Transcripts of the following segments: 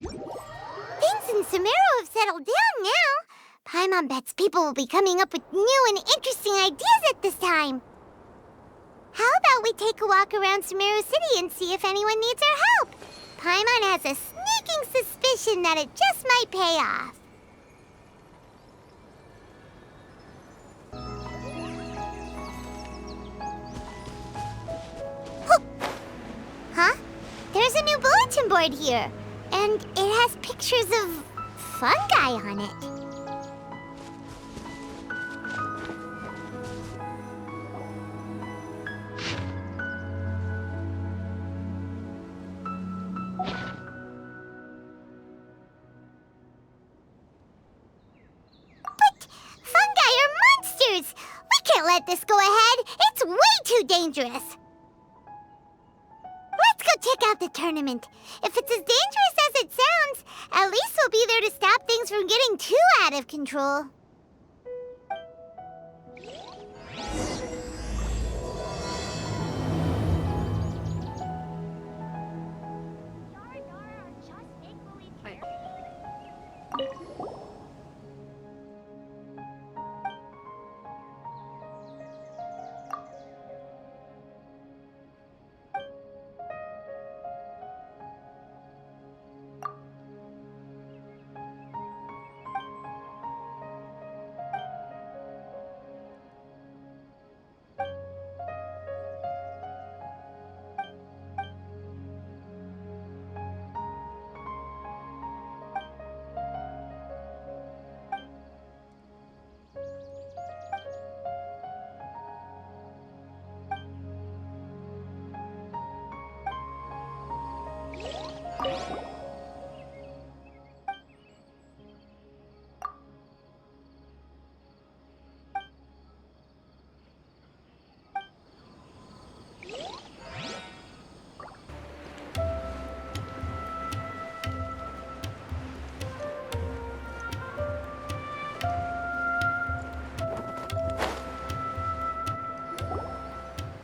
Things in Sumeru have settled down now. Paimon bets people will be coming up with new and interesting ideas at this time. How about we take a walk around Sumeru City and see if anyone needs our help? Paimon has a sneaking suspicion that it just might pay off. Huh? There's a new bulletin board here, and it has pictures of fungi on it. But fungi are monsters! We can't let this go ahead. It's way too dangerous. Let's go check out the tournament. If it's as dangerous as it sounds, at least we'll be there to stop things from getting too out of control.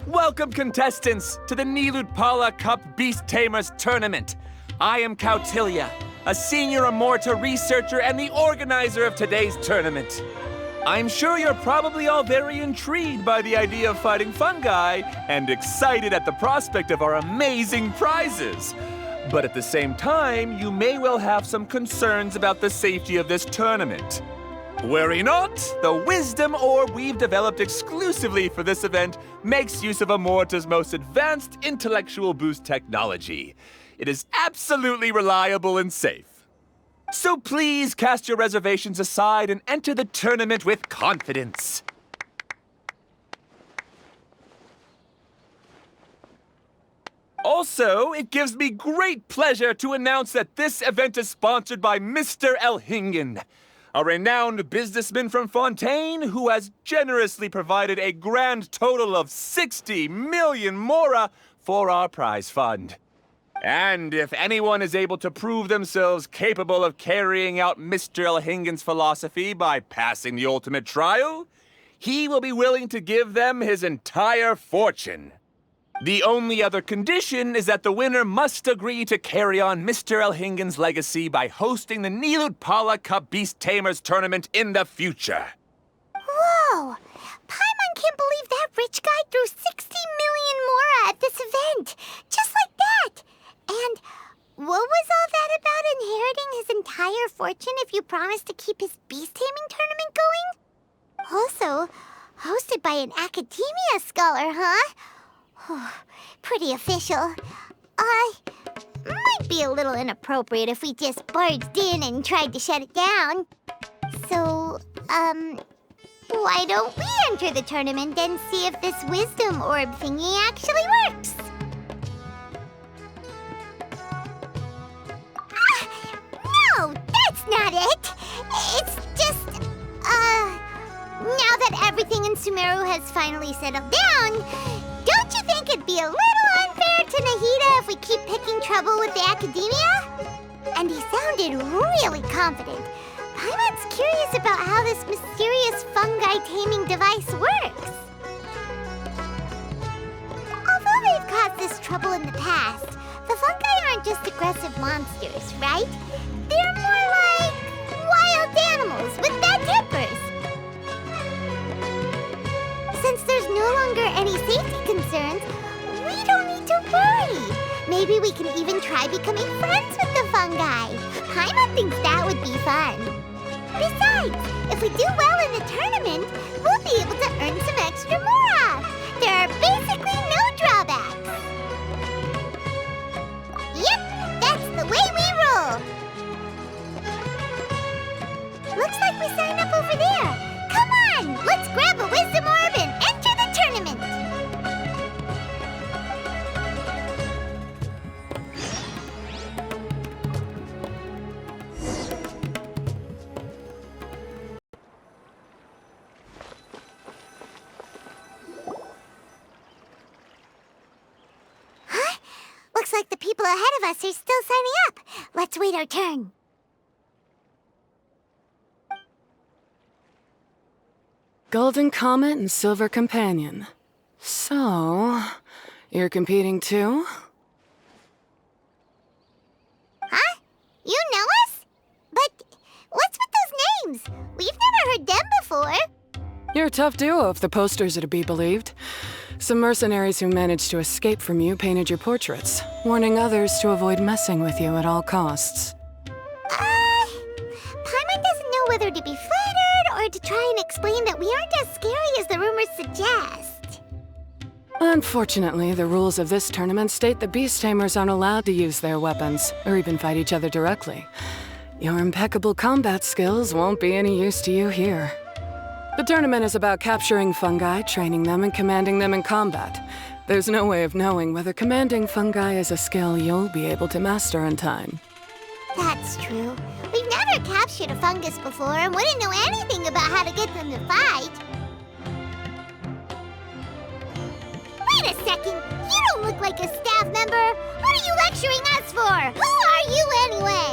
Welcome, contestants, to the Nilutpala Cup Beast Tamers Tournament. I am Cautilia, a senior Amorta researcher and the organizer of today's tournament. I'm sure you're probably all very intrigued by the idea of fighting fungi and excited at the prospect of our amazing prizes. But at the same time, you may well have some concerns about the safety of this tournament. Worry not, the wisdom orb we've developed exclusively for this event makes use of Amorta's most advanced intellectual boost technology. It is absolutely reliable and safe. So please cast your reservations aside and enter the tournament with confidence. Also, it gives me great pleasure to announce that this event is sponsored by Mr. Elhingen, a renowned businessman from Fontaine who has generously provided a grand total of 60 million mora for our prize fund. And if anyone is able to prove themselves capable of carrying out Mr. Elhingen's philosophy by passing the ultimate trial, he will be willing to give them his entire fortune. The only other condition is that the winner must agree to carry on Mr. Elhingen's legacy by hosting the Nilutpala Cup Beast Tamers Tournament in the future. Whoa! Paimon can't believe that rich guy threw 60 million mora at this event. Just like that. And what was all that about inheriting his entire fortune if you promised to keep his beast taming tournament going? Also, hosted by an academia scholar, huh? Pretty official. Might be a little inappropriate if we just barged in and tried to shut it down. So, why don't we enter the tournament and see if this wisdom orb thingy actually works? No, that's not it. It's just, now that everything in Sumeru has finally settled down, don't you think it'd be a little unfair to Nahida if we keep picking trouble with the academia? And he sounded really confident. Paimon's curious about how this mysterious fungi taming device works. Although they've caused this trouble in the past, The fungi aren't just aggressive monsters, right? They're more like wild animals with bad tempers. Since there's no longer any safety concerns, we don't need to worry. Maybe we can even try becoming friends with the fungi. Paimon thinks that would be fun. Besides, if we do well in the tournament, we'll be able to earn some extra mora. There are basically no drawbacks. Yep, that's the way we roll. Looks like we signed up over there. Come on, let's grab a wisdom orb and enter the tournament. Huh? Looks like the people ahead of us are still signing up. Let's wait our turn. Golden Comet and Silver Companion. So, you're competing too? Huh? You know us? But what's with those names? We've never heard them before. You're a tough duo if the posters are to be believed. Some mercenaries who managed to escape from you painted your portraits, warning others to avoid messing with you at all costs. Paimon doesn't know whether to be flattered or to try and explain that we aren't as scary as the rumors suggest. Unfortunately, the rules of this tournament state the beast tamers aren't allowed to use their weapons, or even fight each other directly. Your impeccable combat skills won't be any use to you here. The tournament is about capturing fungi, training them, and commanding them in combat. There's no way of knowing whether commanding fungi is a skill you'll be able to master in time. That's true. We've never captured a fungus before and wouldn't know anything about how to get them to fight. Wait a second! You don't look like a staff member! What are you lecturing us for? Who are you anyway?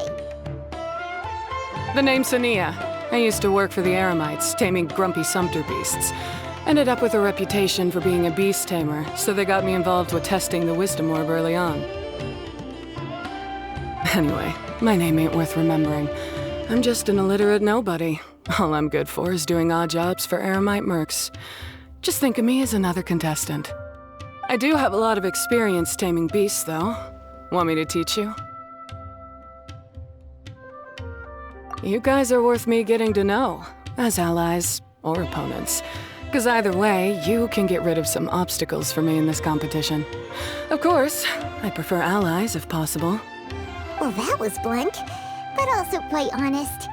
The name's Sania. I used to work for the Eremites, taming grumpy sumpter beasts. Ended up with a reputation for being a beast tamer, so they got me involved with testing the wisdom orb early on. Anyway, my name ain't worth remembering. I'm just an illiterate nobody. All I'm good for is doing odd jobs for Eremite mercs. Just think of me as another contestant. I do have a lot of experience taming beasts, though. Want me to teach you? You guys are worth me getting to know, as allies or opponents. Because either way, you can get rid of some obstacles for me in this competition. Of course, I prefer allies if possible. Well, that was blunt, but also quite honest.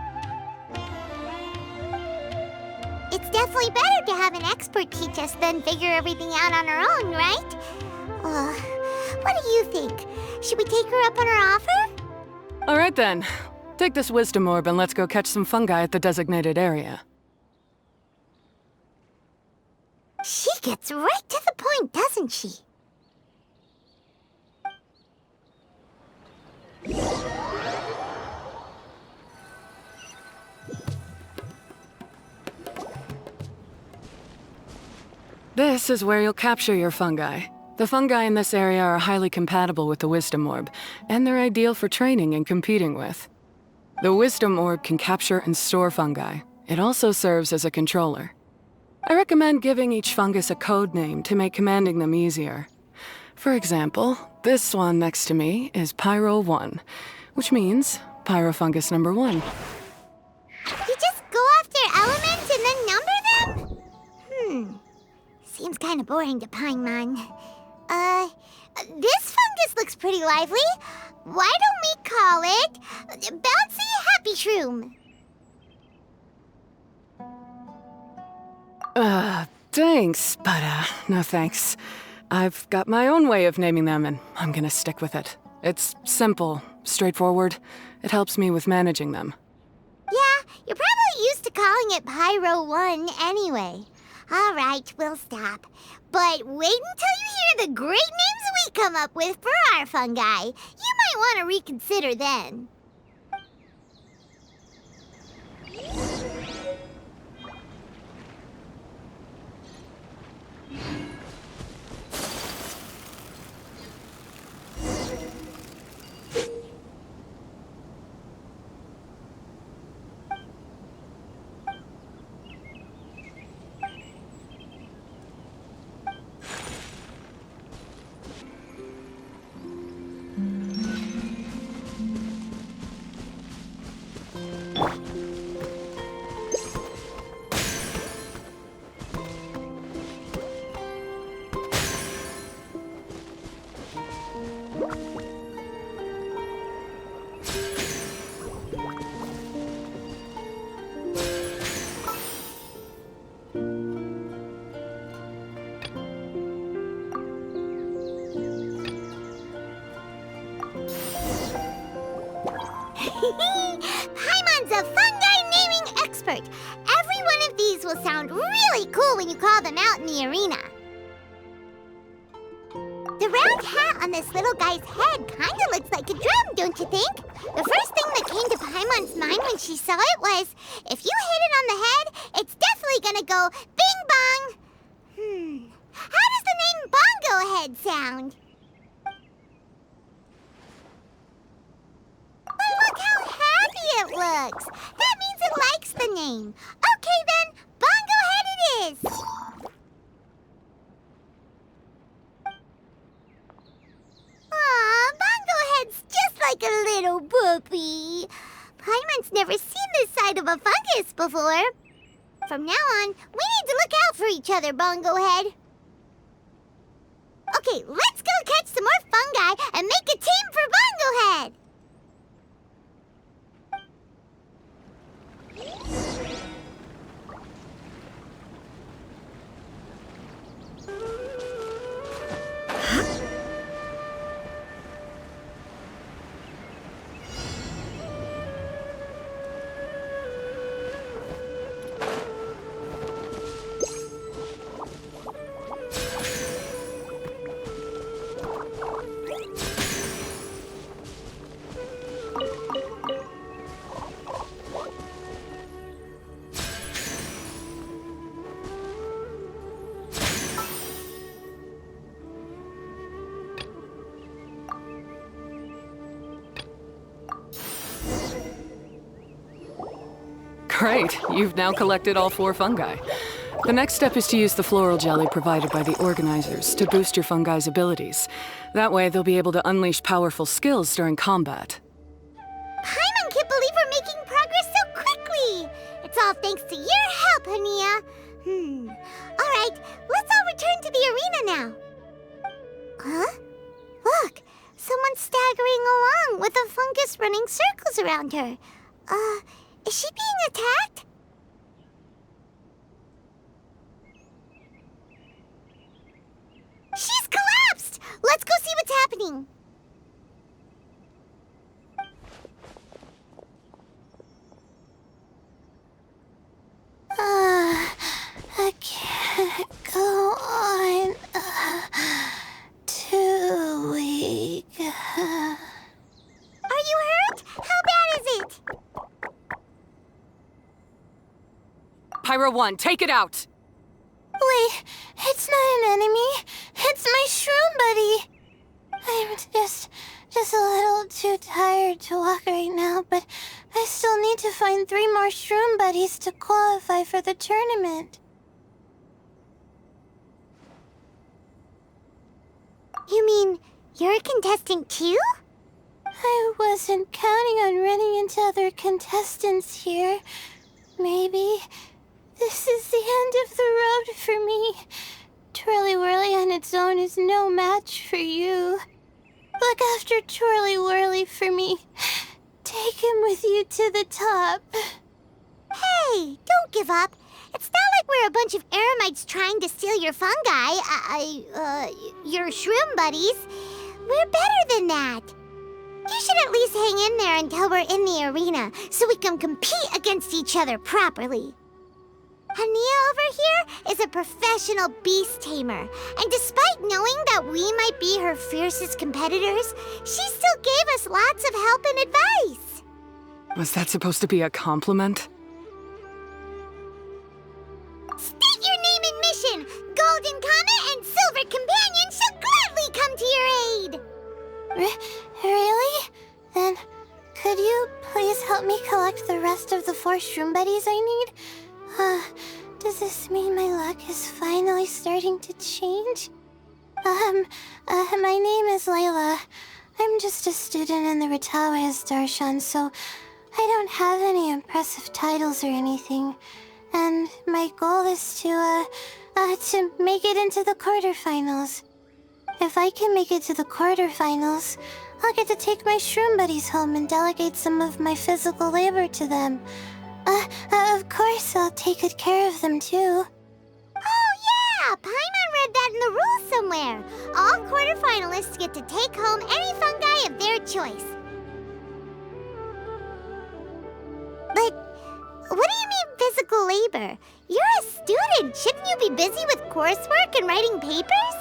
It's definitely better to have an expert teach us than figure everything out on our own, right? What do you think? Should we take her up on her offer? All right then. Take this wisdom orb and let's go catch some fungi at the designated area. She gets right to the point, doesn't she? This is where you'll capture your fungi. The fungi in this area are highly compatible with the wisdom orb, and they're ideal for training and competing with. The wisdom orb can capture and store fungi. It also serves as a controller. I recommend giving each fungus a code name to make commanding them easier. For example, this one next to me is Pyro 1, which means Pyrofungus number 1. You just go after elements and then number them? Seems kind of boring to Paimon. This fungus looks pretty lively. Why don't we call it Bouncy Happy Shroom? Thanks, but no thanks. I've got my own way of naming them, and I'm gonna stick with it. It's simple, straightforward. It helps me with managing them. Yeah, you're probably used to calling it Pyro 1 anyway. All right, we'll stop. But wait until you hear the great names we come up with for our fungi. You might want to reconsider then. Paimon's a fungi naming expert. Every one of these will sound really cool when you call them out in the arena. The round hat on this little guy's head kinda looks like a drum, don't you think? The first thing that came to Paimon's mind when she saw it was, if you hit it on the head, it's definitely gonna go bing bong. How does the name Bongo Head sound? But look how happy it looks. That means it likes the name. Okay then, Bongo Head it is. Aw, Bongo Head's just like a little puppy. Paimon's never seen this side of a fungus before. From now on, we need to look out for each other, Bongo Head. Okay, let's go catch some more fungi and make a team for Bongo Head. Great, you've now collected all 4 fungi. The next step is to use the floral jelly provided by the organizers to boost your fungi's abilities. That way, they'll be able to unleash powerful skills during combat. Paimon can't believe we're making progress so quickly. It's all thanks to your help, Hania. All right, let's all return to the arena now. Huh? Look, someone's staggering along with a fungus running circles around her. Is she being attacked? She's collapsed! Let's go see what's happening. I can't go on. Too weak. Are you hurt? How bad is it? Pyro 1, take it out! Wait, it's not an enemy. It's my shroom buddy. I'm just a little too tired to walk right now, but I still need to find 3 more shroom buddies to qualify for the tournament. You mean you're a contestant too? I wasn't counting on running into other contestants here. Maybe this is the end of the road for me. Twirly Whirly on its own is no match for you. Look after Twirly Whirly for me. Take him with you to the top. Hey, don't give up. It's not like we're a bunch of eremites trying to steal your fungi. Your shroom buddies. We're better than that. You should at least hang in there until we're in the arena, so we can compete against each other properly. Hania over here is a professional beast tamer, and despite knowing that we might be her fiercest competitors, she still gave us lots of help and advice. Was that supposed to be a compliment? State your name and mission. Golden Comet and Silver Companion shall gladly come to your aid. Really? Then could you please help me collect the rest of the 4 shroom buddies I need? Does this mean my luck is finally starting to change? My name is Layla. I'm just a student in the Ratawa's Darshan, so I don't have any impressive titles or anything. And my goal is to make it into the quarterfinals. If I can make it to the quarterfinals, I'll get to take my shroom buddies home and delegate some of my physical labor to them. Of course, I'll take good care of them, too. Oh, yeah! Paimon read that in the rules somewhere. All quarterfinalists get to take home any fungi of their choice. What do you mean physical labor? You're a student. Shouldn't you be busy with coursework and writing papers?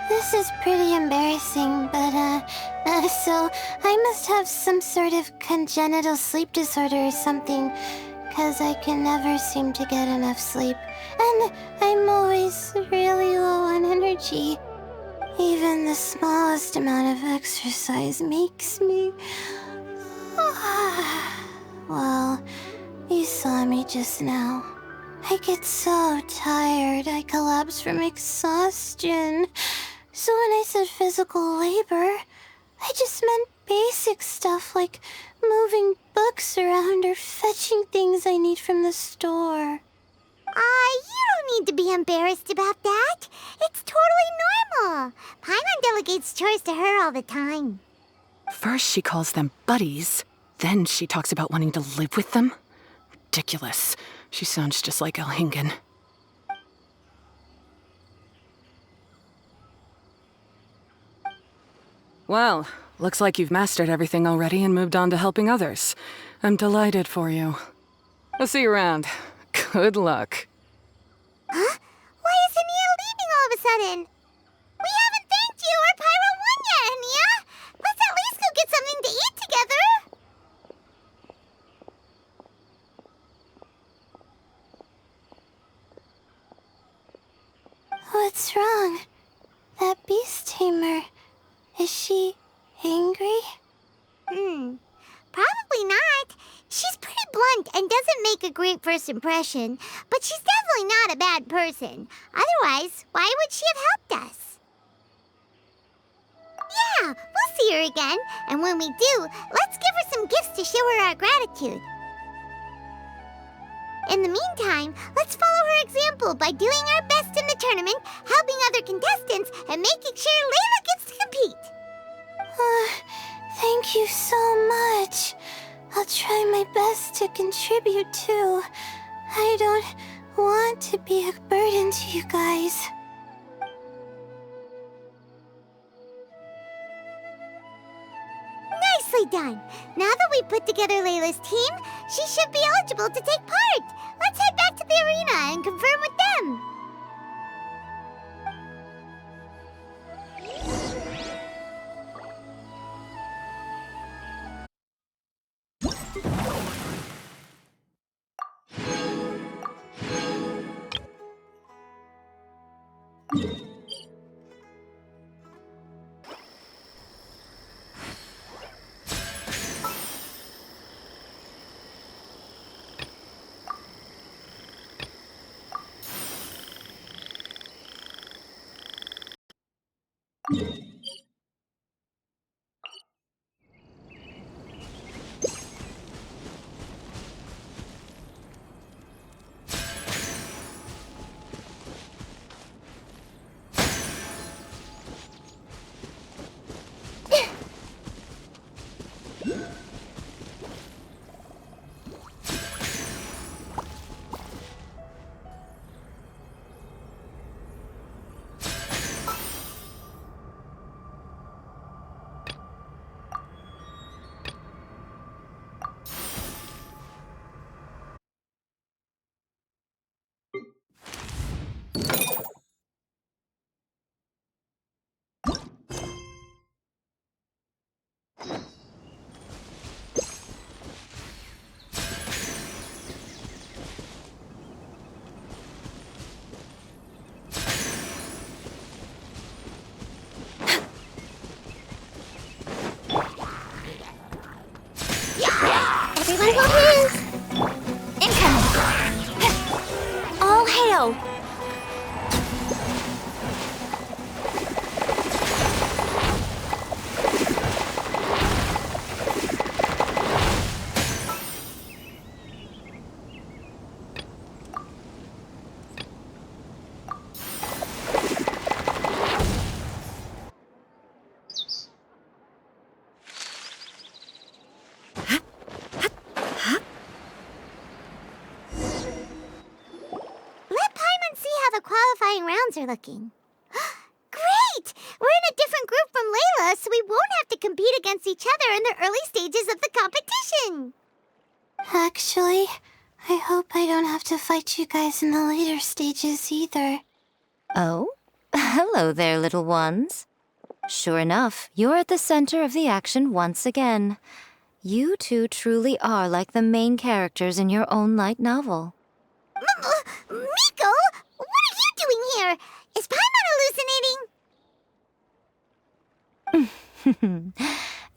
This is pretty embarrassing, but, so I must have some sort of congenital sleep disorder or something, 'cause I can never seem to get enough sleep, and I'm always really low on energy. Even the smallest amount of exercise makes me... Well, you saw me just now. I get so tired, I collapse from exhaustion. So when I said physical labor, I just meant basic stuff like moving books around or fetching things I need from the store. You don't need to be embarrassed about that. It's totally normal. Paimon delegates chores to her all the time. First she calls them buddies, then she talks about wanting to live with them. Ridiculous. She sounds just like Elhingen. Well, looks like you've mastered everything already and moved on to helping others. I'm delighted for you. I'll see you around. Good luck. Huh? Why is Ania leaving all of a sudden? We haven't thanked you or Pyro 1 yet, Ania! Let's at least go get something to eat together! What's wrong? That beast tamer... Is she angry? Probably not. She's pretty blunt and doesn't make a great first impression, but she's definitely not a bad person. Otherwise, why would she have helped us? Yeah, we'll see her again, and when we do, let's give her some gifts to show her our gratitude. In the meantime, let's follow her example by doing our best in the tournament, helping other contestants, and making sure Layla gets to compete. Thank you so much. I'll try my best to contribute too. I don't want to be a burden to you guys. Nicely done. Now that we put together Layla's team, she should be eligible to take part. Let's head back to the arena and confirm with them. Everyone hold hands! Incoming! All hail! Qualifying rounds are looking. Great! We're in a different group from Layla, so we won't have to compete against each other in the early stages of the competition. Actually, I hope I don't have to fight you guys in the later stages either. Oh? Hello there, little ones. Sure enough, you're at the center of the action once again. You two truly are like the main characters in your own light novel. Miko, what are you doing here? Is Paimon hallucinating?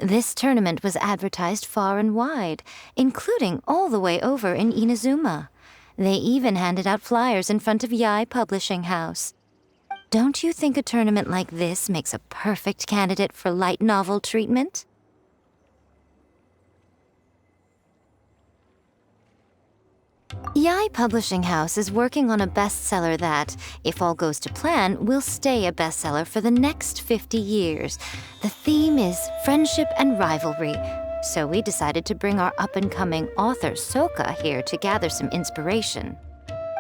This tournament was advertised far and wide, including all the way over in Inazuma. They even handed out flyers in front of Yae Publishing House. Don't you think a tournament like this makes a perfect candidate for light novel treatment? Yae Publishing House is working on a bestseller that, if all goes to plan, will stay a bestseller for the next 50 years. The theme is friendship and rivalry, so we decided to bring our up-and-coming author Soka here to gather some inspiration.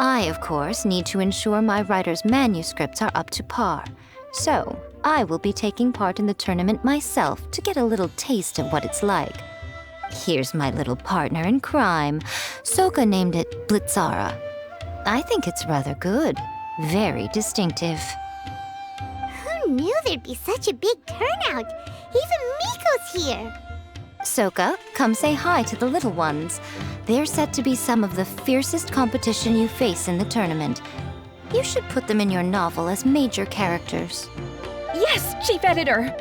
I, of course, need to ensure my writer's manuscripts are up to par, so I will be taking part in the tournament myself to get a little taste of what it's like. Here's my little partner in crime. Soka named it Blitzara. I think it's rather good. Very distinctive. Who knew there'd be such a big turnout? Even Miko's here. Soka, come say hi to the little ones. They're set to be some of the fiercest competition you face in the tournament. You should put them in your novel as major characters. Yes, Chief Editor!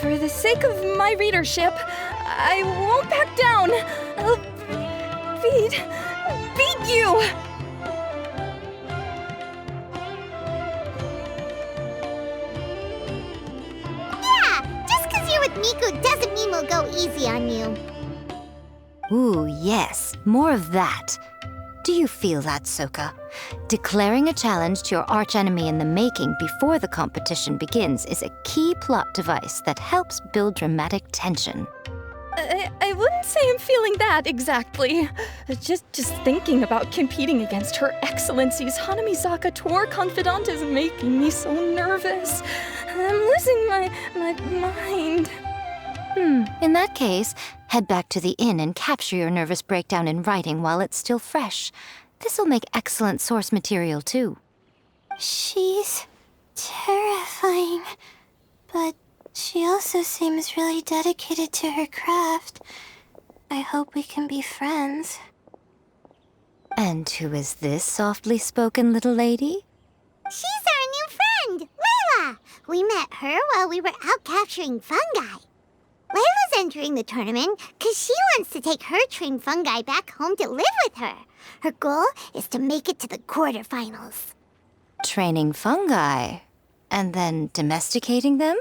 For the sake of my readership, I won't back down. I'll beat you! Yeah, just because you're with Miko doesn't mean we'll go easy on you. Ooh, yes, more of that. Do you feel that, Soka? Declaring a challenge to your archenemy in the making before the competition begins is a key plot device that helps build dramatic tension. I wouldn't say I'm feeling that exactly. Just thinking about competing against Her Excellency's Hanamizaka tour confidant is making me so nervous. I'm losing my mind. In that case, head back to the inn and capture your nervous breakdown in writing while it's still fresh. This'll make excellent source material, too. She's terrifying, but she also seems really dedicated to her craft. I hope we can be friends. And who is this softly spoken little lady? She's our new friend, Layla! We met her while we were out capturing fungi. Layla's entering the tournament because she wants to take her trained fungi back home to live with her. Her goal is to make it to the quarterfinals. Training fungi? And then domesticating them?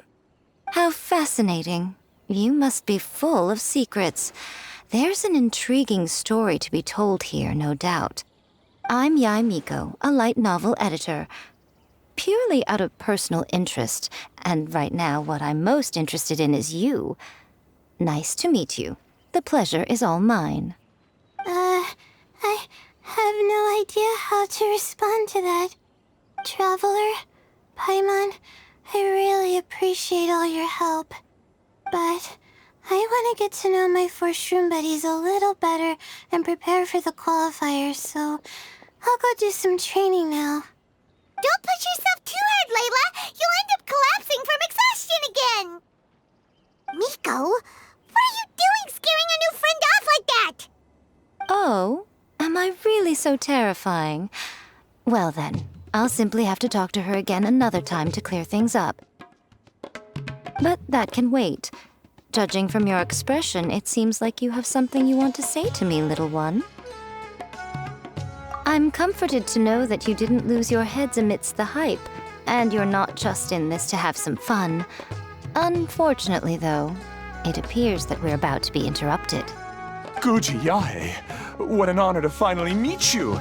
How fascinating. You must be full of secrets. There's an intriguing story to be told here, no doubt. I'm Yae Miko, a light novel editor. Purely out of personal interest, and right now what I'm most interested in is you. Nice to meet you. The pleasure is all mine. I have no idea how to respond to that. Traveler, Paimon, I really appreciate all your help. But I want to get to know my 4 shroom buddies a little better and prepare for the qualifiers, so I'll go do some training now. Don't push yourself too hard, Layla! You'll end up collapsing from exhaustion again! Miko, what are you doing scaring a new friend off like that? Oh, am I really so terrifying? Well then, I'll simply have to talk to her again another time to clear things up. But that can wait. Judging from your expression, it seems like you have something you want to say to me, little one. I'm comforted to know that you didn't lose your heads amidst the hype, and you're not just in this to have some fun. Unfortunately, though, it appears that we're about to be interrupted. Guji Yae, what an honor to finally meet you.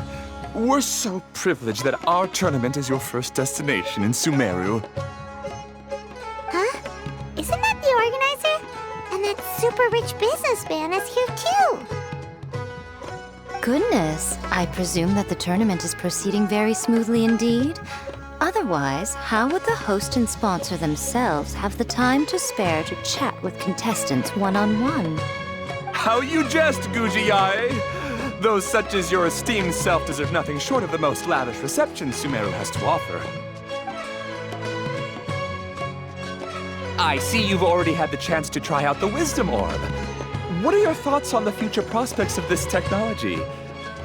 We're so privileged that our tournament is your first destination in Sumeru. Huh? Isn't that the organizer? And that super rich businessman is here too. Goodness, I presume that the tournament is proceeding very smoothly indeed. Otherwise, how would the host and sponsor themselves have the time to spare to chat with contestants one-on-one? How you jest, Gujiyai! Those such as your esteemed self deserve nothing short of the most lavish reception Sumeru has to offer. I see you've already had the chance to try out the Wisdom Orb. What are your thoughts on the future prospects of this technology?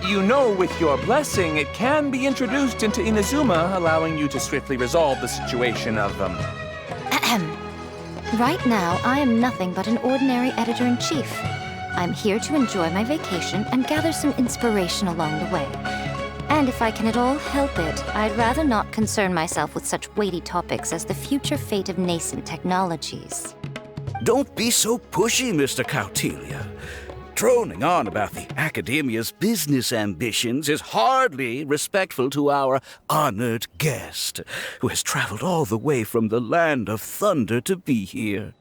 You know, with your blessing, it can be introduced into Inazuma, allowing you to swiftly resolve the situation of, Right now, I am nothing but an ordinary editor-in-chief. I'm here to enjoy my vacation and gather some inspiration along the way. And if I can at all help it, I'd rather not concern myself with such weighty topics as the future fate of nascent technologies. Don't be so pushy, Mr. Kautelia. Droning on about the Academia's business ambitions is hardly respectful to our honored guest, who has traveled all the way from the land of thunder to be here.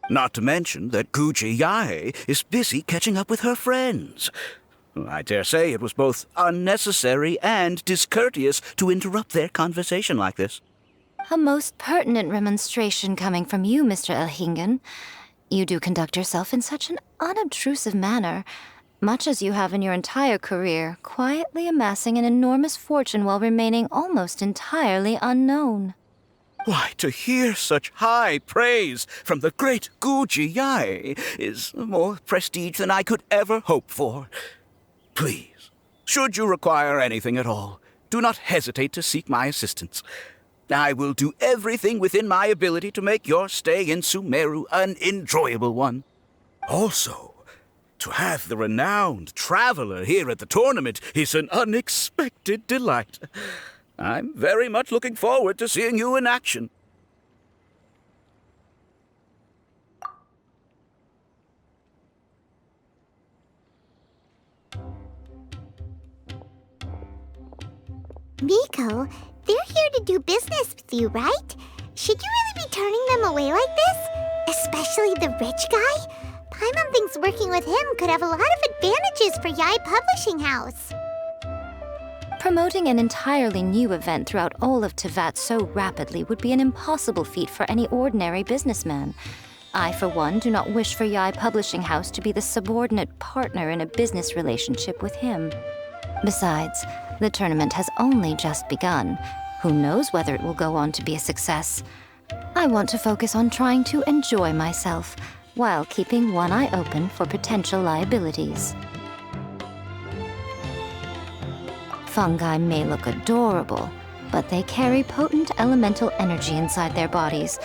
Not to mention that Gujiyai is busy catching up with her friends. I dare say it was both unnecessary and discourteous to interrupt their conversation like this. A most pertinent remonstration coming from you, Mr. Elhingen. You do conduct yourself in such an unobtrusive manner, much as you have in your entire career, quietly amassing an enormous fortune while remaining almost entirely unknown. Why, to hear such high praise from the great Gujiyai is more prestige than I could ever hope for. Please, should you require anything at all, do not hesitate to seek my assistance. I will do everything within my ability to make your stay in Sumeru an enjoyable one. Also, to have the renowned traveler here at the tournament is an unexpected delight. I'm very much looking forward to seeing you in action. Miko, they're here to do business with you, right? Should you really be turning them away like this? Especially the rich guy? Paimon thinks working with him could have a lot of advantages for Yae Publishing House. Promoting an entirely new event throughout all of Teyvat so rapidly would be an impossible feat for any ordinary businessman. I, for one, do not wish for Yae Publishing House to be the subordinate partner in a business relationship with him. Besides, the tournament has only just begun. Who knows whether it will go on to be a success? I want to focus on trying to enjoy myself, while keeping one eye open for potential liabilities. Fungi may look adorable, but they carry potent elemental energy inside their bodies.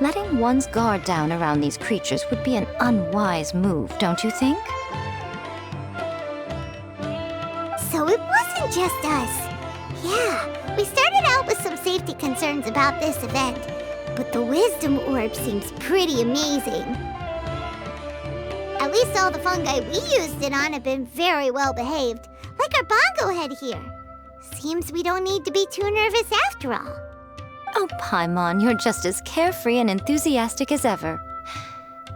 Letting one's guard down around these creatures would be an unwise move, don't you think? So it wasn't just us. Yeah, we started out with some safety concerns about this event, but the Wisdom Orb seems pretty amazing. At least all the fungi we used it on have been very well behaved, like our bongo head here. Seems we don't need to be too nervous after all. Oh, Paimon, you're just as carefree and enthusiastic as ever.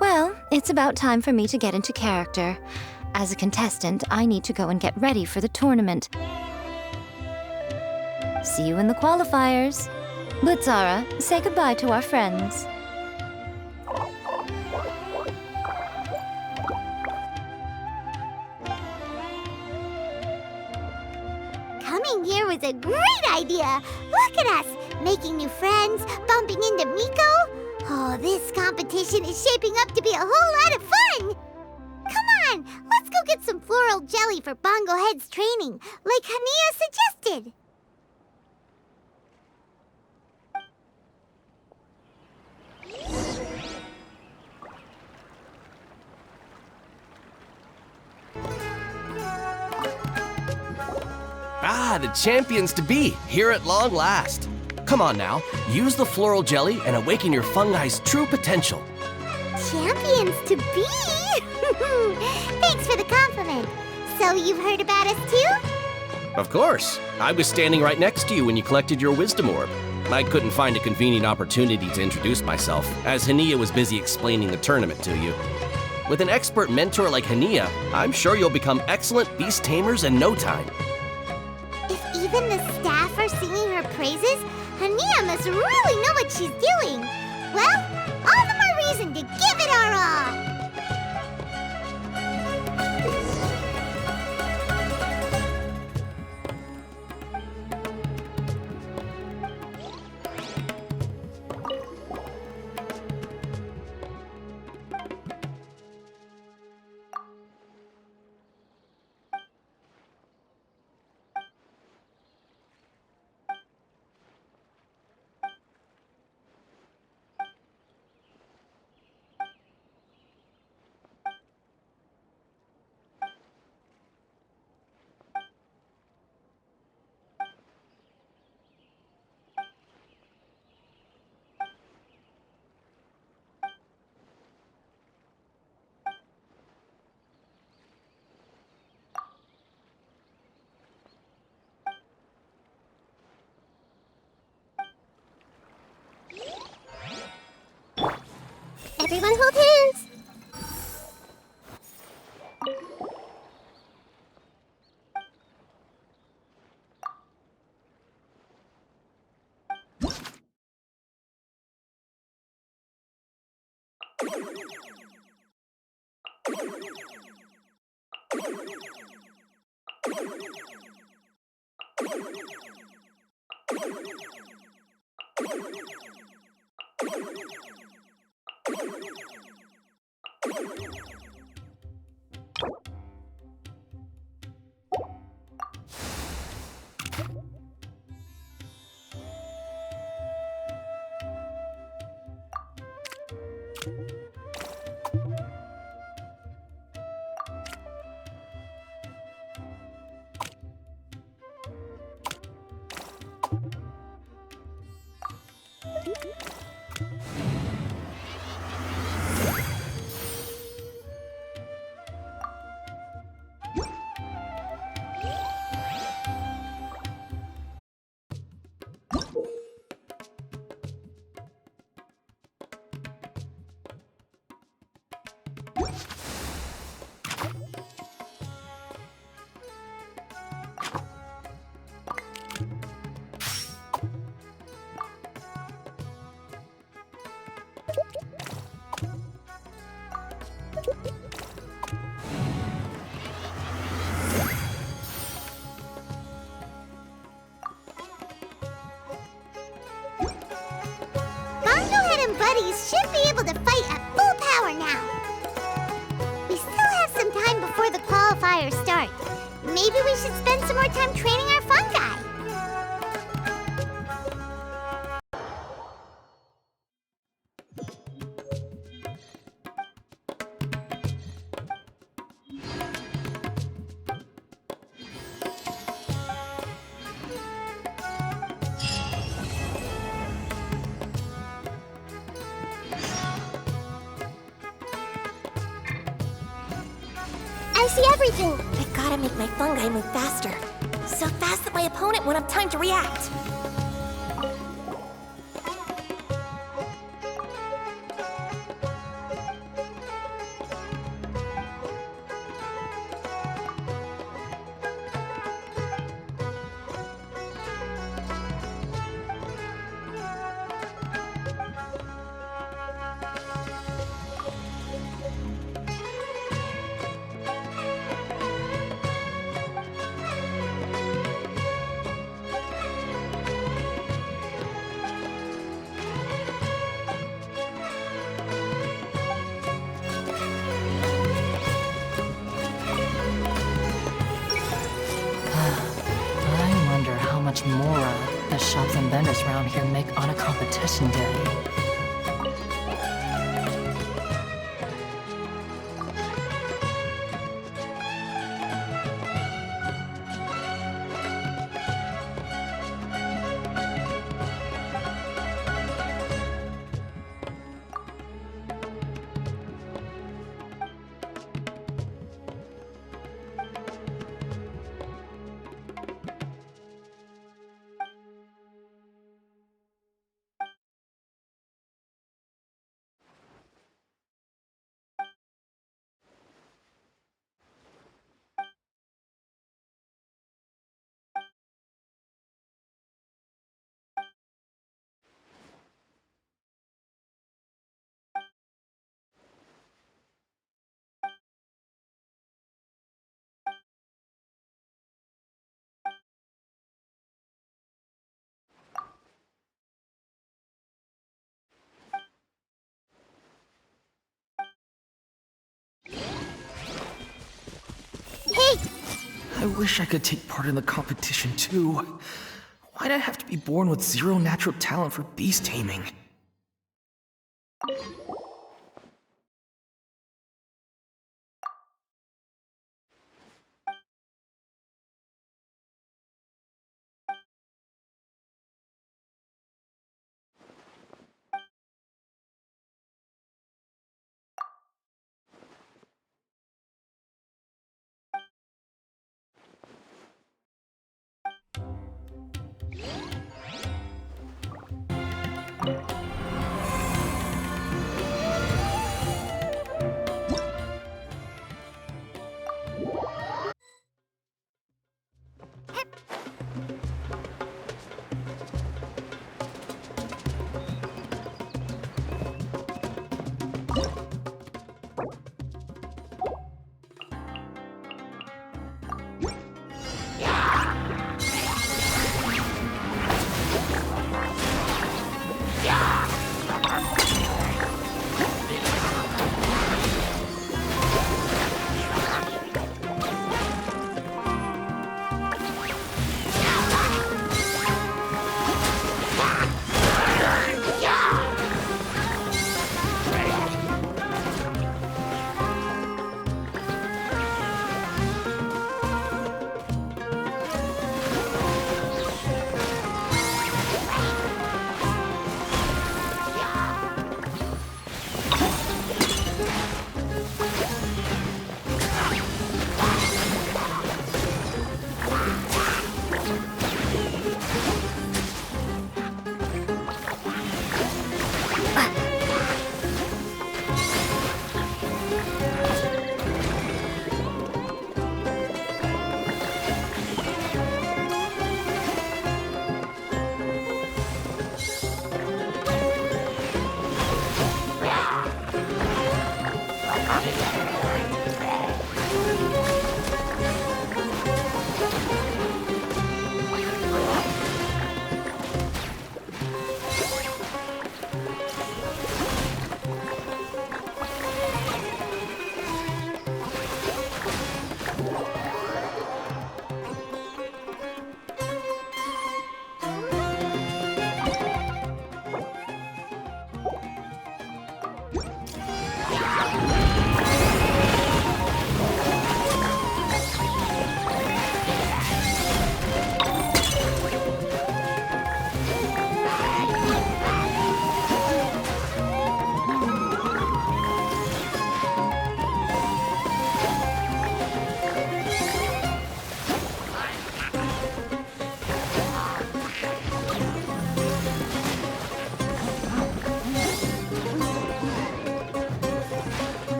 Well, it's about time for me to get into character. As a contestant, I need to go and get ready for the tournament. See you in the qualifiers. Blitzara, say goodbye to our friends. Coming here was a great idea. Look at us, making new friends, bumping into Miko. Oh, this competition is shaping up to be a whole lot of fun. Come on, let's go get some floral jelly for Bongo Head's training, like Hania suggested. Ah, the champions to be, here at long last. Come on now, use the floral jelly and awaken your fungi's true potential. Champions to be? Thanks for the compliment. So you've heard about us too? Of course. I was standing right next to you when you collected your wisdom orb. I couldn't find a convenient opportunity to introduce myself, as Hania was busy explaining the tournament to you. With an expert mentor like Hania, I'm sure you'll become excellent beast tamers in no time. If even the staff are singing her praises, Hania must really know what she's doing. Well, all the more reason to give it our all. Everyone hold hands! Buddies should be able to fight at full power now. We still have some time before the qualifiers start. Maybe we should spend some more time training our fungi. I see everything! I gotta make my fungi move faster. So fast that my opponent won't have time to react. Much more the shops and vendors around here make on a competition day. I wish I could take part in the competition too. Why'd I have to be born with zero natural talent for beast taming?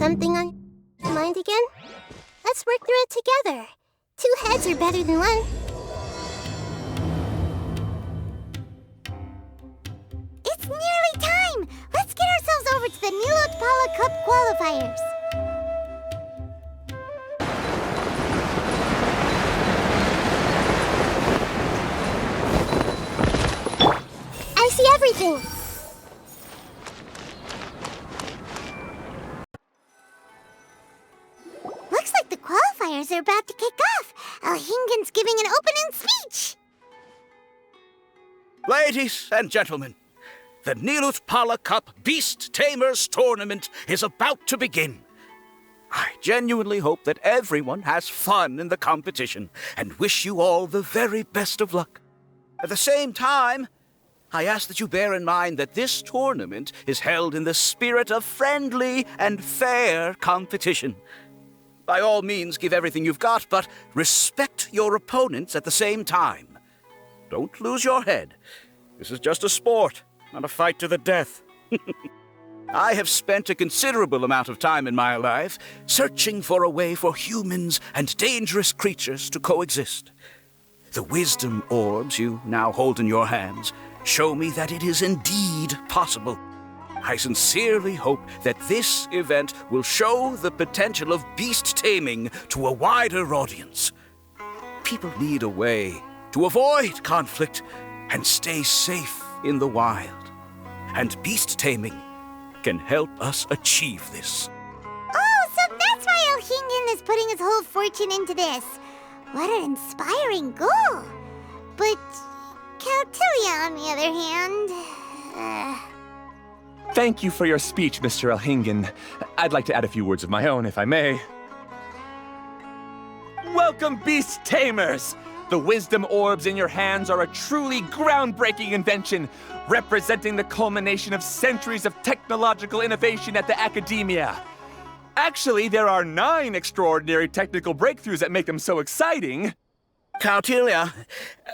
Something on your mind again? Let's work through it together. 2 heads are better than 1. It's nearly time! Let's get ourselves over to the Nilot Pala Cup qualifiers. I see everything. Looks like the qualifiers are about to kick off. Alhingen's giving an opening speech. Ladies and gentlemen, the Nilut Pala Cup Beast Tamers Tournament is about to begin. I genuinely hope that everyone has fun in the competition and wish you all the very best of luck. At the same time, I ask that you bear in mind that this tournament is held in the spirit of friendly and fair competition. By all means, give everything you've got, but respect your opponents at the same time. Don't lose your head. This is just a sport, not a fight to the death. I have spent a considerable amount of time in my life searching for a way for humans and dangerous creatures to coexist. The wisdom orbs you now hold in your hands show me that it is indeed possible. I sincerely hope that this event will show the potential of beast taming to a wider audience. People need a way to avoid conflict and stay safe in the wild. And beast taming can help us achieve this. Oh, so that's why Alhingen is putting his whole fortune into this. What an inspiring goal. But Cautilia, on the other hand... Thank you for your speech, Mr. Elhingen. I'd like to add a few words of my own, if I may. Welcome, Beast Tamers! The wisdom orbs in your hands are a truly groundbreaking invention, representing the culmination of centuries of technological innovation at the academia. Actually, there are 9 extraordinary technical breakthroughs that make them so exciting. Cautilia,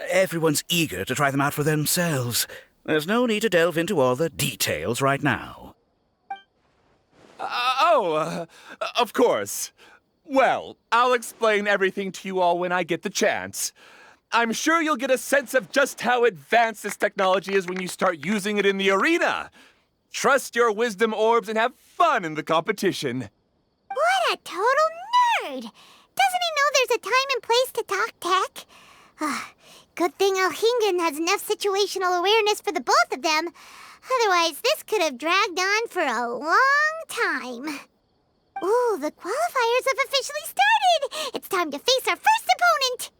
everyone's eager to try them out for themselves. There's no need to delve into all the details right now. Of course. Well, I'll explain everything to you all when I get the chance. I'm sure you'll get a sense of just how advanced this technology is when you start using it in the arena. Trust your wisdom orbs and have fun in the competition. What a total nerd! Doesn't he know there's a time and place to talk tech? Good thing Elhingen has enough situational awareness for the both of them. Otherwise, this could have dragged on for a long time. Ooh, the qualifiers have officially started! It's time to face our first opponent!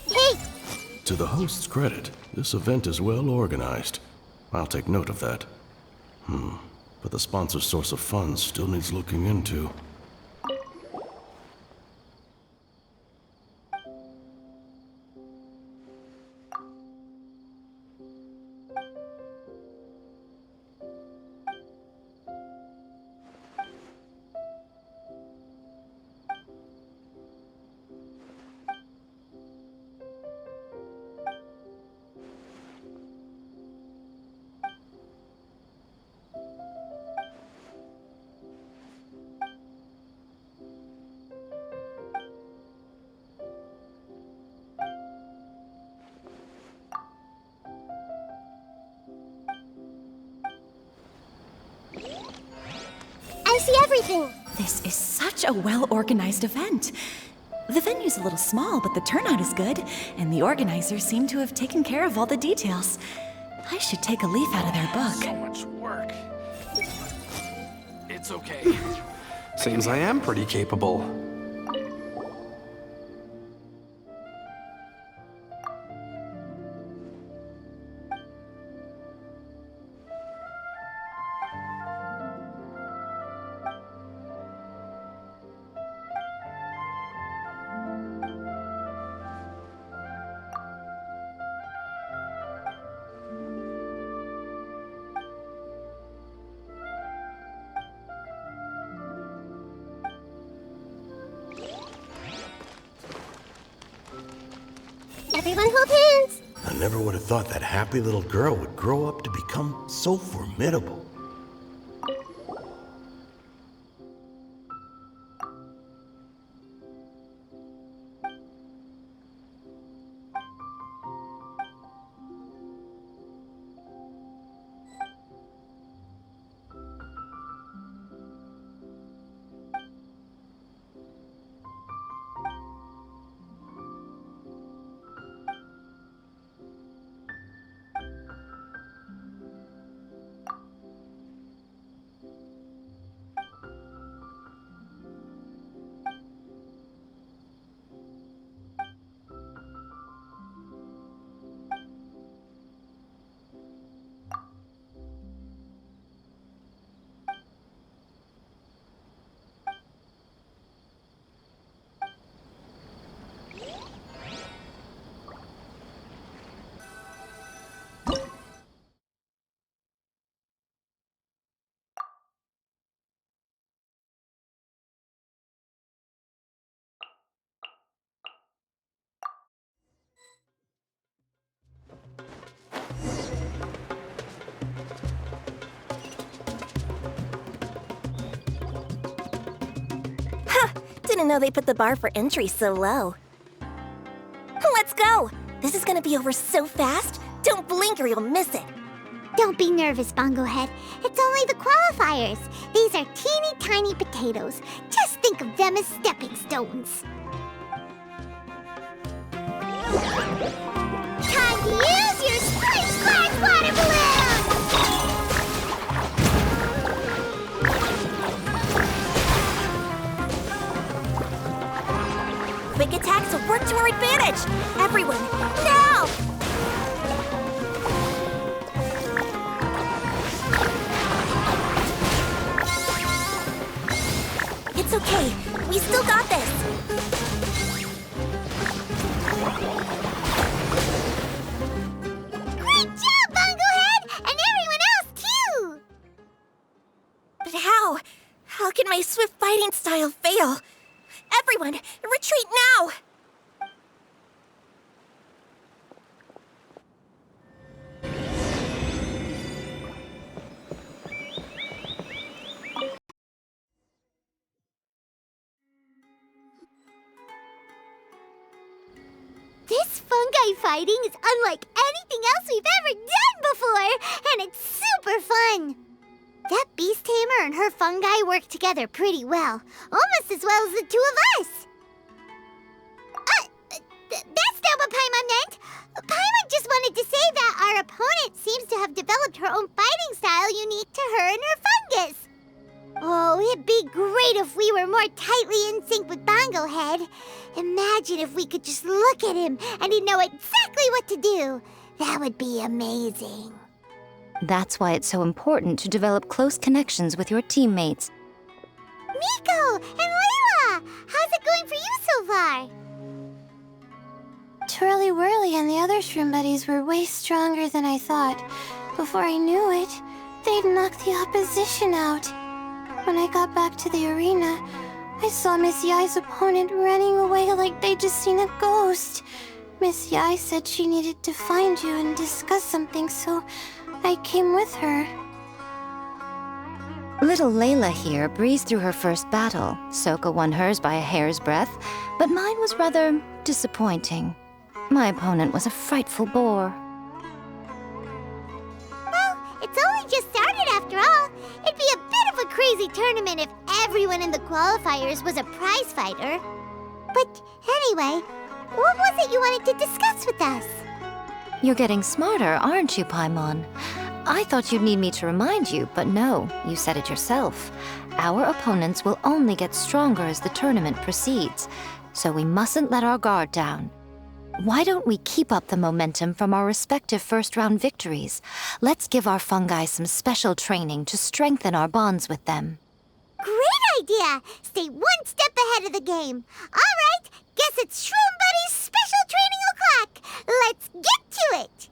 Hey! To the host's credit, this event is well organized. I'll take note of that. But the sponsor's source of funds still needs looking into. I see everything! This is such a well-organized event. The venue's a little small, but the turnout is good, and the organizers seem to have taken care of all the details. I should take a leaf out of their book. So much work. It's okay. Seems I am pretty capable. Everyone hold hands! I never would have thought that happy little girl would grow up to become so formidable. Didn't know they put the bar for entry so low. Let's go! This is gonna be over so fast. Don't blink or you'll miss it. Don't be nervous, Bongo Head. It's only the qualifiers. These are teeny tiny potatoes. Just think of them as stepping stones. Time to use your Splish Splash Water Balloon! quick attacks will work to our advantage! Everyone, now! It's okay. We still got this. Great job, Bunglehead! And everyone else, too! But how? How can my swift fighting style fail? Everyone, retreat now! This fungi fighting is unlike anything else we've ever done before, and it's super fun. That beast tamer and her fungi work together pretty well, almost as well as the two of us. That's not what Paimon meant. Paimon just wanted to say that our opponent seems to have developed her own fighting style unique to her and her fungus. Oh, it'd be great if we were more tightly in sync with Bonglehead. Imagine if we could just look at him and he'd know exactly what to do. That would be amazing. That's why it's so important to develop close connections with your teammates. Miko and Layla, how's it going for you so far? Twirly Whirly and the other shroom buddies were way stronger than I thought. Before I knew it, they'd knocked the opposition out. When I got back to the arena, I saw Miss Yai's opponent running away like they'd just seen a ghost. Miss Yai said she needed to find you and discuss something, so I came with her. Little Layla here breezed through her first battle. Soka won hers by a hair's breadth, but mine was rather disappointing. My opponent was a frightful bore. Well, it's only just started after all. It'd be a bit of a crazy tournament if everyone in the qualifiers was a prize fighter. But anyway, what was it you wanted to discuss with us? You're getting smarter, aren't you, Paimon? I thought you'd need me to remind you, but no, you said it yourself. Our opponents will only get stronger as the tournament proceeds, so we mustn't let our guard down. Why don't we keep up the momentum from our respective first-round victories? Let's give our fungi some special training to strengthen our bonds with them. Great idea! Stay one step ahead of the game. All right, guess it's Shroom Buddy's special training o'clock. Let's get to it!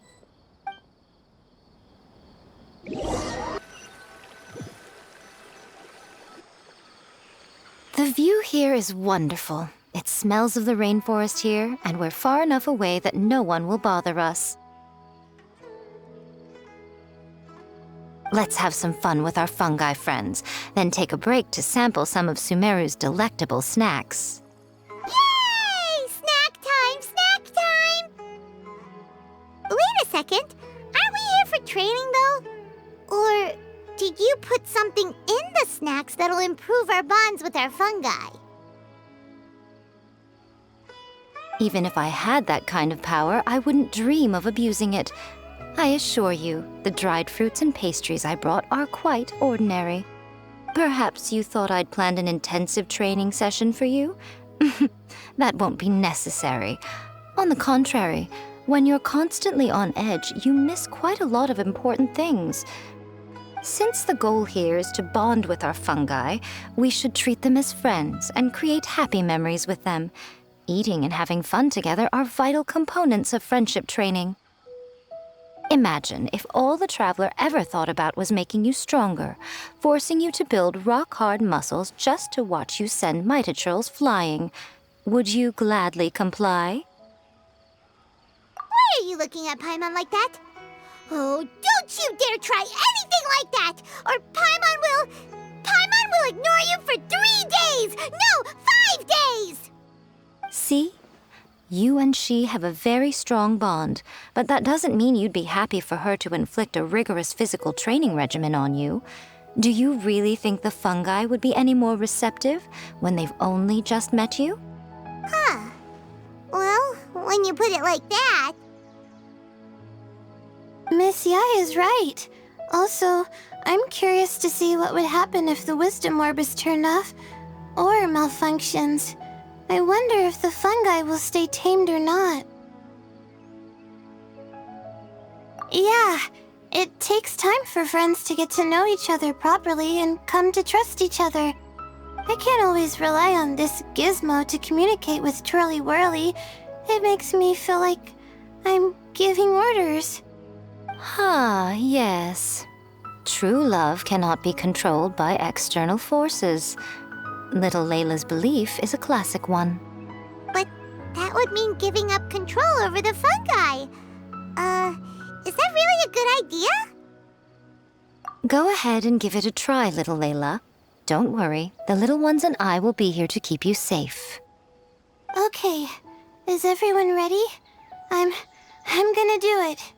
The view here is wonderful. It smells of the rainforest here, and we're far enough away that no one will bother us. Let's have some fun with our fungi friends, then take a break to sample some of Sumeru's delectable snacks. Yay! Snack time! Snack time! Wait a second. Aren't we here for training, though? Or did you put something in the snacks that'll improve our bonds with our fungi? Even if I had that kind of power, I wouldn't dream of abusing it. I assure you, the dried fruits and pastries I brought are quite ordinary. Perhaps you thought I'd planned an intensive training session for you? That won't be necessary. On the contrary, when you're constantly on edge, you miss quite a lot of important things. Since the goal here is to bond with our fungi, we should treat them as friends and create happy memories with them. Eating and having fun together are vital components of friendship training. Imagine if all the Traveler ever thought about was making you stronger, forcing you to build rock-hard muscles just to watch you send Mitatrolls flying. Would you gladly comply? Why are you looking at Paimon like that? Oh, don't you dare try anything like that, or Paimon will ignore you for 3 days! No, 5 days! See? You and she have a very strong bond, but that doesn't mean you'd be happy for her to inflict a rigorous physical training regimen on you. Do you really think the fungi would be any more receptive when they've only just met you? Huh. Well, when you put it like that... Miss Yai is right. Also, I'm curious to see what would happen if the wisdom orb is turned off or malfunctions. I wonder if the fungi will stay tamed or not. Yeah, it takes time for friends to get to know each other properly and come to trust each other. I can't always rely on this gizmo to communicate with Twirly Whirly. It makes me feel like I'm giving orders. Yes. True love cannot be controlled by external forces. Little Layla's belief is a classic one. But that would mean giving up control over the fungi. Is that really a good idea? Go ahead and give it a try, little Layla. Don't worry, the little ones and I will be here to keep you safe. Okay, is everyone ready? I'm gonna do it.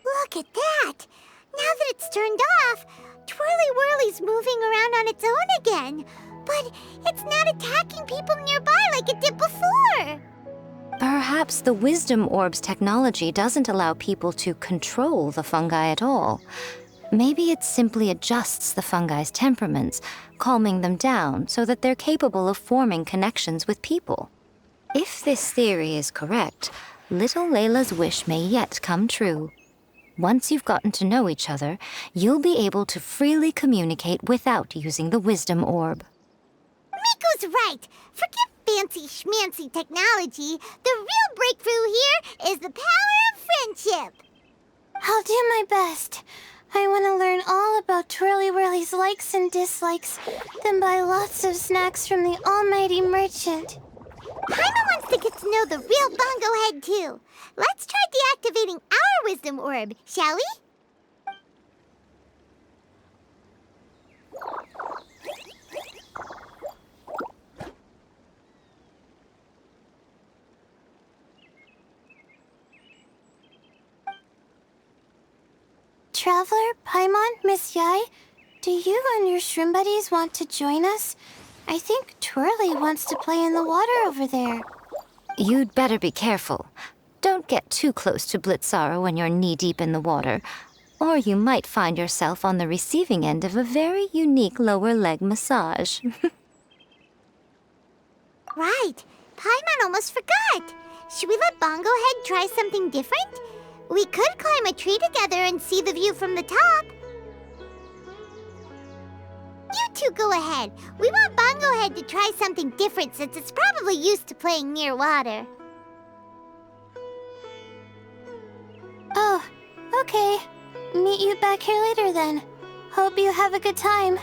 Look at that! Now that it's turned off, Twirly Whirly's moving around on its own again. But it's not attacking people nearby like it did before. Perhaps the Wisdom Orb's technology doesn't allow people to control the fungi at all. Maybe it simply adjusts the fungi's temperaments, calming them down so that they're capable of forming connections with people. If this theory is correct, little Layla's wish may yet come true. Once you've gotten to know each other, you'll be able to freely communicate without using the Wisdom Orb. Miko's right. Forget fancy schmancy technology. The real breakthrough here is the power of friendship. I'll do my best. I want to learn all about Twirly Whirly's likes and dislikes, then buy lots of snacks from the almighty merchant. Paimon wants to get to know the real Bongo Head, too. Let's try deactivating our Wisdom Orb, shall we? Traveler, Paimon, Miss Yai, do you and your shrimp buddies want to join us? I think Twirly wants to play in the water over there. You'd better be careful. Don't get too close to Blitzara when you're knee-deep in the water, or you might find yourself on the receiving end of a very unique lower leg massage. Right. Paimon almost forgot. Should we let Bongo Head try something different? We could climb a tree together and see the view from the top. You two go ahead. We want Bongo Head to try something different since it's probably used to playing near water. Oh, okay. Meet you back here later then. Hope you have a good time.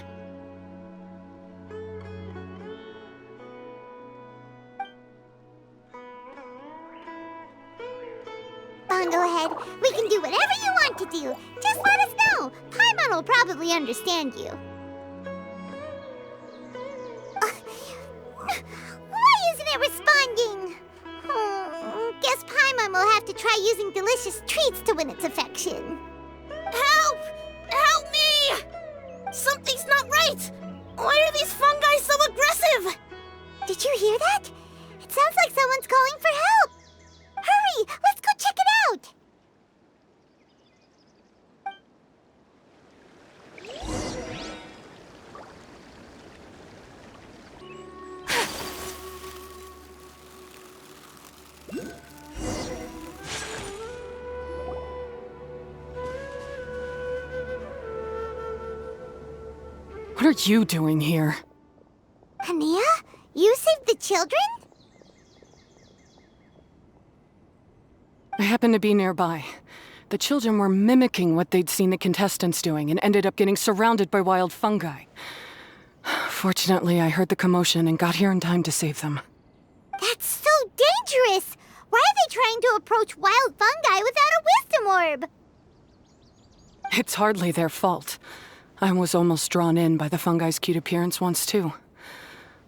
Bongo Head, we can do whatever you want to do. Just let us know. Paimon will probably understand you. Why isn't it responding? Guess Paimon will have to try using delicious treats to win its affection. Help! Help me! Something's not right! Why are these fungi so aggressive? Did you hear that? It sounds like someone's calling for help. Hurry! Let's go check it out! What are you doing here? Hania? You saved the children? I happened to be nearby. The children were mimicking what they'd seen the contestants doing and ended up getting surrounded by wild fungi. Fortunately, I heard the commotion and got here in time to save them. That's so dangerous! Why are they trying to approach wild fungi without a wisdom orb? It's hardly their fault. I was almost drawn in by the fungi's cute appearance once, too.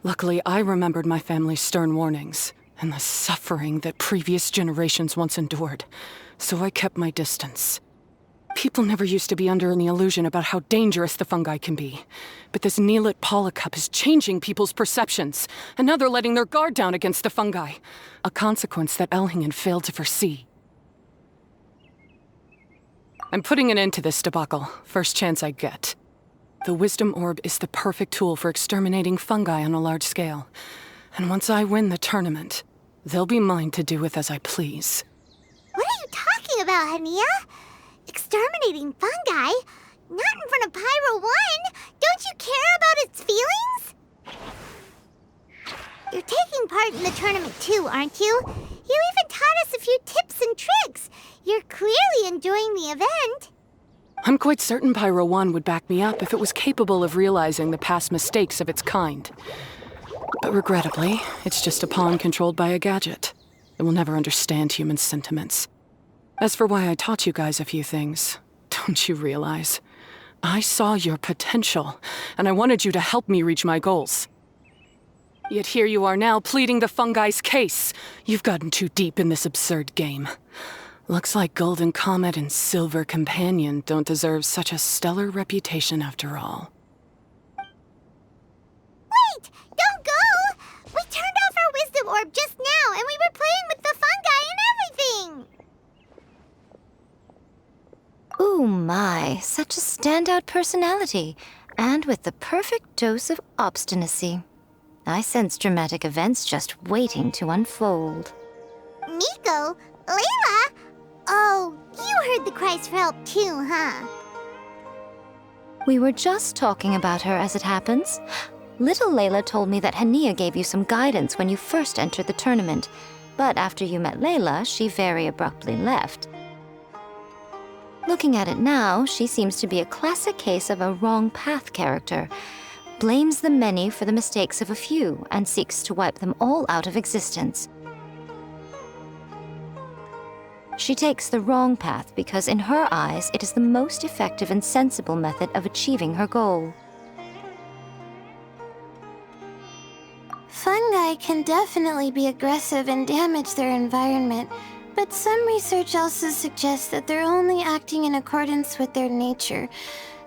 Luckily, I remembered my family's stern warnings and the suffering that previous generations once endured, so I kept my distance. People never used to be under any illusion about how dangerous the fungi can be, but this Neelit Polycup is changing people's perceptions, and now they're letting their guard down against the fungi, a consequence that Elhingen failed to foresee. I'm putting an end to this debacle, first chance I get. The Wisdom Orb is the perfect tool for exterminating fungi on a large scale. And once I win the tournament, they'll be mine to do with as I please. What are you talking about, Hania? Exterminating fungi? Not in front of Pyro 1! Don't you care about its feelings? You're taking part in the tournament too, aren't you? You even taught us a few tips and tricks. You're clearly enjoying the event. I'm quite certain Pyro 1 would back me up if it was capable of realizing the past mistakes of its kind. But regrettably, it's just a pawn controlled by a gadget. It will never understand human sentiments. As for why I taught you guys a few things, don't you realize? I saw your potential, and I wanted you to help me reach my goals. Yet here you are now pleading the fungi's case. You've gotten too deep in this absurd game. Looks like Golden Comet and Silver Companion don't deserve such a stellar reputation after all. Wait! Don't go! We turned off our Wisdom Orb just now, and we were playing with the fungi and everything! Ooh my, such a standout personality, and with the perfect dose of obstinacy. I sense dramatic events just waiting to unfold. Miko? Layla? Oh, you heard the cries for help too, huh? We were just talking about her as it happens. Little Layla told me that Hania gave you some guidance when you first entered the tournament, but after you met Layla, she very abruptly left. Looking at it now, she seems to be a classic case of a wrong path character. Blames the many for the mistakes of a few and seeks to wipe them all out of existence. She takes the wrong path because in her eyes it is the most effective and sensible method of achieving her goal. Fungi can definitely be aggressive and damage their environment, but some research also suggests that they're only acting in accordance with their nature,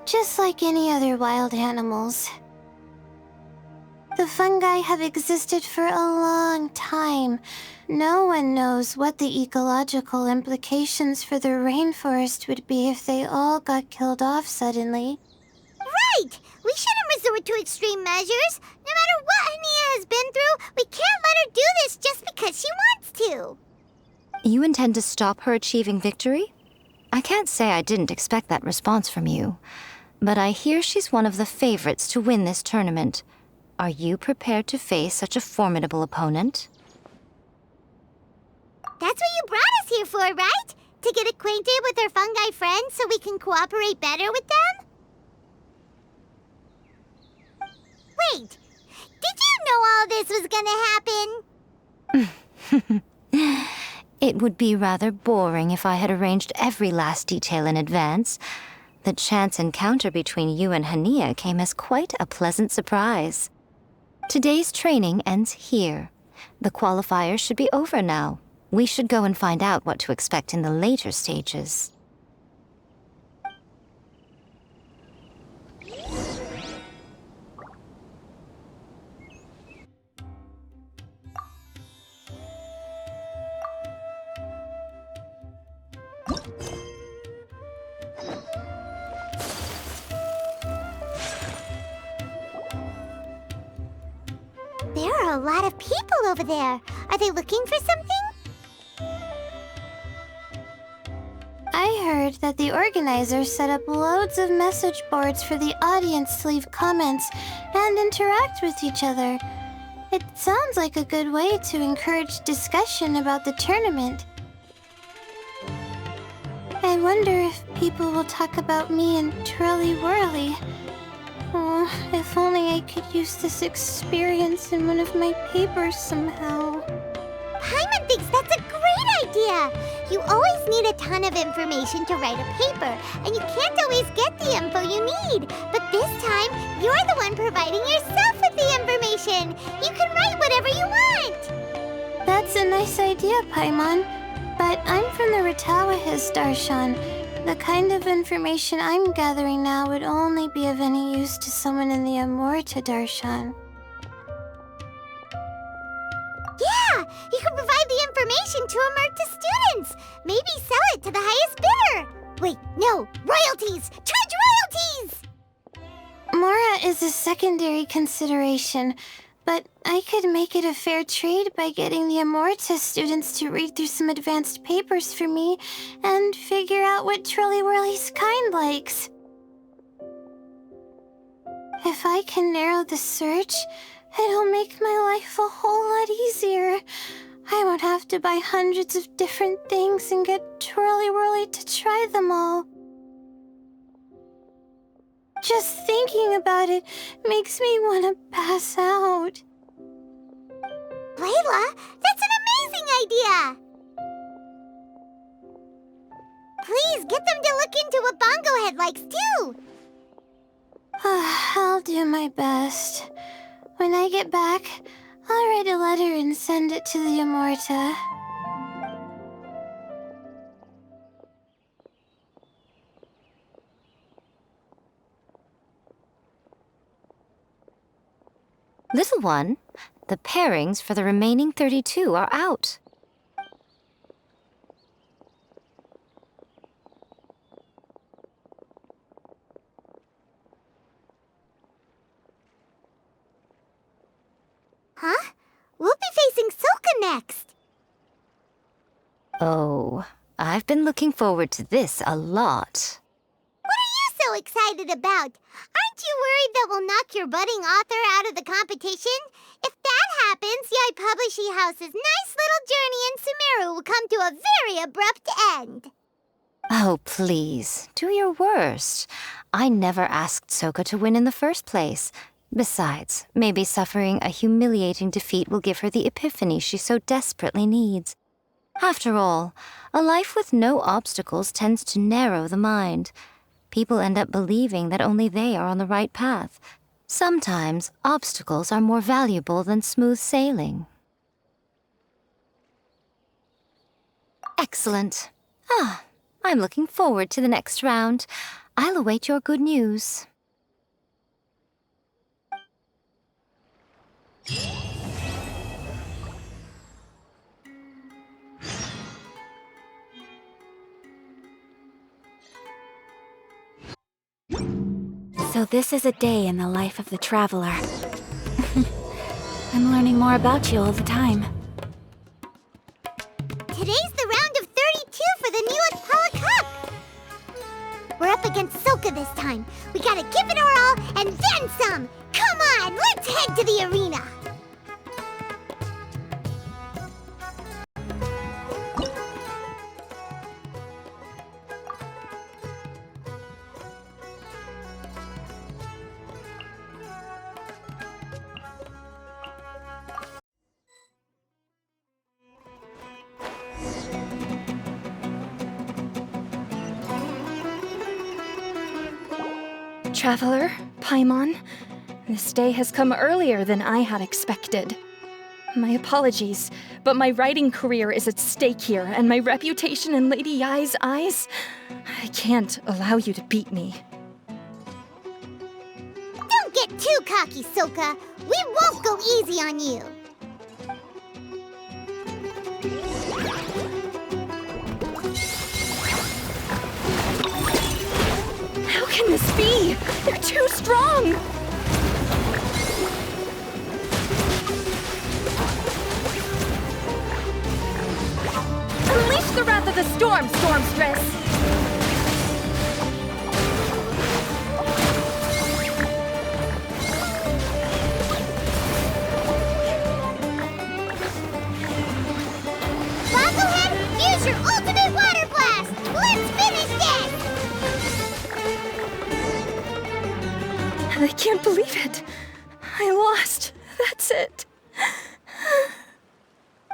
just like any other wild animals. The fungi have existed for a long time. No one knows what the ecological implications for the rainforest would be if they all got killed off suddenly. Right! We shouldn't resort to extreme measures. No matter what Hania has been through, we can't let her do this just because she wants to. You intend to stop her achieving victory? I can't say I didn't expect that response from you, but I hear she's one of the favorites to win this tournament. Are you prepared to face such a formidable opponent? That's what you brought us here for, right? To get acquainted with our fungi friends so we can cooperate better with them? Wait, did you know all this was gonna happen? It would be rather boring if I had arranged every last detail in advance. The chance encounter between you and Hania came as quite a pleasant surprise. Today's training ends here. The qualifiers should be over now. We should go and find out what to expect in the later stages. There are a lot of people over there. Are they looking for something? I heard that the organizers set up loads of message boards for the audience to leave comments and interact with each other. It sounds like a good way to encourage discussion about the tournament. I wonder if people will talk about me and Twirly Whirly. Oh, if only I could use this experience in one of my papers somehow. Paimon thinks that's a great idea! You always need a ton of information to write a paper, and you can't always get the info you need. But this time, you're the one providing yourself with the information! You can write whatever you want! That's a nice idea, Paimon. But I'm from the Ratawahiz, Darshan. The kind of information I'm gathering now would only be of any use to someone in the Amorta, Darshan. Yeah! You can provide the information to Amurta students! Maybe sell it to the highest bidder! Wait, no! Royalties! Charge royalties! Mora is a secondary consideration, but I could make it a fair trade by getting the Amorta students to read through some advanced papers for me and figure out what Trolly Whirly's kind likes. If I can narrow the search, it'll make my life a whole lot easier. I won't have to buy hundreds of different things and get Trolly Whirly to try them all. Just thinking about it makes me want to pass out. Layla, that's an amazing idea! Please, get them to look into what Bongo Head likes, too! I'll do my best. When I get back, I'll write a letter and send it to the Amorta. Little one, the pairings for the remaining 32 are out. Huh? We'll be facing Soka next! Oh, I've been looking forward to this a lot. What are you so excited about? Aren't you worried that we'll knock your budding author out of the competition? If that happens, Yai Publishing House's nice little journey in Sumeru will come to a very abrupt end. Oh, please, do your worst. I never asked Soka to win in the first place. Besides, maybe suffering a humiliating defeat will give her the epiphany she so desperately needs. After all, a life with no obstacles tends to narrow the mind. People end up believing that only they are on the right path. Sometimes, obstacles are more valuable than smooth sailing. Excellent. I'm looking forward to the next round. I'll await your good news. So this is a day in the life of the traveler. I'm learning more about you all the time. Today's the round of 32 for the Neelix Paula Cup! We're up against Soka this time. We gotta give it our all and then some! Come on, let's head to the arena! Traveler, Paimon, this day has come earlier than I had expected. My apologies, but my writing career is at stake here, and my reputation in Lady Yai's eyes, I can't allow you to beat me. Don't get too cocky, Soka. We won't go easy on you. How can this be? They're too strong! Unleash the wrath of the storm, Stormstress! Bogglehead, use your ultimate water blast! Let's finish this! I can't believe it. I lost. That's it.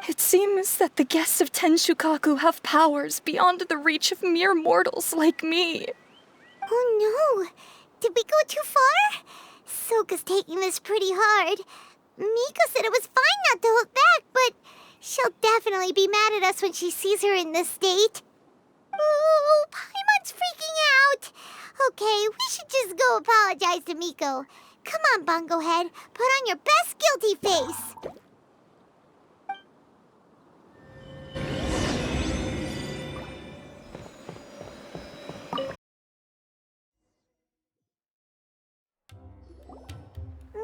It seems that the guests of Tenshukaku have powers beyond the reach of mere mortals like me. Oh no! Did we go too far? Soka's taking this pretty hard. Miko said it was fine not to hold back, but she'll definitely be mad at us when she sees her in this state. Ooh, Paimon's freaking out! Okay, we should just go apologize to Miko. Come on, Bungo Head. Put on your best guilty face.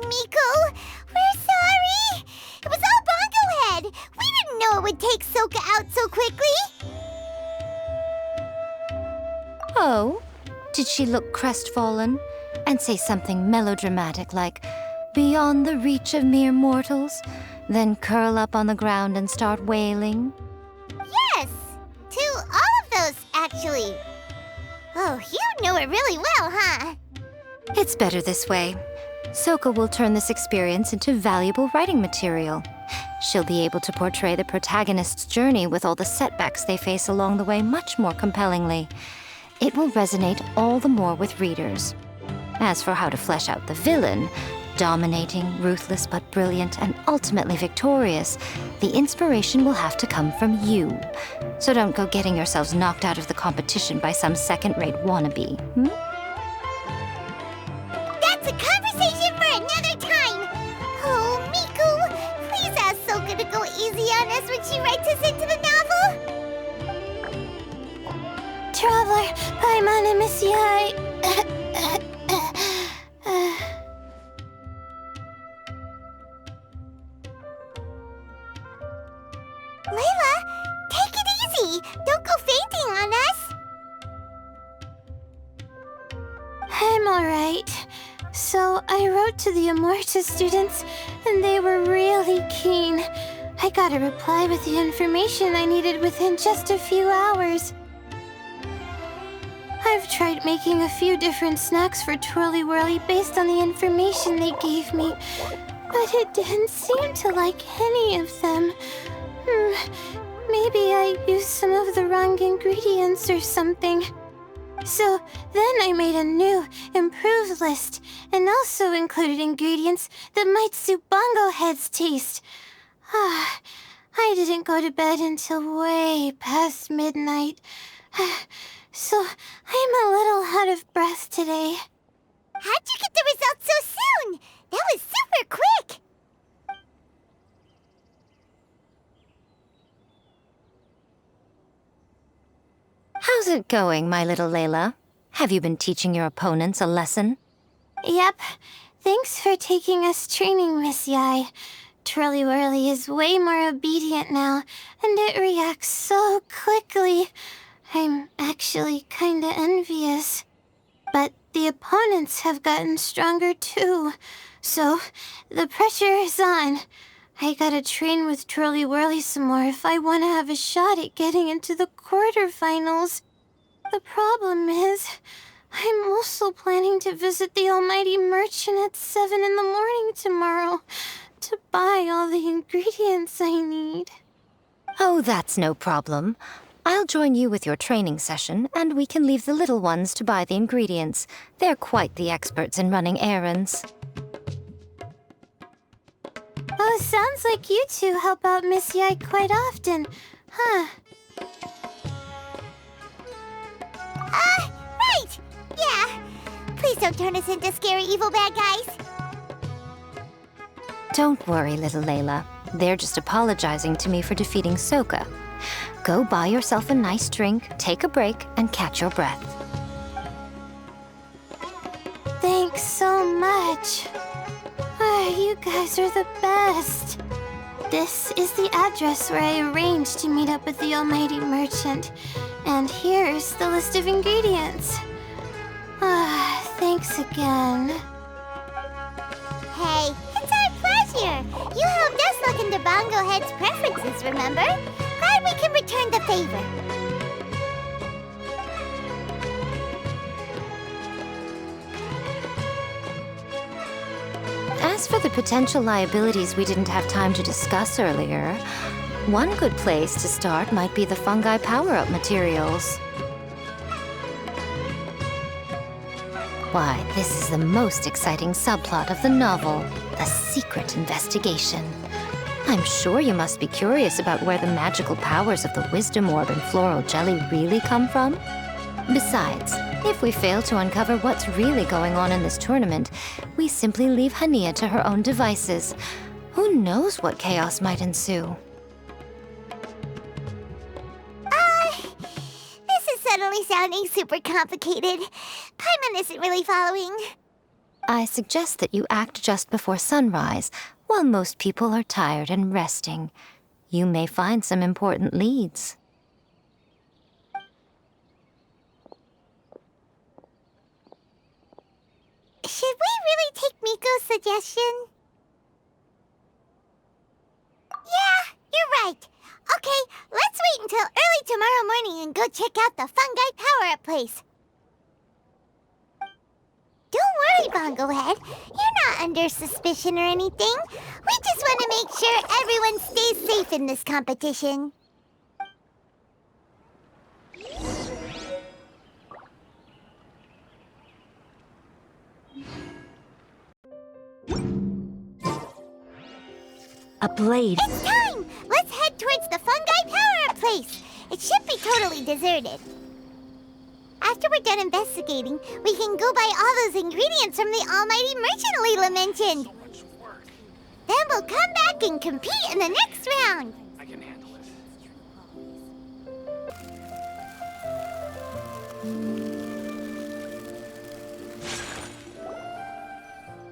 Miku. We're sorry. It was all Bongo Head. We didn't know it would take Soka out so quickly. Oh, did she look crestfallen and say something melodramatic like, "Beyond the reach of mere mortals," then curl up on the ground and start wailing? Yes, to all of those, actually. Oh, you know it really well, huh? It's better this way. Soka will turn this experience into valuable writing material. She'll be able to portray the protagonist's journey with all the setbacks they face along the way much more compellingly. It will resonate all the more with readers. As for how to flesh out the villain, dominating, ruthless but brilliant, and ultimately victorious, the inspiration will have to come from you. So don't go getting yourselves knocked out of the competition by some second-rate wannabe. That's a conversation for another time. Oh, Miku, please ask Soka to go easy on us when she writes us into the novel. Traveler, Paimon and Miss Yai. Layla, take it easy. Don't go fainting on us. I'm alright. So I wrote to the Amorta students, and they were really keen. I got a reply with the information I needed within just a few hours. I've tried making a few different snacks for Twirly Whirly based on the information they gave me, but it didn't seem to like any of them. Maybe I used some of the wrong ingredients or something. So then I made a new, improved list, and also included ingredients that might suit Bongo Head's taste. I didn't go to bed until way past midnight. So I'm a little out of breath today. How'd you get the results so soon? That was super quick. How's it going, my little Layla? Have you been teaching your opponents a lesson? Yep. Thanks for taking us training, Miss Yai. Twirly Whirly is way more obedient now, and it reacts so quickly. I'm actually kinda envious. But the opponents have gotten stronger too, so the pressure is on. I gotta train with Twirly Whirly some more if I want to have a shot at getting into the quarterfinals. The problem is, I'm also planning to visit the Almighty Merchant at 7 in the morning tomorrow to buy all the ingredients I need. Oh, that's no problem. I'll join you with your training session, and we can leave the little ones to buy the ingredients. They're quite the experts in running errands. Oh, sounds like you two help out Miss Yai quite often, huh? Right! Yeah. Please don't turn us into scary evil bad guys. Don't worry, little Layla. They're just apologizing to me for defeating Soka. Go buy yourself a nice drink, take a break, and catch your breath. Thanks so much. You guys are the best. This is the address where I arranged to meet up with the Almighty Merchant. And here's the list of ingredients. Thanks again. Hey, it's our pleasure. You helped us look into Bongo Head's preferences, remember? Glad we can return the favor. As for the potential liabilities we didn't have time to discuss earlier, one good place to start might be the fungi power-up materials. Why, this is the most exciting subplot of the novel, the secret investigation. I'm sure you must be curious about where the magical powers of the Wisdom Orb and Floral Jelly really come from. Besides, if we fail to uncover what's really going on in this tournament, we simply leave Hania to her own devices. Who knows what chaos might ensue? This is suddenly sounding super complicated. Paimon isn't really following. I suggest that you act just before sunrise, while most people are tired and resting. You may find some important leads. Should we really take Miko's suggestion? Yeah, you're right. Okay, let's wait until early tomorrow morning and go check out the fungi power-up place. Don't worry, Bongo Head. You're not under suspicion or anything. We just want to make sure everyone stays safe in this competition. A blade. It's time! Let's head towards the fungi power-up place. It should be totally deserted. After we're done investigating, we can go buy all those ingredients from the almighty merchant Leela mentioned. Then we'll come back and compete in the next round. I can handle it.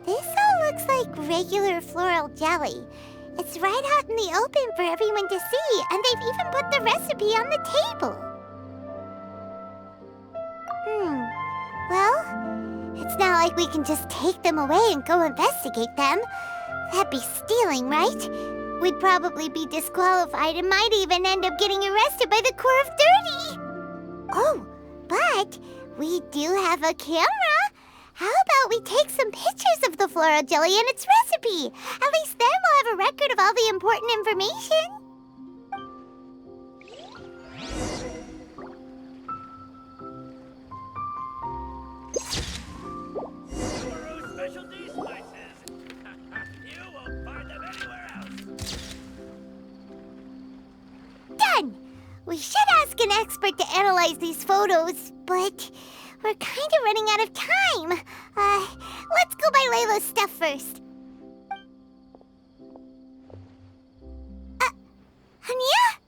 This all looks like regular floral jelly. It's right out in the open for everyone to see, and they've even put the recipe on the table. Well, it's not like we can just take them away and go investigate them. That'd be stealing, right? We'd probably be disqualified and might even end up getting arrested by the Corps of 30. Oh, but we do have a camera. How about we take some pictures of the floral jelly and its recipe? At least then we'll have a record of all the important information. Specialty spices. You won't find them anywhere else. Done! We should ask an expert to analyze these photos, but we're kind of running out of time. Let's go buy Layla's stuff first. Hania?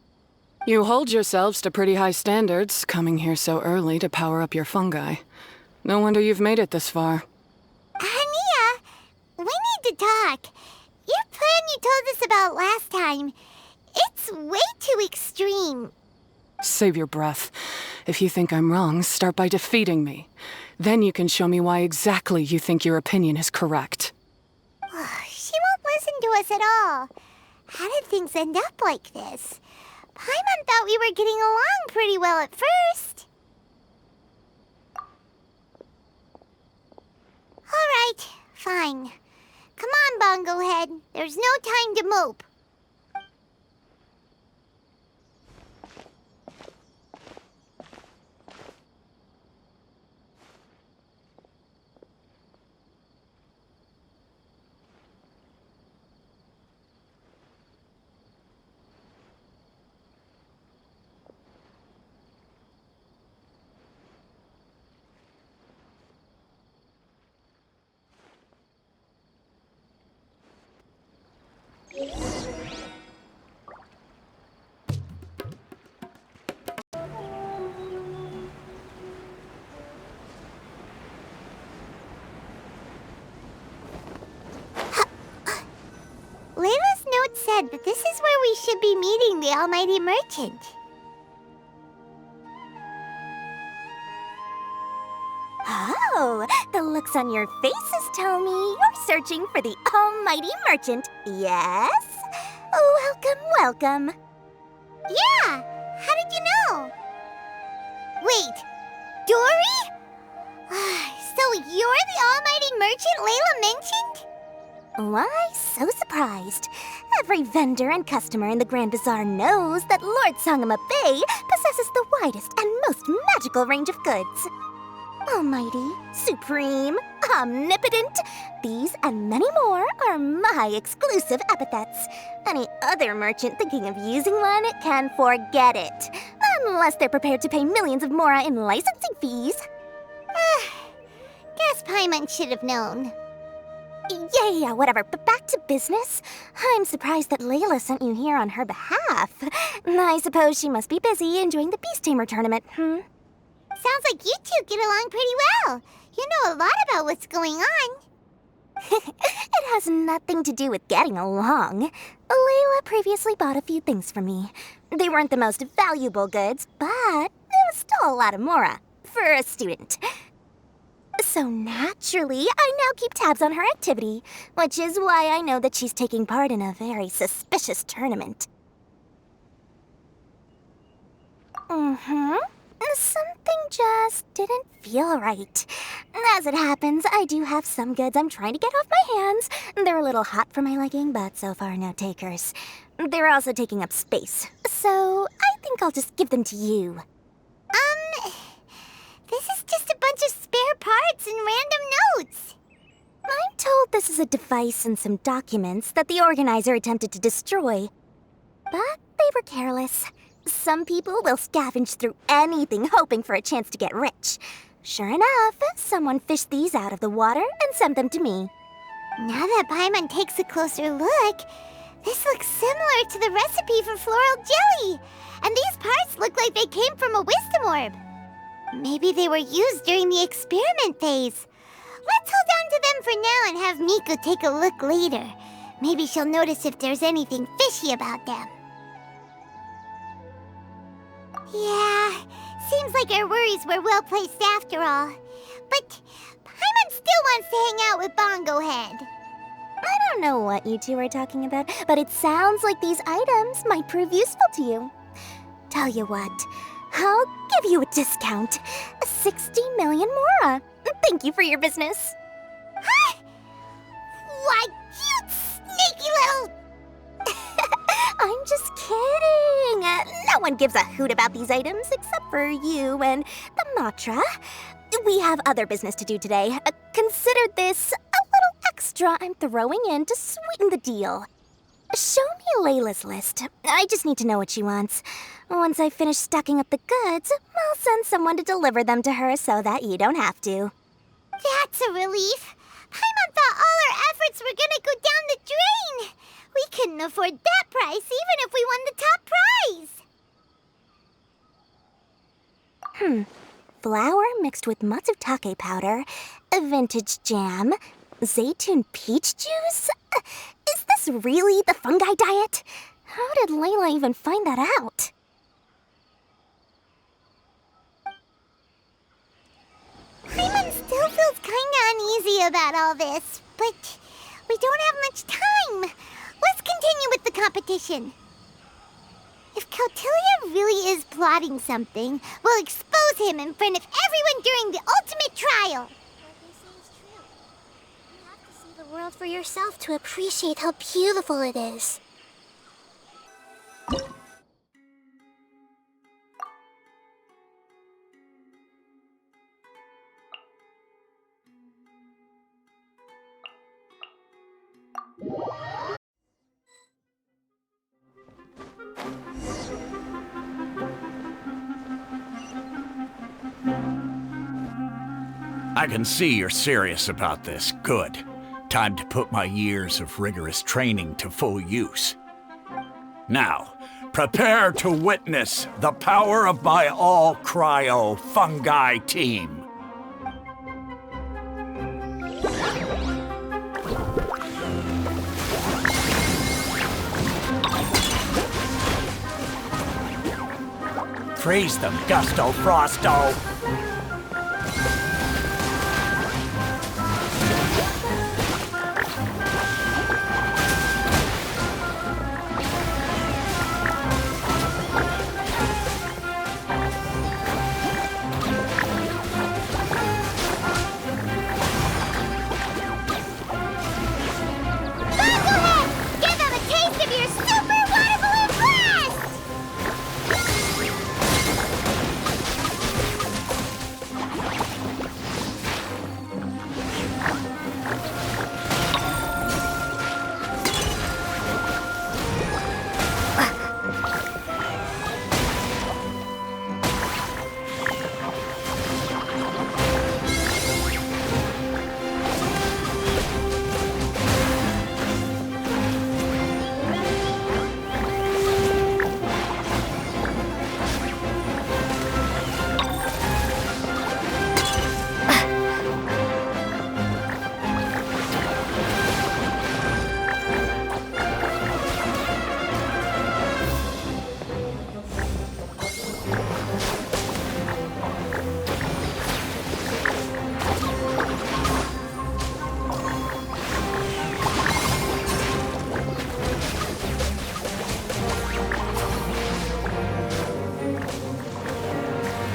You hold yourselves to pretty high standards, coming here so early to power up your fungi. No wonder you've made it this far. Hania, we need to talk. Your plan you told us about last time, it's way too extreme. Save your breath. If you think I'm wrong, start by defeating me. Then you can show me why exactly you think your opinion is correct. She won't listen to us at all. How did things end up like this? Paimon thought we were getting along pretty well at first. All right, fine. Come on, Bongo Head. There's no time to mope. Layla's note said that this is where we should be meeting the almighty merchant. Oh, the looks on your faces tell me you're searching for the almighty merchant, yes? Welcome, welcome. Yeah, how did you know? Wait, Dory? So you're the almighty merchant Layla mentioned? Why so surprised? Every vendor and customer in the Grand Bazaar knows that Lord Sangama Bay possesses the widest and most magical range of goods. Almighty, supreme, omnipotent, these and many more are my exclusive epithets. Any other merchant thinking of using one can forget it, unless they're prepared to pay millions of mora in licensing fees. Guess Paimon should have known. Yeah, whatever, but back to business. I'm surprised that Layla sent you here on her behalf. I suppose she must be busy enjoying the Beast Tamer tournament, Sounds like you two get along pretty well. You know a lot about what's going on. It has nothing to do with getting along. Layla previously bought a few things from me. They weren't the most valuable goods, but it was still a lot of mora for a student. So naturally, I now keep tabs on her activity, which is why I know that she's taking part in a very suspicious tournament. Something just didn't feel right. As it happens, I do have some goods I'm trying to get off my hands. They're a little hot for my liking, but so far no takers. They're also taking up space, so I think I'll just give them to you. This is just a bunch of spare parts and random notes. I'm told this is a device and some documents that the organizer attempted to destroy. But they were careless. Some people will scavenge through anything hoping for a chance to get rich. Sure enough, someone fished these out of the water and sent them to me. Now that Paimon takes a closer look, this looks similar to the recipe for floral jelly. And these parts look like they came from a wisdom orb. Maybe they were used during the experiment phase. Let's hold on to them for now and have Miku take a look later. Maybe she'll notice if there's anything fishy about them. Yeah, seems like our worries were well placed after all. But Paimon still wants to hang out with Bongo Head. I don't know what you two are talking about, but it sounds like these items might prove useful to you. Tell you what, I'll give you a discount. 60 million mora. Thank you for your business. Huh? Why, you sneaky little... I'm just kidding. No one gives a hoot about these items except for you and the Matra. We have other business to do today. Consider this a little extra I'm throwing in to sweeten the deal. Show me Layla's list. I just need to know what she wants. Once I finish stocking up the goods, I'll send someone to deliver them to her so that you don't have to. That's a relief. Paimon thought all our efforts were gonna go down the drain. We couldn't afford that price even if we won the top prize. Flour mixed with matsutake powder, a vintage jam, zaytun peach juice? Is this really the fungi diet? How did Layla even find that out? Paimon still feels kinda uneasy about all this, but we don't have much time. Let's continue with the competition. If Kautilya really is plotting something, we'll expose him in front of everyone during the ultimate trial. What they say is true. You have to see the world for yourself to appreciate how beautiful it is. I can see you're serious about this. Good. Time to put my years of rigorous training to full use. Now, prepare to witness the power of my all-cryo fungi team. Freeze them, Gusto Frosto!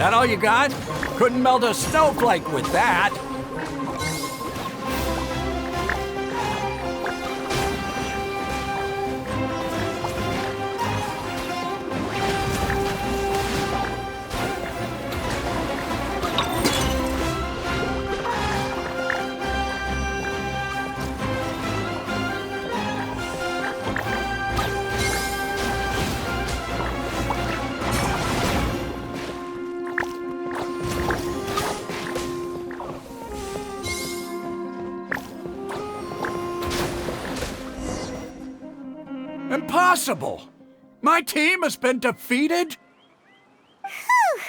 That all you got? Couldn't melt a snowflake with that. Impossible! My team has been defeated? Whew!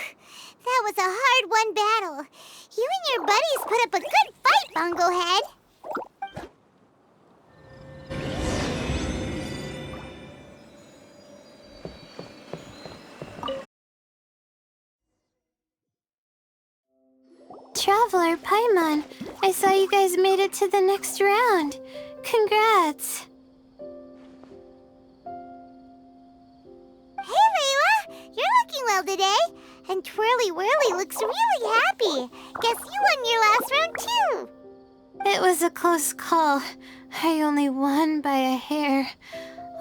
That was a hard-won battle. You and your buddies put up a good fight, Bunglehead. Traveler, Paimon, I saw you guys made it to the next round. Congrats. Hey, Layla! You're looking well today. And Twirly Whirly looks really happy. Guess you won your last round, too. It was a close call. I only won by a hair.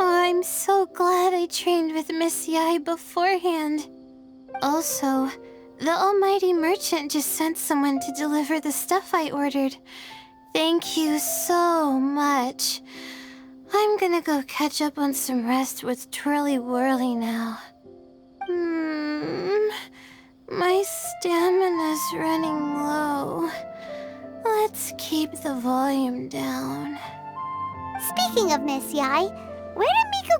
Oh, I'm so glad I trained with Miss Yai beforehand. Also, the almighty merchant just sent someone to deliver the stuff I ordered. Thank you so much. I'm gonna go catch up on some rest with Twirly Whirly now. My stamina's running low. Let's keep the volume down. Speaking of Miss Yai, where did Miko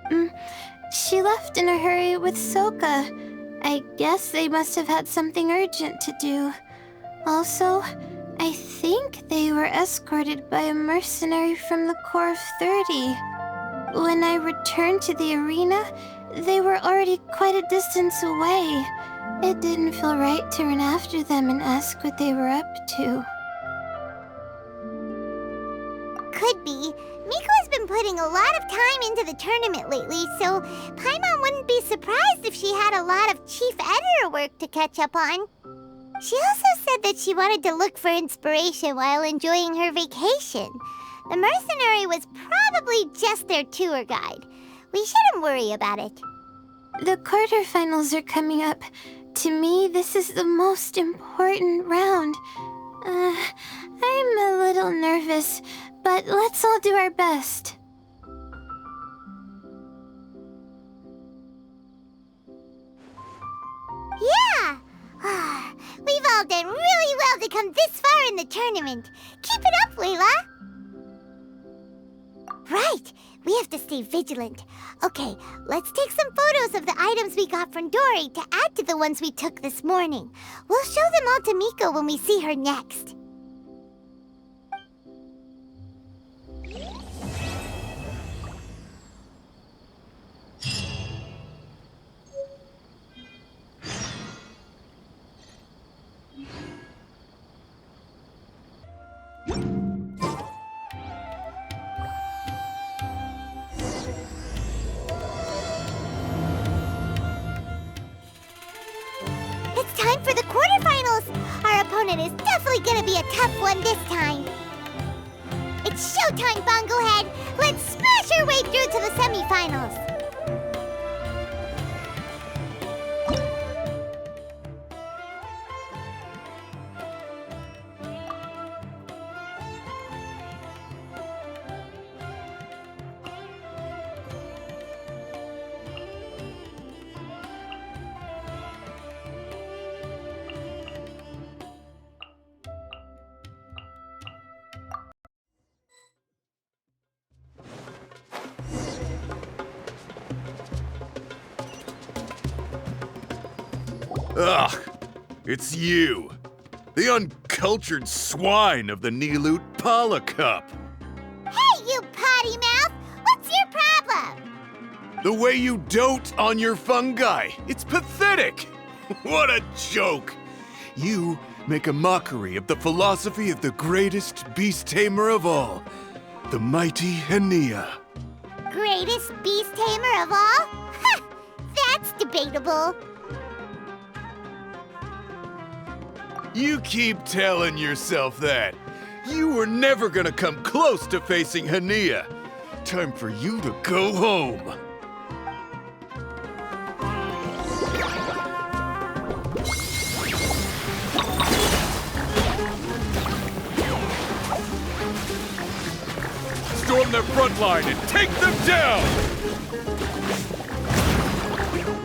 go? She left in a hurry with Soka. I guess they must have had something urgent to do. Also, I think they were escorted by a mercenary from the Corps of 30. When I returned to the arena, they were already quite a distance away. It didn't feel right to run after them and ask what they were up to. Could be. Miko has been putting a lot of time into the tournament lately, so Paimon wouldn't be surprised if she had a lot of chief editor work to catch up on. She also said that she wanted to look for inspiration while enjoying her vacation. The mercenary was probably just their tour guide. We shouldn't worry about it. The quarterfinals are coming up. To me, this is the most important round. I'm a little nervous, but let's all do our best. Yeah! We've all done really well to come this far in the tournament. Keep it up, Layla! Right! We have to stay vigilant. Okay, let's take some photos of the items we got from Dory to add to the ones we took this morning. We'll show them all to Miko when we see her next. It's time for the quarterfinals! Our opponent is definitely gonna be a tough one this time. It's showtime, Bunglehead! Let's smash our way through to the semifinals! Ugh, it's you. The uncultured swine of the Nilut Pala Cup. Hey, you potty mouth! What's your problem? The way you dote on your fungi. It's pathetic. What a joke. You make a mockery of the philosophy of the greatest beast tamer of all, the mighty Henia. Greatest beast tamer of all? Ha! That's debatable. You keep telling yourself that. You were never gonna come close to facing Hania. Time for you to go home. Storm their front line and take them down!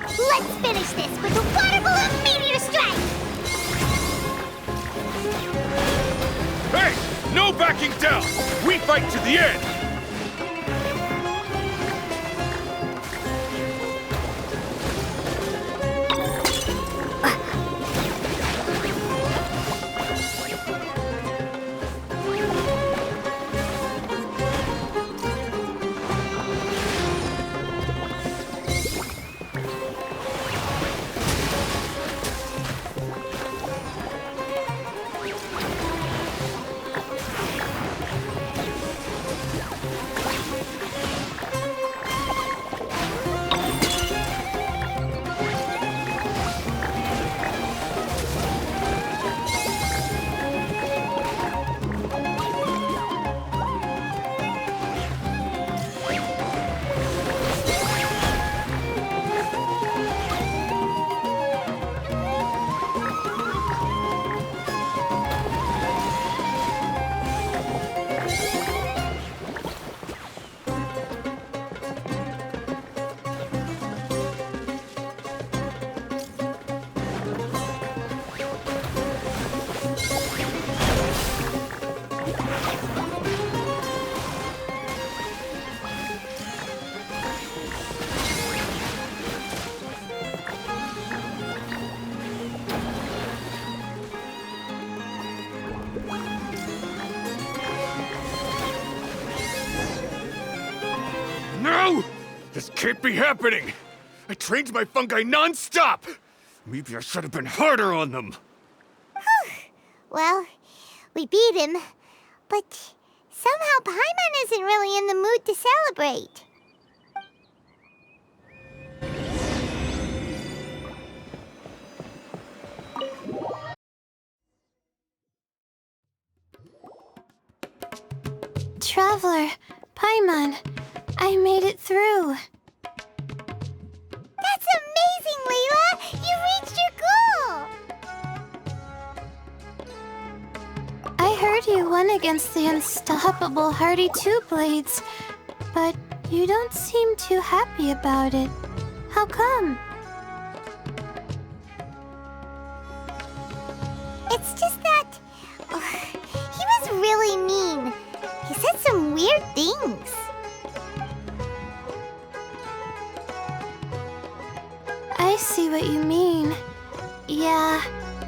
Let's finish this with a water balloon meteor strike! Hey! No backing down! We fight to the end! No! This can't be happening! I trained my fungi non-stop! Maybe I should have been harder on them. Well, we beat him, but somehow Paimon isn't really in the mood to celebrate. Traveler, Paimon, I made it through. That's amazing, Layla! You reached your goal! I heard you won against the unstoppable Hardy Two-Blades, but you don't seem too happy about it. How come? It's just that... he was really mean. He said some weird things. I see what you mean. Yeah,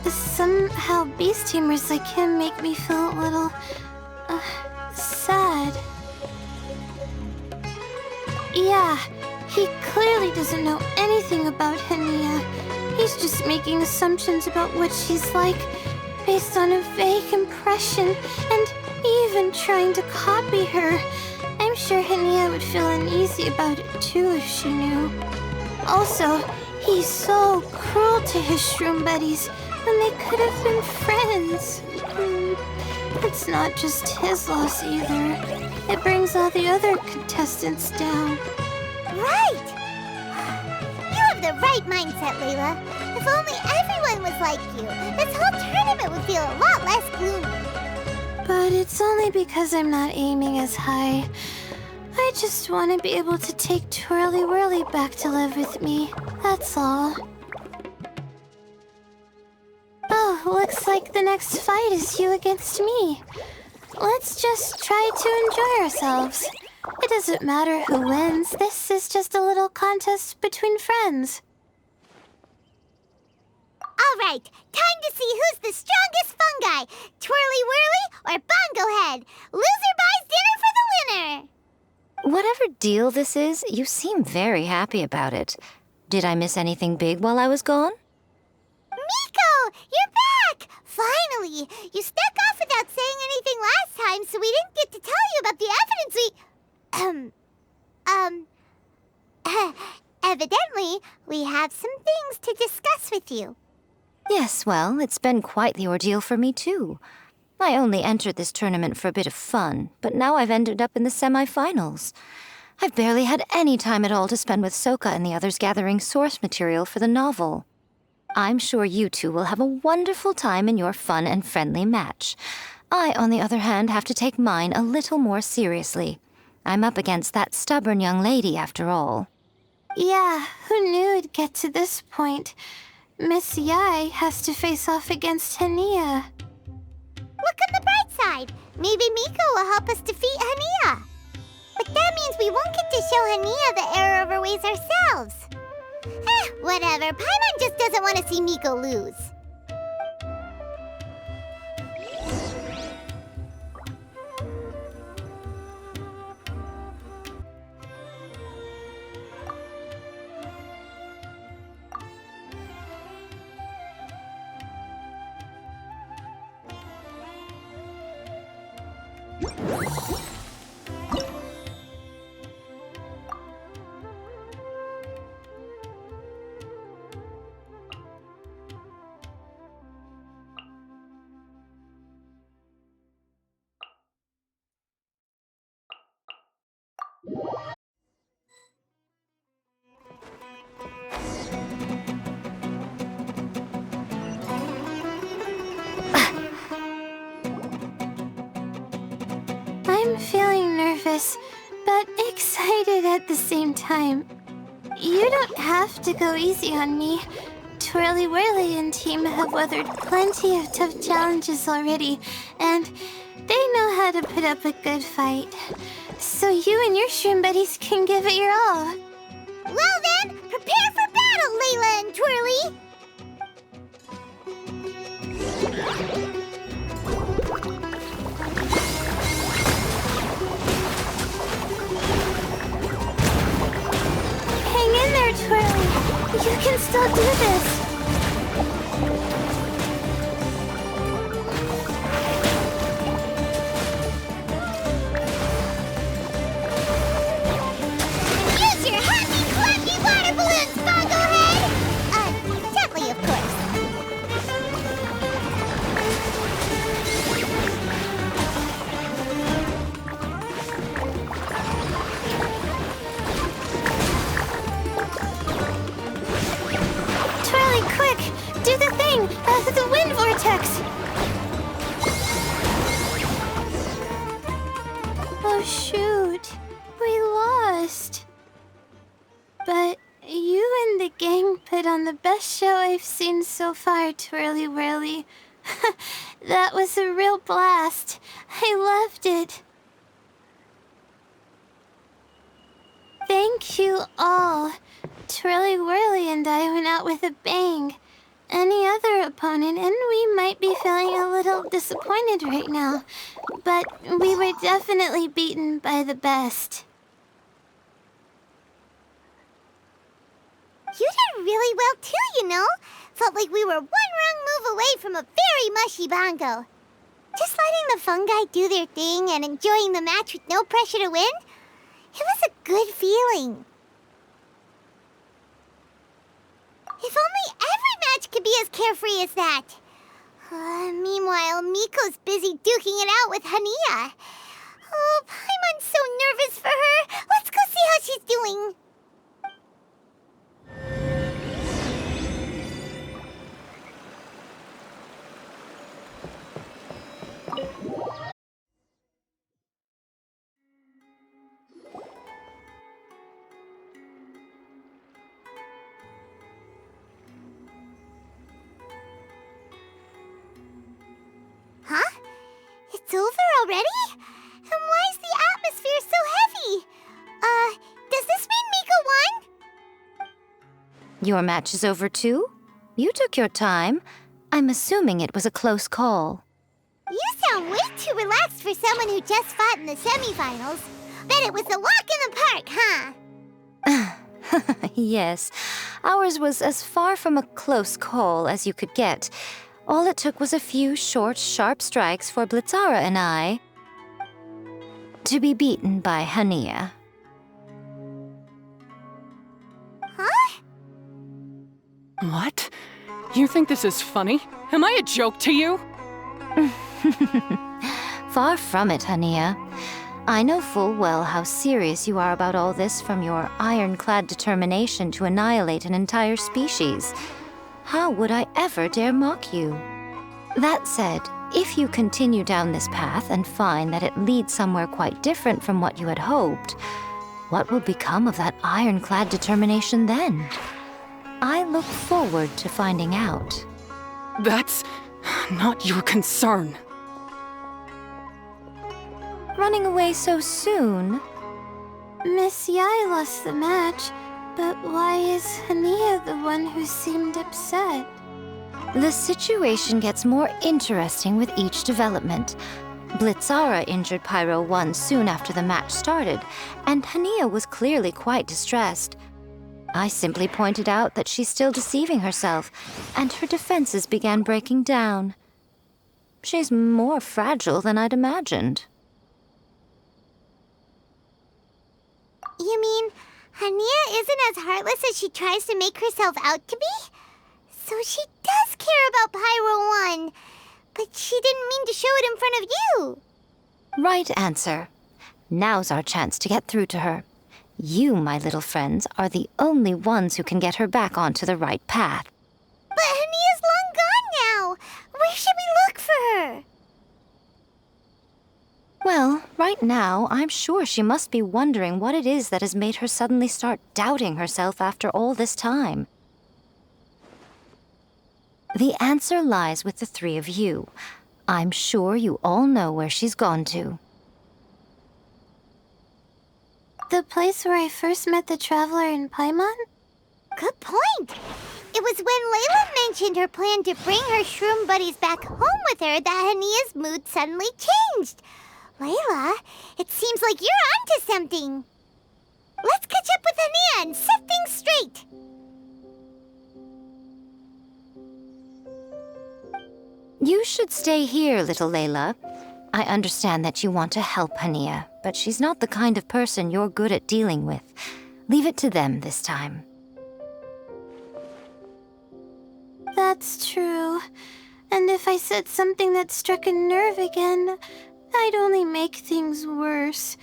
somehow beast tamers like him make me feel a little... sad. Yeah, he clearly doesn't know anything about Hania. He's just making assumptions about what she's like based on a vague impression and even trying to copy her. I'm sure Hania would feel uneasy about it too if she knew. Also, he's so cruel to his shroom buddies when they could have been friends. It's not just his loss either. It brings all the other contestants down. Right! You have the right mindset, Layla. If only everyone was like you, this whole tournament would feel a lot less gloomy. But it's only because I'm not aiming as high. I just want to be able to take Twirly Whirly back to live with me. That's all. Oh, looks like the next fight is you against me. Let's just try to enjoy ourselves. It doesn't matter who wins. This is just a little contest between friends. All right, time to see who's the strongest fungi. Twirly Whirly or Bongo Head. Loser buys dinner for the winner. Whatever deal this is, you seem very happy about it. Did I miss anything big while I was gone? Miko, you're back! Finally! You snuck off without saying anything last time, so we didn't get to tell you about the evidence we... Evidently, we have some things to discuss with you. Yes, well, it's been quite the ordeal for me, too. I only entered this tournament for a bit of fun, but now I've ended up in the semi-finals. I've barely had any time at all to spend with Soka and the others gathering source material for the novel. I'm sure you two will have a wonderful time in your fun and friendly match. I, on the other hand, have to take mine a little more seriously. I'm up against that stubborn young lady, after all. Yeah, who knew it'd get to this point? Miss Yai has to face off against Hania. Look on the bright side. Maybe Miko will help us defeat Hania. But that means we won't get to show Hania the error of our ways ourselves. Whatever. Paimon just doesn't want to see Miko lose. I'm feeling nervous, but excited at the same time. You don't have to go easy on me. Twirly Whirly and team have weathered plenty of tough challenges already, and they know how to put up a good fight. So you and your shroom buddies can give it your all. Well then, prepare for battle, Layla and Twirly! Hang in there, Twirly. You can still do this. Use your happy, clappy water balloons, Bongo Head! Gently, of course. Twirly, quick! Do the thing! The wind vortex! Oh, shoot. We lost. But you and the gang put on the best show I've seen so far, Twirly Whirly. That was a real blast. I loved it. Thank you all. Twirly Whirly and I went out with a bang. Any other opponent, and we might be feeling a little disappointed right now, but we were definitely beaten by the best. You did really well too, you know. Felt like we were one wrong move away from a very mushy bongo. Just letting the fungi do their thing and enjoying the match with no pressure to win, it was a good feeling. If only every match could be as carefree as that. Meanwhile, Miko's busy duking it out with Hania. Oh, Paimon's so nervous for her. Let's go see how she's doing. Huh? It's over already? And why is the atmosphere so heavy? Does this mean Miko won? Your match is over too? You took your time. I'm assuming it was a close call. You sound way too relaxed for someone who just fought in the semifinals. Bet it was a walk in the park, huh? Yes, ours was as far from a close call as you could get. All it took was a few short, sharp strikes for Blitzara and I to be beaten by Hania. Huh? What? You think this is funny? Am I a joke to you? Far from it, Hania. I know full well how serious you are about all this, from your ironclad determination to annihilate an entire species. How would I ever dare mock you? That said, if you continue down this path and find that it leads somewhere quite different from what you had hoped, what will become of that ironclad determination then? I look forward to finding out. That's not your concern. Running away so soon? Miss Yai lost the match, but why is Hania the one who seemed upset? The situation gets more interesting with each development. Blitzara injured Pyro 1 soon after the match started, and Hania was clearly quite distressed. I simply pointed out that she's still deceiving herself, and her defenses began breaking down. She's more fragile than I'd imagined. You mean Hania isn't as heartless as she tries to make herself out to be? So she does care about Pyro 1, but she didn't mean to show it in front of you. Right answer. Now's our chance to get through to her. You, my little friends, are the only ones who can get her back onto the right path. But Hania's long gone now. Where should we look for her? Well, right now, I'm sure she must be wondering what it is that has made her suddenly start doubting herself after all this time. The answer lies with the three of you. I'm sure you all know where she's gone to. The place where I first met the traveler in Paimon? Good point. It was when Layla mentioned her plan to bring her shroom buddies back home with her that Hania's mood suddenly changed. Layla, it seems like you're onto something. Let's catch up with Hania and set things straight. You should stay here, little Layla. I understand that you want to help Hania, but she's not the kind of person you're good at dealing with. Leave it to them this time. That's true. And if I said something that struck a nerve again, I'd only make things worse.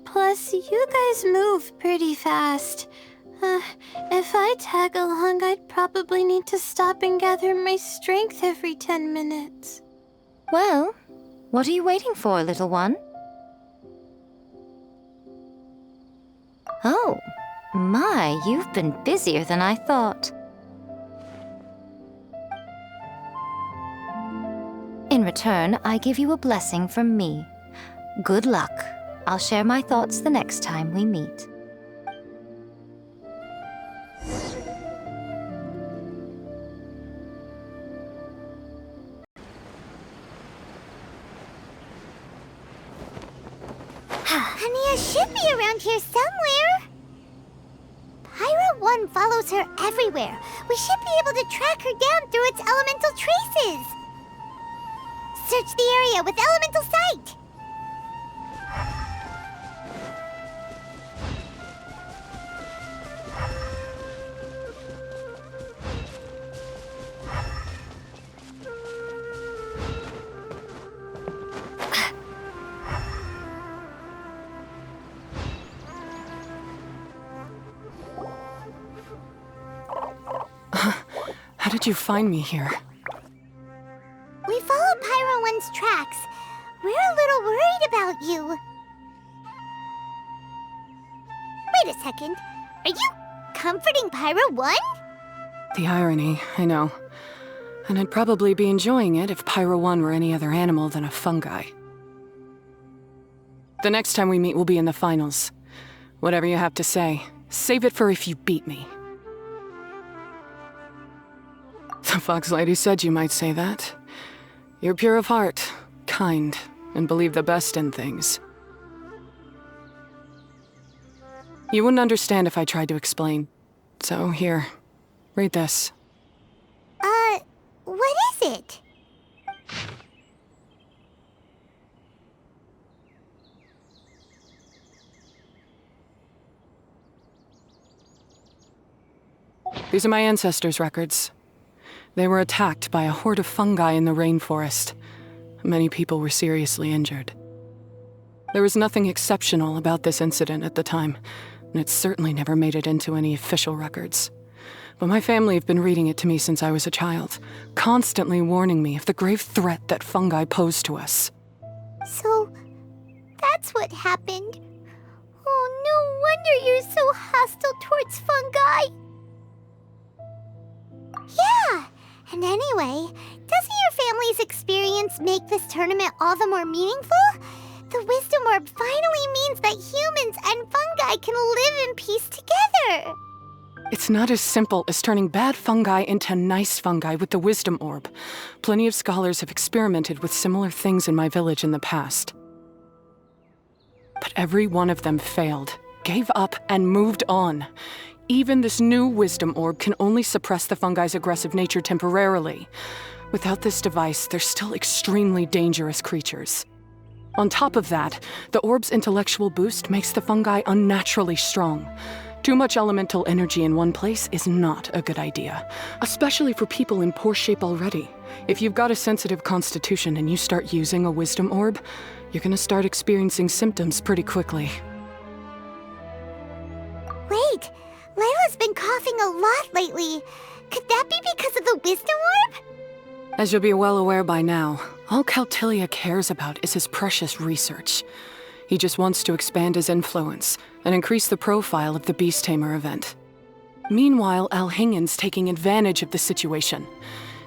Plus, you guys move pretty fast. If I tag along, I'd probably need to stop and gather my strength every 10 minutes. Well, what are you waiting for, little one? Oh, my, you've been busier than I thought. In return, I give you a blessing from me. Good luck. I'll share my thoughts the next time we meet. Hania should be around here somewhere. Pyro 1 follows her everywhere. We should be able to track her down through its elemental traces. Search the area with elemental sight. How did you find me here? We followed Pyro 1's tracks. We're a little worried about you. Wait a second. Are you comforting Pyro 1? The irony, I know. And I'd probably be enjoying it if Pyro 1 were any other animal than a fungi. The next time we meet will be in the finals. Whatever you have to say, save it for if you beat me. The Fox Lady said you might say that. You're pure of heart, kind, and believe the best in things. You wouldn't understand if I tried to explain. So here, read this. What is it? These are my ancestors' records. They were attacked by a horde of fungi in the rainforest. Many people were seriously injured. There was nothing exceptional about this incident at the time, and it certainly never made it into any official records. But my family have been reading it to me since I was a child, constantly warning me of the grave threat that fungi pose to us. So, that's what happened. Oh, no wonder you're so hostile towards fungi. Yeah, and anyway, doesn't your family's experience make this tournament all the more meaningful? The Wisdom Orb finally means that humans and fungi can live in peace together. It's not as simple as turning bad fungi into nice fungi with the Wisdom Orb. Plenty of scholars have experimented with similar things in my village in the past. But every one of them failed, gave up, and moved on. Even this new Wisdom Orb can only suppress the fungi's aggressive nature temporarily. Without this device, they're still extremely dangerous creatures. On top of that, the orb's intellectual boost makes the fungi unnaturally strong. Too much elemental energy in one place is not a good idea, especially for people in poor shape already. If you've got a sensitive constitution and you start using a Wisdom Orb, you're gonna start experiencing symptoms pretty quickly. Wait, Layla's been coughing a lot lately. Could that be because of the Wisdom Orb? As you'll be well aware by now, all Caltilia cares about is his precious research. He just wants to expand his influence and increase the profile of the Beast Tamer event. Meanwhile, Alhingen's taking advantage of the situation.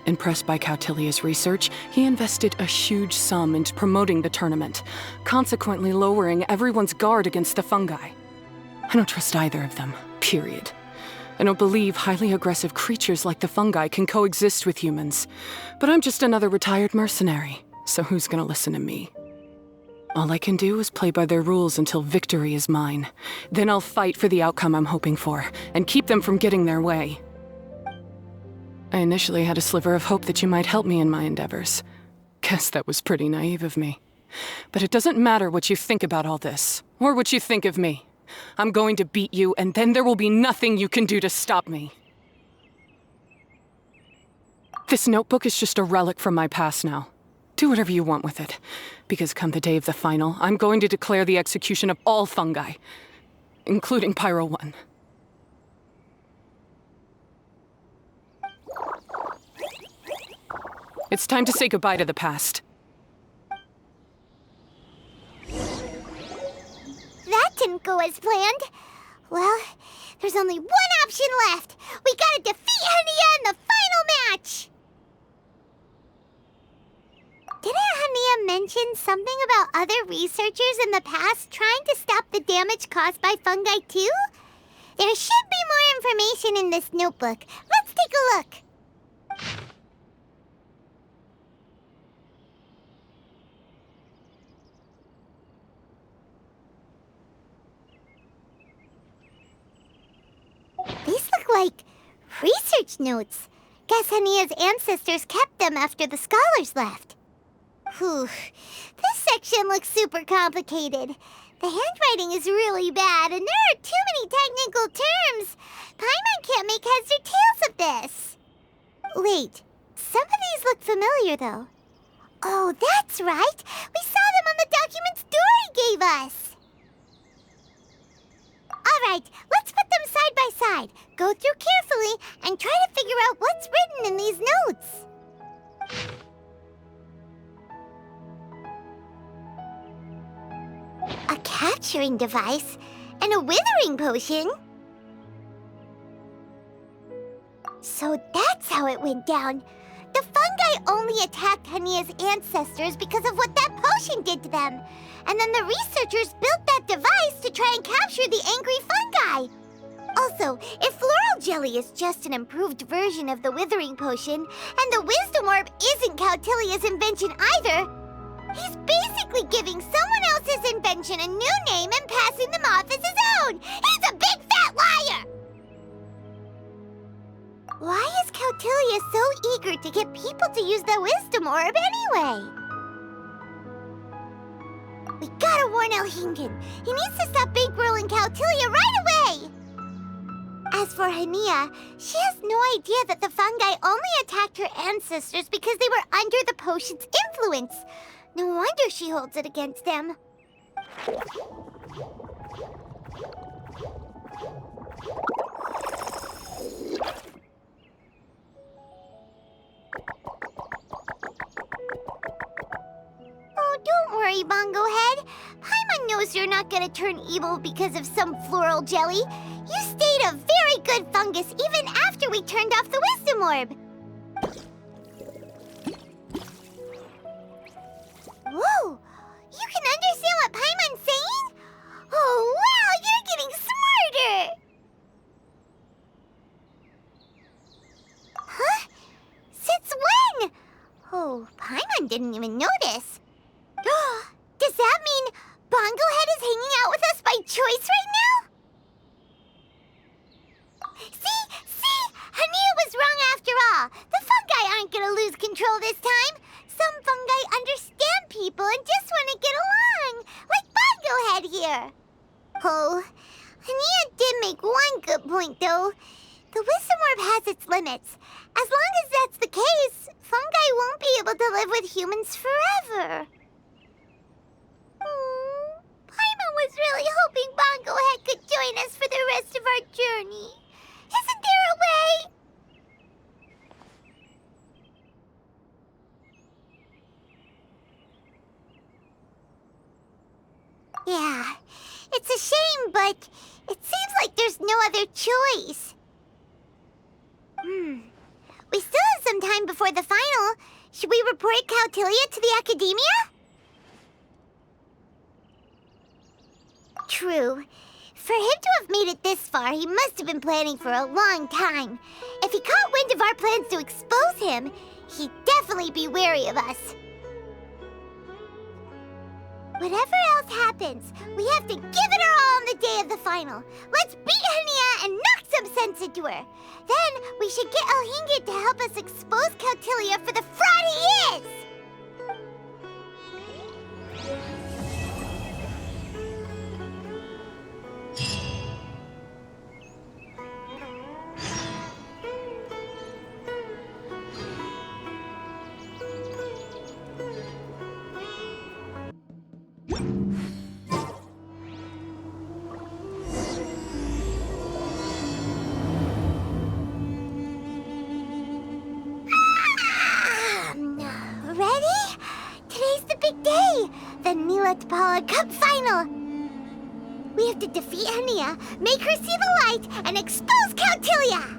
Impressed by Cautilia's research, he invested a huge sum into promoting the tournament, consequently lowering everyone's guard against the fungi. I don't trust either of them, period. I don't believe highly aggressive creatures like the fungi can coexist with humans. But I'm just another retired mercenary, so who's gonna listen to me? All I can do is play by their rules until victory is mine. Then I'll fight for the outcome I'm hoping for, and keep them from getting their way. I initially had a sliver of hope that you might help me in my endeavors. Guess that was pretty naive of me. But it doesn't matter what you think about all this, or what you think of me. I'm going to beat you, and then there will be nothing you can do to stop me. This notebook is just a relic from my past now. Do whatever you want with it, because come the day of the final, I'm going to declare the execution of all fungi, including Pyro 1. It's time to say goodbye to the past. That didn't go as planned. Well, there's only one option left. We gotta defeat Hania in the final match! Didn't Hania mention something about other researchers in the past trying to stop the damage caused by fungi too? There should be more information in this notebook. Let's take a look. These look like research notes. Guess Hania's ancestors kept them after the scholars left. Whew. This section looks super complicated. The handwriting is really bad, and there are too many technical terms. Paimon can't make heads or tails of this. Wait, some of these look familiar, though. Oh, that's right. We saw them on the documents Dory gave us. All right, let's put them side by side, go through carefully, and try to figure out what's written in these notes. A capturing device and a withering potion? So that's how it went down. The fungi only attacked Hania's ancestors because of what that potion did to them. And then the researchers built that device to try and capture the angry fungi. Also, if floral jelly is just an improved version of the withering potion, and the wisdom orb isn't Cautilia's invention either, he's basically giving someone else's invention a new name and passing them off as his own. He's a big fat liar! Why is Cautilia so eager to get people to use the wisdom orb anyway? We gotta warn Alhingen. He needs to stop bankrolling Cautilia right away! As as for Hania, she has no idea that the fungi only attacked her ancestors because they were under the potion's influence. No wonder she holds it against them. Oh, don't worry, Bongo Head. Paimon knows you're not gonna turn evil because of some floral jelly. You stayed a very good fungus even after we turned off the wisdom orb. Whoa! You can understand what Paimon's saying? Oh, wow! You're getting smarter! Huh? Since when? Oh, Paimon didn't even notice. Does that mean Bongo Head is hanging out with us by choice right now? See? Hania was wrong after all. The fungi aren't gonna lose control this time. Some fungi understand people and just want to get along, like Bongo Head here. Oh, Hania did make one good point, though. The wisdom orb has its limits. As long as that's the case, fungi won't be able to live with humans forever. Paimon was really hoping Bongo Head could join us for the rest of our journey. Isn't there a way? Yeah, it's a shame, but it seems like there's no other choice. We still have some time before the final. Should we report Cautilia to the academia? True. For him to have made it this far, he must have been planning for a long time. If he caught wind of our plans to expose him, he'd definitely be wary of us. Whatever else happens, we have to give it our all on the day of the final. Let's beat Hania and knock some sense into her. Then we should get Elhingid to help us expose Cautilia for the fraud he is! The Nilatpala Cup Final! We have to defeat Hania, make her see the light, and expose Cautilia!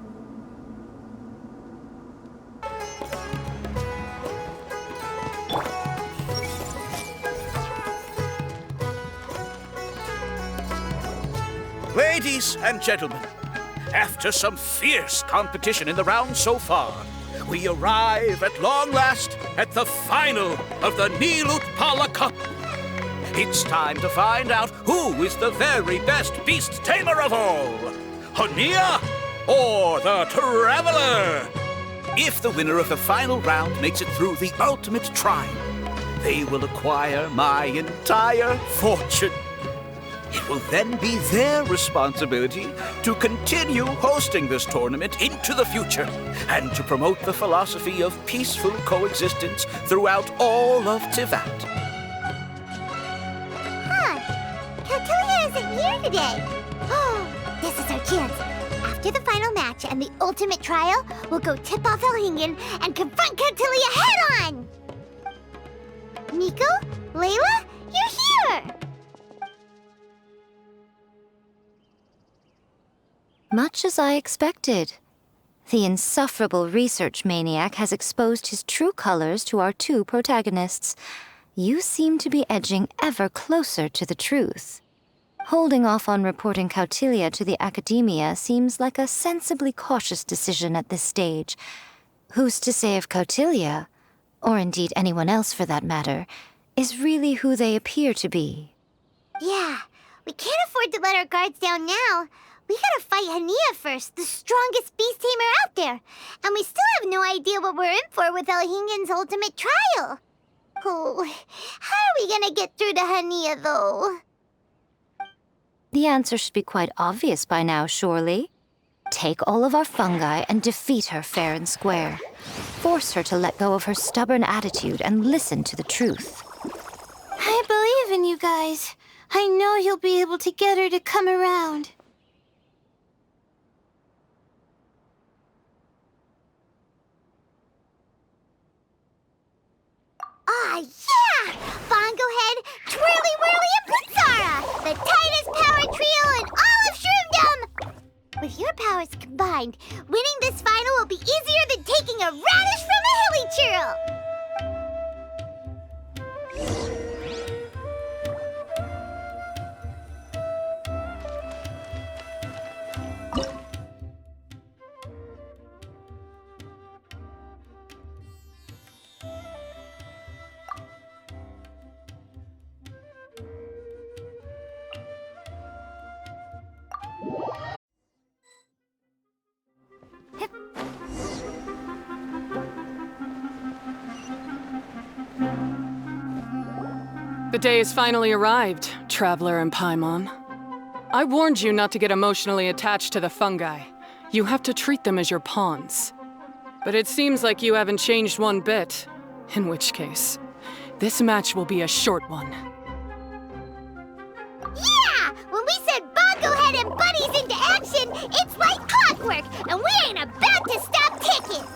Ladies and gentlemen, after some fierce competition in the round so far, we arrive at long last at the final of the Nilatpala Cup. It's time to find out who is the very best beast tamer of all, Hania or the Traveler. If the winner of the final round makes it through the ultimate trial, they will acquire my entire fortune. It will then be their responsibility to continue hosting this tournament into the future and to promote the philosophy of peaceful coexistence throughout all of Tivat. Cautilia isn't here today. Oh, this is our chance. After the final match and the ultimate trial, we'll go tip off Elhingen and confront Cautilia head-on! Nico? Layla? You're here! Much as I expected. The insufferable research maniac has exposed his true colors to our two protagonists. You seem to be edging ever closer to the truth. Holding off on reporting Cautilia to the academia seems like a sensibly cautious decision at this stage. Who's to say if Cautilia, or indeed anyone else for that matter, is really who they appear to be? Yeah, we can't afford to let our guards down now. We gotta fight Hania first, the strongest beast tamer out there. And we still have no idea what we're in for with Elhingen's ultimate trial. Oh, how are we gonna get through to Hania, though? The answer should be quite obvious by now, surely. Take all of our fungi and defeat her fair and square. Force her to let go of her stubborn attitude and listen to the truth. I believe in you guys. I know you'll be able to get her to come around. Ah, yeah! Bongo Head, Twirly Whirly, and Blitzara! The tightest power trio in all of Shroomdom! With your powers combined, winning this final will be easier than taking a radish from a hilly churl! The day has finally arrived, Traveler and Paimon. I warned you not to get emotionally attached to the fungi. You have to treat them as your pawns. But it seems like you haven't changed one bit. In which case, this match will be a short one. Yeah! When we send Bongo Head and buddies into action, it's like clockwork, and we ain't about to stop ticking!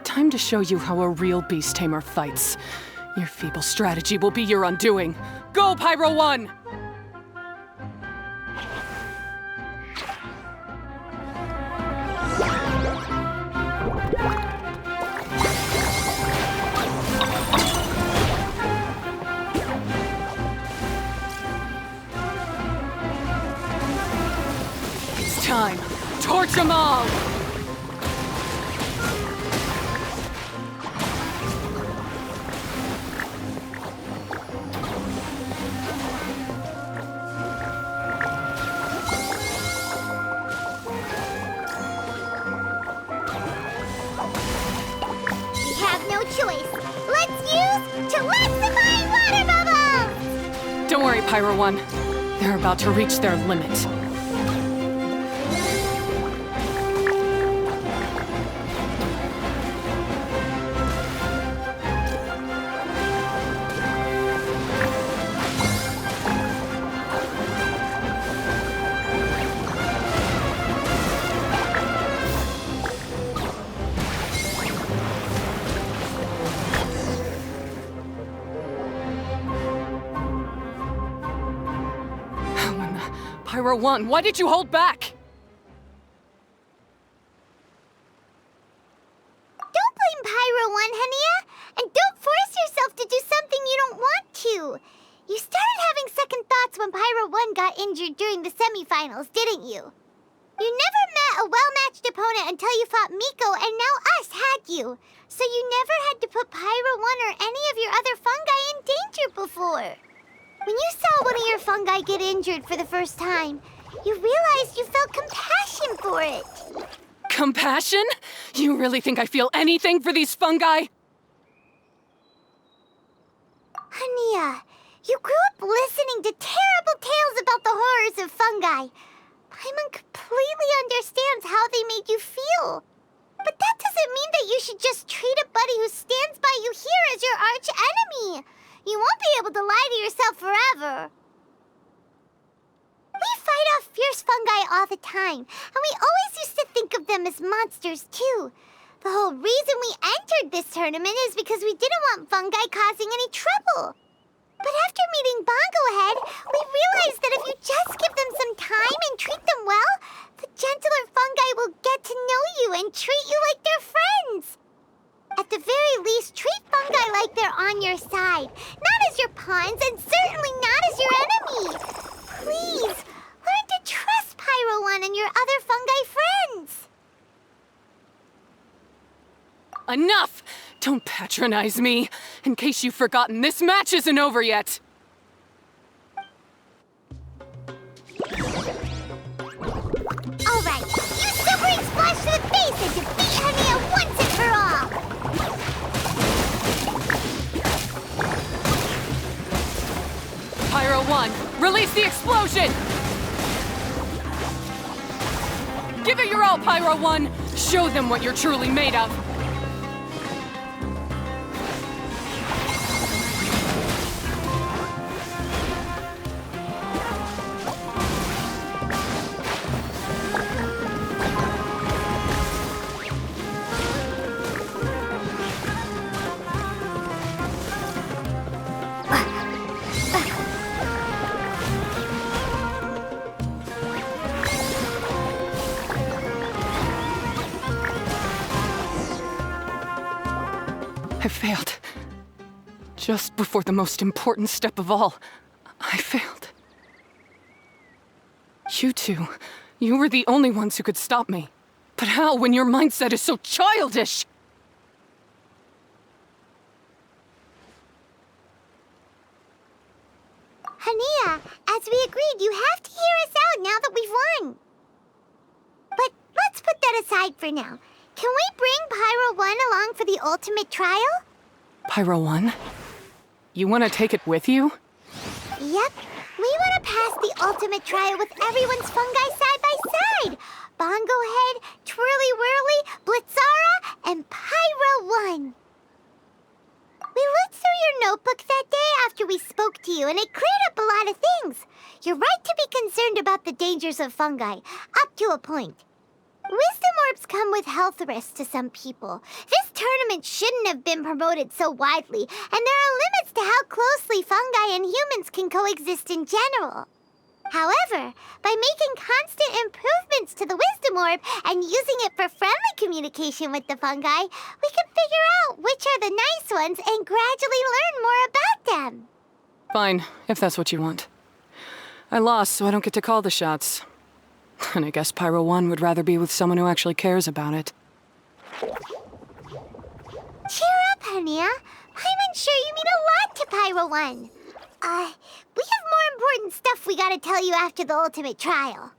Time to show you how a real beast tamer fights. Your feeble strategy will be your undoing. Go, Pyro 1! It's time. Torch them all! Don't worry, Pyro 1. They're about to reach their limit. Pyro 1, why did you hold back? Don't blame Pyro 1, Hania, and don't force yourself to do something you don't want to. You started having second thoughts when Pyro 1 got injured during the semifinals, didn't you? You never met a well-matched opponent until you fought Miko, and now us had you. So you never had to put Pyro 1 or any of your other fungi in danger before. When you saw one of your fungi get injured for the first time, you realized you felt compassion for it. Compassion? You really think I feel anything for these fungi? Hania, you grew up listening to terrible tales about the horrors of fungi. Paimon completely understands how they made you feel. But that doesn't mean that you should just treat a buddy who stands by you here as your arch enemy. You won't be able to lie to yourself forever. We fight off fierce fungi all the time, and we always used to think of them as monsters, too. The whole reason we entered this tournament is because we didn't want fungi causing any trouble. But after meeting Bongo Head, we realized that if you just give them some time and treat them well, the gentler fungi will get to know you and treat you like they're friends. At the very least, treat fungi like they're on your side, not as your pawns and certainly not as your enemy. Please, learn to trust Pyro 1 and your other fungi friends. Enough! Don't patronize me. In case you've forgotten, this match isn't over yet. All right, use Super Splash to the face and defeat Hania once and for all. Pyro 1, release the explosion! Give it your all, Pyro 1! Show them what you're truly made of! I failed. Just before the most important step of all, I failed. You two, you were the only ones who could stop me. But how when your mindset is so childish? Hania, as we agreed, you have to hear us out now that we've won. But let's put that aside for now. Can we bring Pyro 1 along for the ultimate trial? Pyro 1? You want to take it with you? Yep. We want to pass the ultimate trial with everyone's fungi side by side. Bongo Head, Twirly Whirly, Blitzara, and Pyro 1. We looked through your notebook that day after we spoke to you, and it cleared up a lot of things. You're right to be concerned about the dangers of fungi, up to a point. Wisdom orbs come with health risks to some people. This tournament shouldn't have been promoted so widely, and there are limits to how closely fungi and humans can coexist in general. However, by making constant improvements to the Wisdom Orb and using it for friendly communication with the fungi, we can figure out which are the nice ones and gradually learn more about them. Fine, if that's what you want. I lost, so I don't get to call the shots. And I guess Pyro 1 would rather be with someone who actually cares about it. Cheer up, Hania. I'm sure you mean a lot to Pyro 1. We have more important stuff we gotta tell you after the ultimate trial.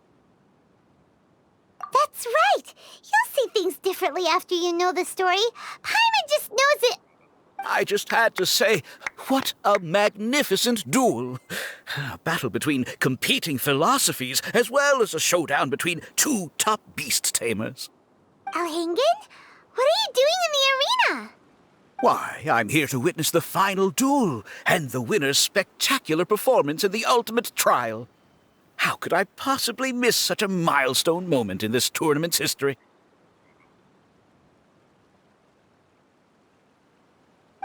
That's right! You'll see things differently after you know the story. Paimon just knows it. I just had to say, what a magnificent duel. A battle between competing philosophies, as well as a showdown between two top beast tamers. Alhingen? What are you doing in the arena? Why, I'm here to witness the final duel and the winner's spectacular performance in the ultimate trial. How could I possibly miss such a milestone moment in this tournament's history?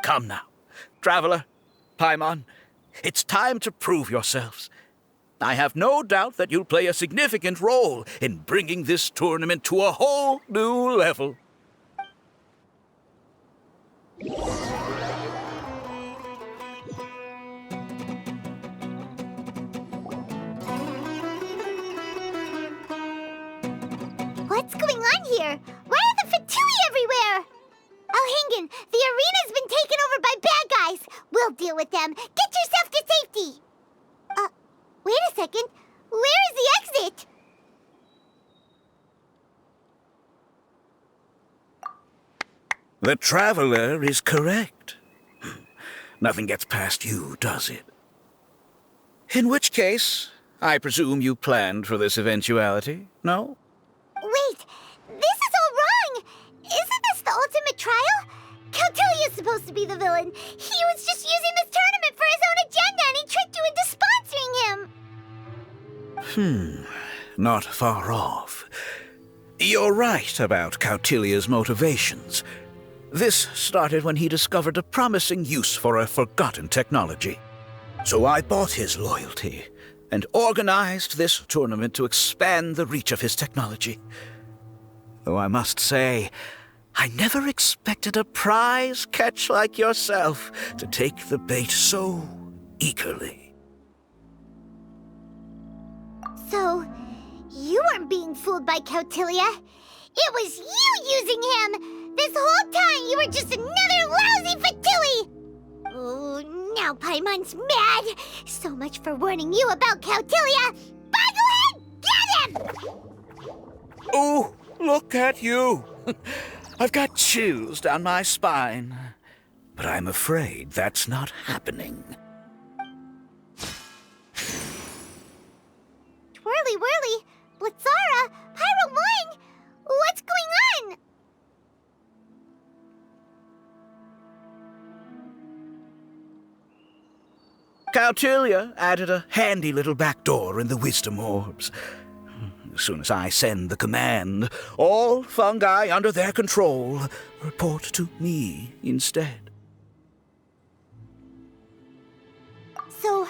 Come now, Traveler, Paimon, it's time to prove yourselves. I have no doubt that you'll play a significant role in bringing this tournament to a whole new level. What's going on here? Why are the Fatui everywhere? Alhingen, the arena's been taken over by bad guys. We'll deal with them. Get yourself to safety. Wait a second. Where is the exit? The Traveler is correct. Nothing gets past you, does it? In which case, I presume you planned for this eventuality, no? Wait, this is all wrong. Isn't this the ultimate trial? Cautilia's supposed to be the villain. He was just using this tournament for his own agenda, and he tricked you into sponsoring him. Not far off. You're right about Cautilia's motivations. This started when he discovered a promising use for a forgotten technology. So I bought his loyalty and organized this tournament to expand the reach of his technology. Though I must say, I never expected a prize catch like yourself to take the bait so eagerly. So, you weren't being fooled by Cautilia. It was you using him! This whole time you were just another lousy Fatui! Oh, now Paimon's mad! So much for warning you about Cautilia! Boglehead, get him! Oh, look at you! I've got chills down my spine. But I'm afraid that's not happening. Twirly Whirly, Blitzara, Pyro 1! Cautilia added a handy little back door in the wisdom orbs. As soon as I send the command, all fungi under their control report to me instead. So,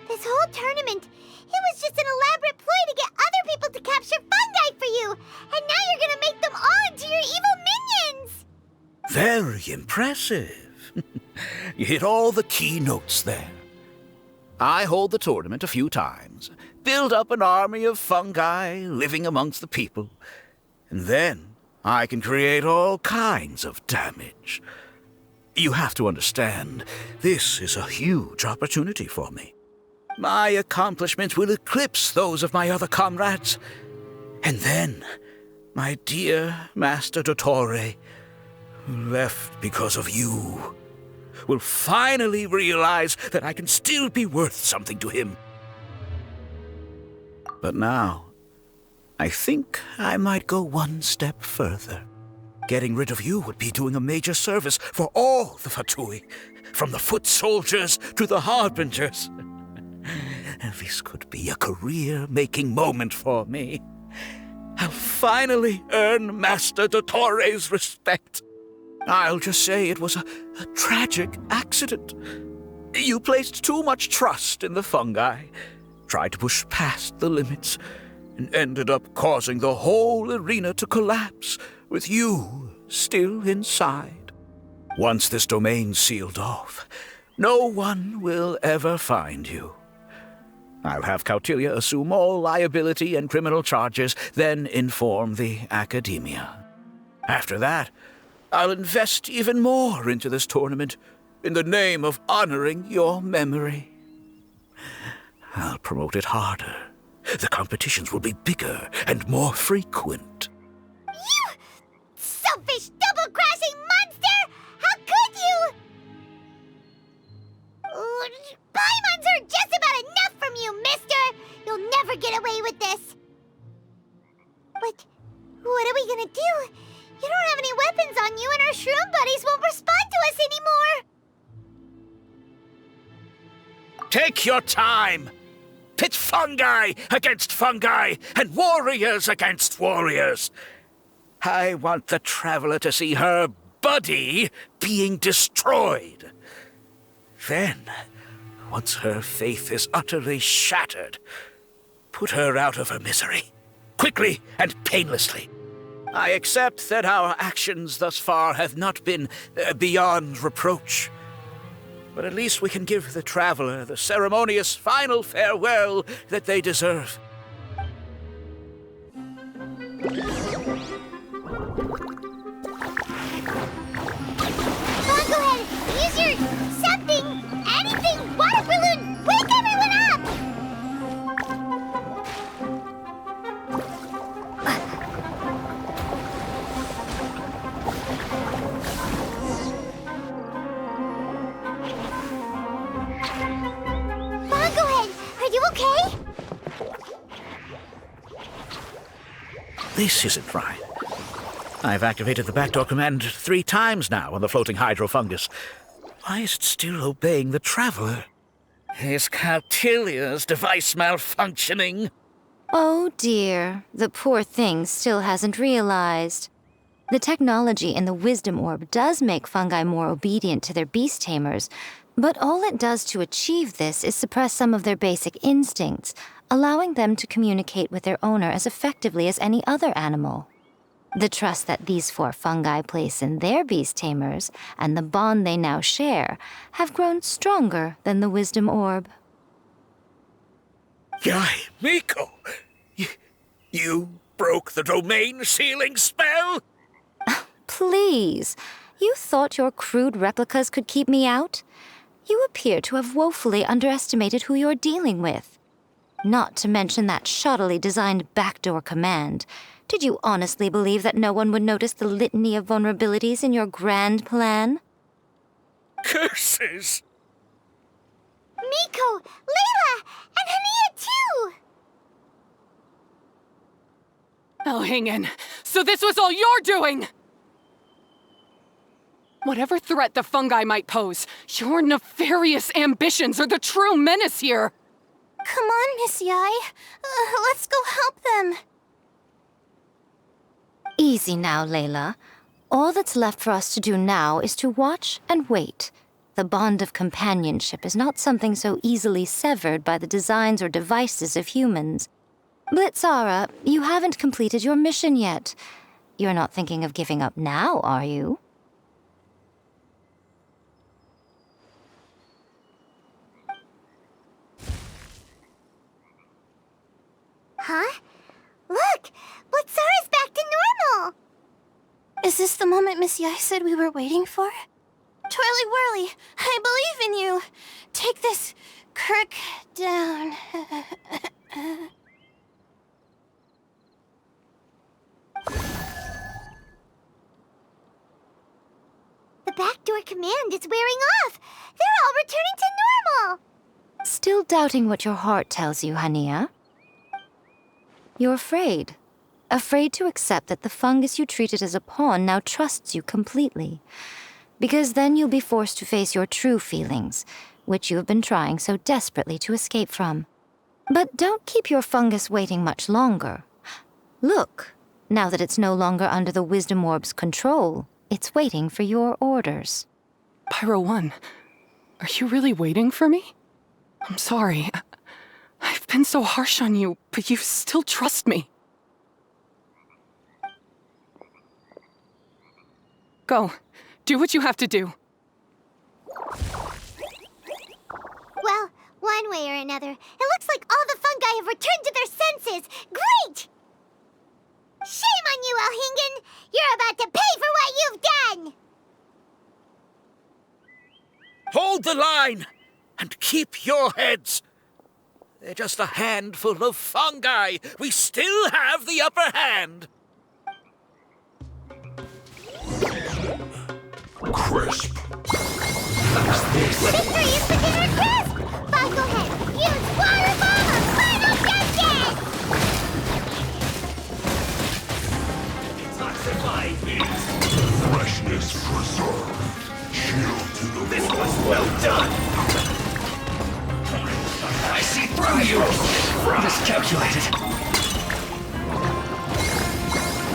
this whole tournament, it was just an elaborate ploy to get other people to capture fungi for you! And now you're gonna make them all into your evil minions! Very impressive. You hit all the key notes there. I hold the tournament a few times, build up an army of fungi living amongst the people, and then I can create all kinds of damage. You have to understand, this is a huge opportunity for me. My accomplishments will eclipse those of my other comrades. And then, my dear Master Dottore, who left because of you, will finally realize that I can still be worth something to him. But now, I think I might go one step further. Getting rid of you would be doing a major service for all the Fatui, from the foot soldiers to the harbingers. This could be a career-making moment for me. I'll finally earn Master Dottore's respect. I'll just say it was a tragic accident. You placed too much trust in the fungi, tried to push past the limits, and ended up causing the whole arena to collapse, with you still inside. Once this domain's sealed off, no one will ever find you. I'll have Cautilia assume all liability and criminal charges, then inform the Academia. After that, I'll invest even more into this tournament in the name of honoring your memory. I'll promote it harder. The competitions will be bigger and more frequent. You selfish, double-crossing monster! How could you? Paimons are just about enough from you, mister! You'll never get away with this! But what are we gonna do? You don't have any weapons on you, and our shroom buddies won't respond to us anymore! Take your time! Pit fungi against fungi, and warriors against warriors. I want the Traveler to see her buddy being destroyed. Then, once her faith is utterly shattered, put her out of her misery, quickly and painlessly. I accept that our actions thus far have not been beyond reproach. But at least we can give the Traveler the ceremonious final farewell that they deserve. Go ahead, use your something, anything, water balloon, wake everyone up! Are you okay? This isn't right. I've activated the backdoor command 3 times now on the floating hydrofungus. Why is it still obeying the Traveler? Is Cautilia's device malfunctioning? Oh dear, the poor thing still hasn't realized. The technology in the Wisdom Orb does make fungi more obedient to their beast tamers, but all it does to achieve this is suppress some of their basic instincts, allowing them to communicate with their owner as effectively as any other animal. The trust that these 4 fungi place in their beast tamers, and the bond they now share, have grown stronger than the Wisdom Orb. Yai, Miko! You broke the domain sealing spell? Please, you thought your crude replicas could keep me out? You appear to have woefully underestimated who you're dealing with. Not to mention that shoddily designed backdoor command. Did you honestly believe that no one would notice the litany of vulnerabilities in your grand plan? Curses! Miko, Layla, and Hania too! Oh, hang in. So this was all you're doing! Whatever threat the fungi might pose, your nefarious ambitions are the true menace here! Come on, Miss Yai. Let's go help them. Easy now, Layla. All that's left for us to do now is to watch and wait. The bond of companionship is not something so easily severed by the designs or devices of humans. Blitzara, you haven't completed your mission yet. You're not thinking of giving up now, are you? Huh? Look! Blitzara's back to normal! Is this the moment Miss Yai said we were waiting for? Twirly Whirly, I believe in you. Take this crook down. The backdoor command is wearing off! They're all returning to normal! Still doubting what your heart tells you, Hania? You're afraid. Afraid to accept that the fungus you treated as a pawn now trusts you completely. Because then you'll be forced to face your true feelings, which you have been trying so desperately to escape from. But don't keep your fungus waiting much longer. Look, now that it's no longer under the Wisdom Orb's control, it's waiting for your orders. Pyro 1, are you really waiting for me? I'm sorry. I've been so harsh on you, but you still trust me. Go. Do what you have to do. Well, one way or another, it looks like all the fungi have returned to their senses. Great! Shame on you, Elhingen! You're about to pay for what you've done! Hold the line! And keep your heads! They're just a handful of fungi. We still have the upper hand. Crisp. Victory is the dinner crisp! But go ahead, use Water Bomb on Final Junction! Detoxify meat. Freshness preserved. Shield to the This was well done. I see through you. Miscalculated.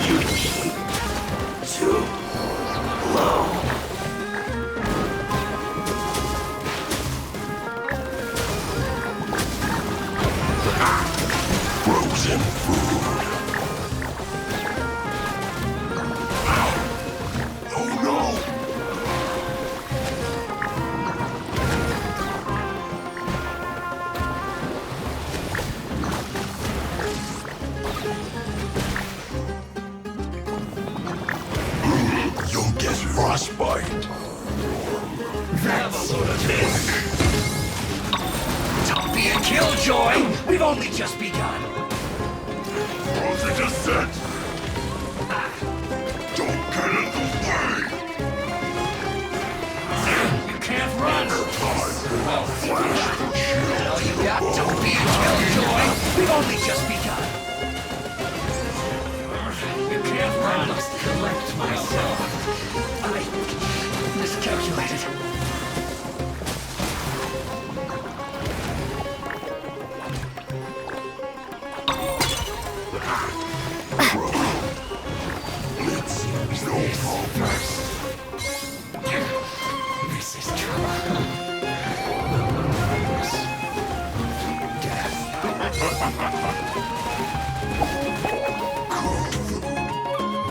You too low. Frozen food. Oh no! You'll get frostbite. That's a load of this. Don't be a killjoy! We've only just begun. How's it just said? Don't get in the way! You can't run! Well, all you got, don't be a killjoy! We've only just begun. You can't run! I must collect myself. I miscalculated. This is trouble.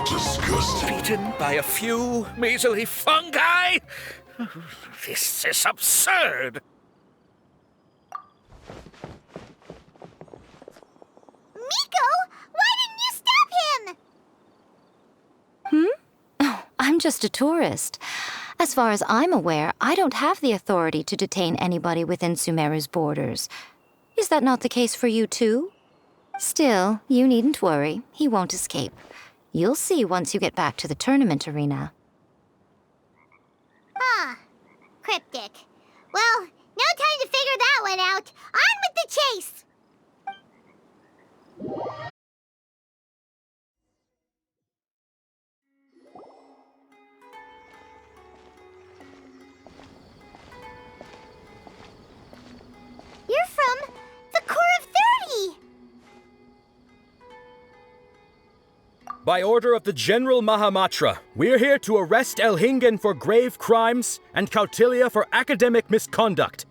Disgusting. Beaten by a few measly fungi? This is absurd. Miko, why didn't you stop him? Oh, I'm just a tourist. As far as I'm aware, I don't have the authority to detain anybody within Sumeru's borders. Is that not the case for you too? Still, you needn't worry. He won't escape. You'll see once you get back to the tournament arena. Huh. Cryptic. Well, no time to figure that one out. On with the chase! By order of the General Mahamatra, we're here to arrest Elhingen for grave crimes and Kautilya for academic misconduct.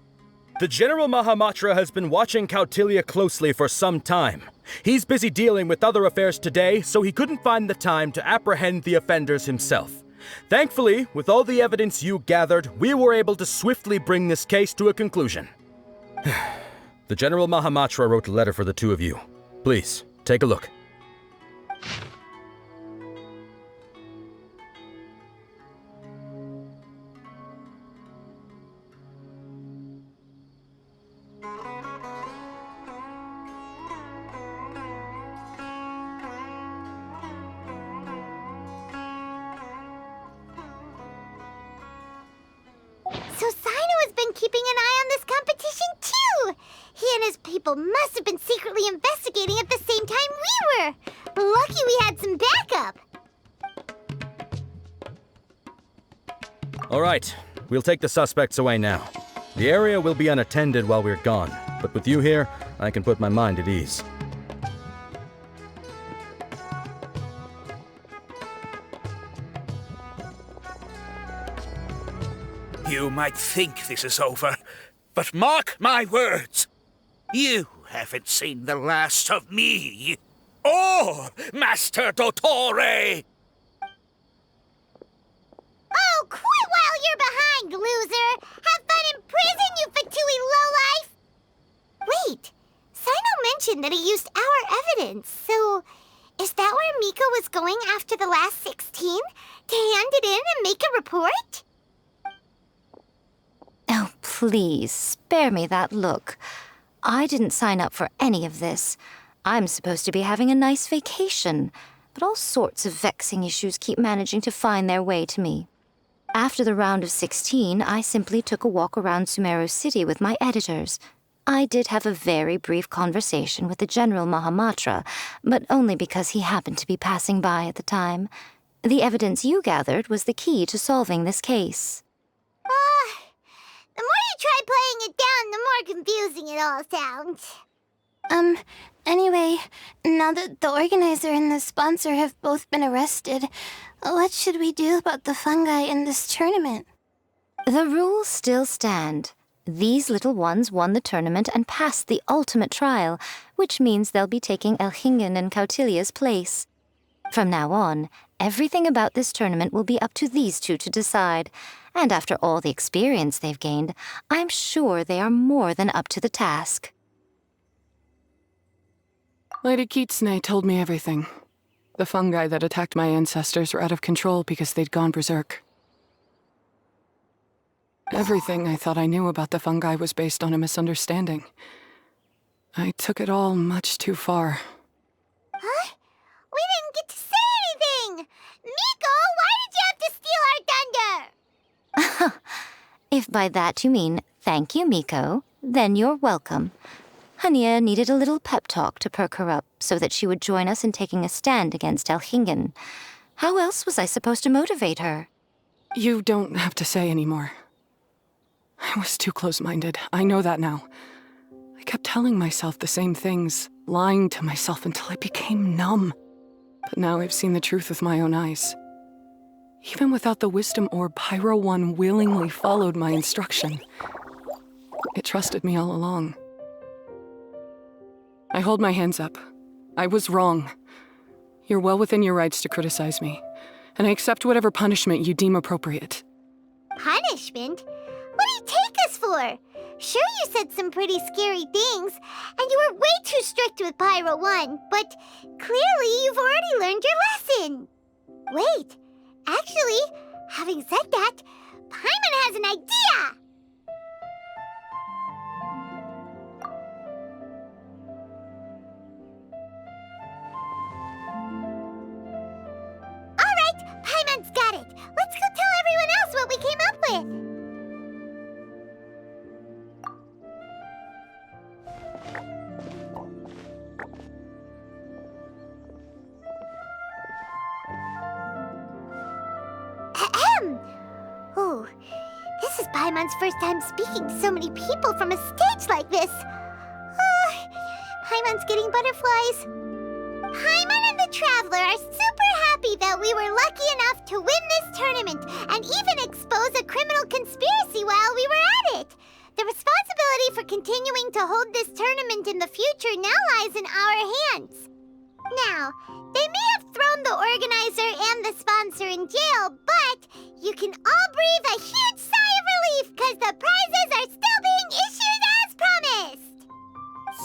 The General Mahamatra has been watching Kautilya closely for some time. He's busy dealing with other affairs today, so he couldn't find the time to apprehend the offenders himself. Thankfully, with all the evidence you gathered, we were able to swiftly bring this case to a conclusion. The General Mahamatra wrote a letter for the two of you. Please, take a look. So Sino has been keeping an eye on this competition too! He and his people must have been secretly investigating at the same time we were! Lucky we had some backup! All right, we'll take the suspects away now. The area will be unattended while we're gone, but with you here, I can put my mind at ease. You might think this is over, but mark my words. You haven't seen the last of me. Or Master Dottore! Oh, quit while you're behind, loser! Have fun in prison, you Fatui lowlife! Wait, Sino mentioned that he used our evidence, so is that where Miko was going after the last 16? To hand it in and make a report? Oh, please, spare me that look. I didn't sign up for any of this. I'm supposed to be having a nice vacation, but all sorts of vexing issues keep managing to find their way to me. After the round of 16, I simply took a walk around Sumeru City with my editors. I did have a very brief conversation with the General Mahamatra, but only because he happened to be passing by at the time. The evidence you gathered was the key to solving this case. The more you try playing it down, the more confusing it all sounds. Anyway, now that the organizer and the sponsor have both been arrested, what should we do about the fungi in this tournament? The rules still stand. These little ones won the tournament and passed the ultimate trial, which means they'll be taking Elhingen and Kautilya's place. From now on, everything about this tournament will be up to these two to decide. And after all the experience they've gained, I'm sure they are more than up to the task. Lady Kitsune told me everything. The fungi that attacked my ancestors were out of control because they'd gone berserk. Everything I thought I knew about the fungi was based on a misunderstanding. I took it all much too far. Huh? We didn't get to say anything! Miko, why did you have to steal our thunder? If by that you mean thank you, Miko, then you're welcome. Hania needed a little pep talk to perk her up so that she would join us in taking a stand against Elhingen. How else was I supposed to motivate her? You don't have to say anymore. I was too close-minded. I know that now. I kept telling myself the same things, lying to myself until I became numb. But now I've seen the truth with my own eyes. Even without the wisdom orb, Pyro 1 willingly followed my instruction. It trusted me all along. I hold my hands up. I was wrong. You're well within your rights to criticize me, and I accept whatever punishment you deem appropriate. Punishment? What do you take us for? Sure, you said some pretty scary things, and you were way too strict with Pyro 1, but clearly you've already learned your lesson. Wait, actually, having said that, Paimon has an idea! Alright, Paimon's got it. Let's go tell everyone else what we came up with. Oh, this is Paimon's first time speaking to so many people from a stage like this. Paimon's getting butterflies. Paimon and the Traveler are super happy that we were lucky enough to win this tournament and even expose a criminal conspiracy while we were at it. The responsibility for continuing to hold this tournament in the future now lies in our hands. Now, they may have thrown the organizer and the sponsor in jail, but you can all breathe a huge sigh of relief because the prizes are still being issued as promised!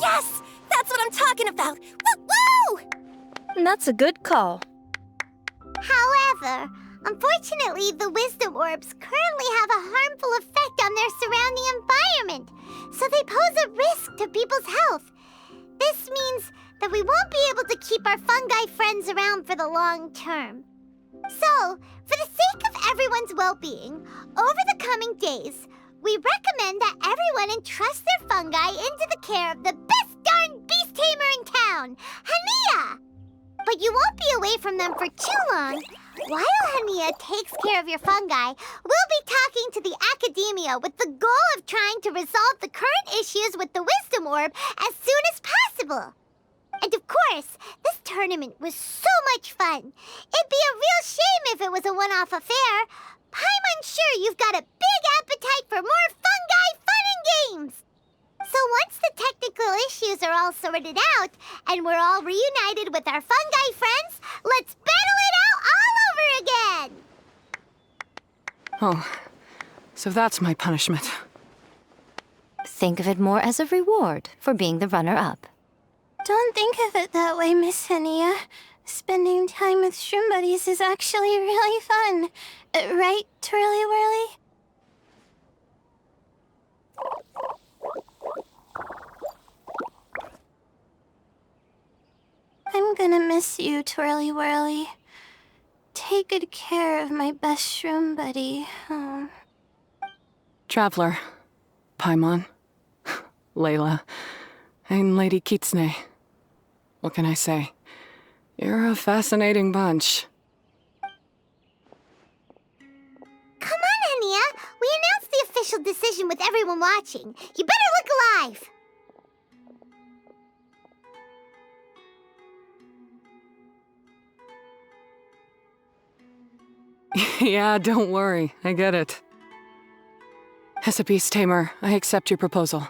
Yes! That's what I'm talking about! Woo-woo! That's a good call. However, unfortunately, the wisdom orbs currently have a harmful effect on their surrounding environment, so they pose a risk to people's health. This means that we won't be able to keep our fungi friends around for the long term. So, for the sake of everyone's well-being, over the coming days, we recommend that everyone entrust their fungi into the care of the best darn beast tamer in town, Hania! But you won't be away from them for too long. While Hania takes care of your fungi, we'll be talking to the academia with the goal of trying to resolve the current issues with the wisdom orb as soon as possible. And of course, this tournament was so much fun. It'd be a real shame if it was a one-off affair. I'm sure you've got a big appetite for more fungi fun and games. So once the technical issues are all sorted out, and we're all reunited with our fungi friends, let's battle it out all over again! Oh, so that's my punishment. Think of it more as a reward for being the runner-up. Don't think of it that way, Miss Hania. Spending time with shroom buddies is actually really fun. Right, Twirly Whirly? I'm gonna miss you, Twirly Whirly. Take good care of my best shroom buddy. Oh. Traveler, Paimon, Layla, and Lady Kitsune. What can I say? You're a fascinating bunch. Come on, Hania. We announced the official decision with everyone watching. You better look alive. Yeah, don't worry. I get it. As a beast tamer, I accept your proposal.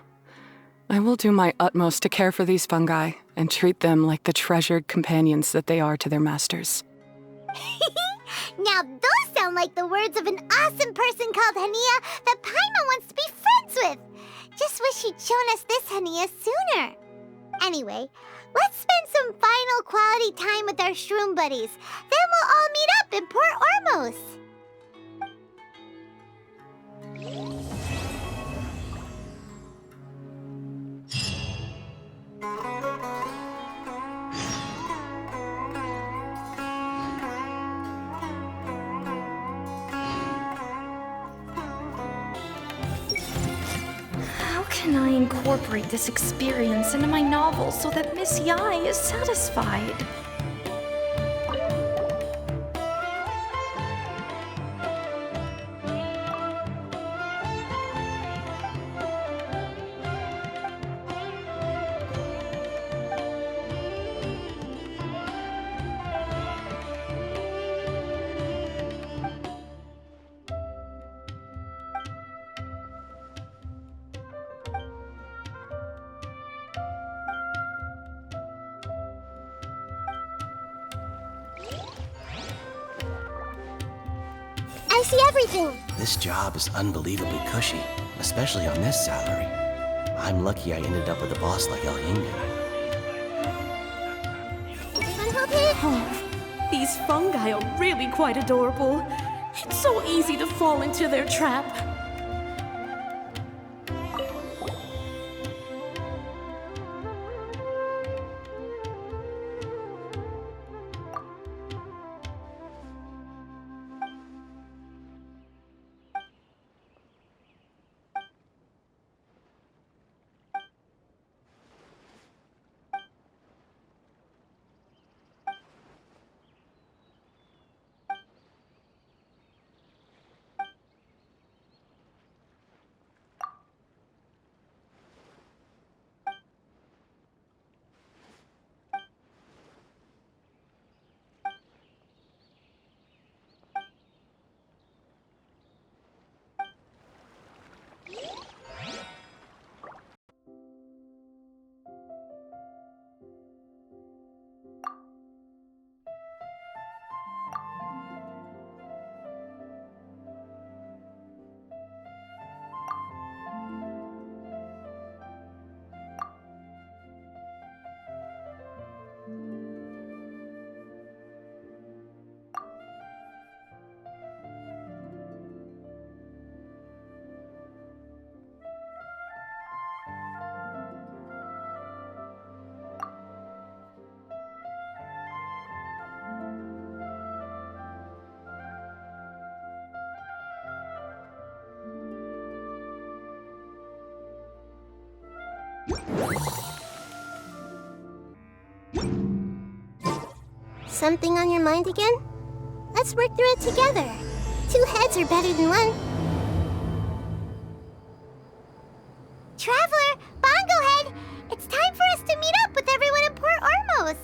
I will do my utmost to care for these fungi and treat them like the treasured companions that they are to their masters. Now those sound like the words of an awesome person called Hania that Paimon wants to be friends with. Just wish you'd shown us this Hania sooner. Anyway, let's spend some final quality time with our shroom buddies. Then we'll all meet up in Port Ormos. How can I incorporate this experience into my novel so that Miss Yai is satisfied? I see everything! This job is unbelievably cushy, especially on this salary. I'm lucky I ended up with a boss like Elhinga. Oh, these fungi are really quite adorable. It's so easy to fall into their trap. Something on your mind again? Let's work through it together. 2 heads are better than 1. Traveler, Bongo Head, it's time for us to meet up with everyone in Port Ormos.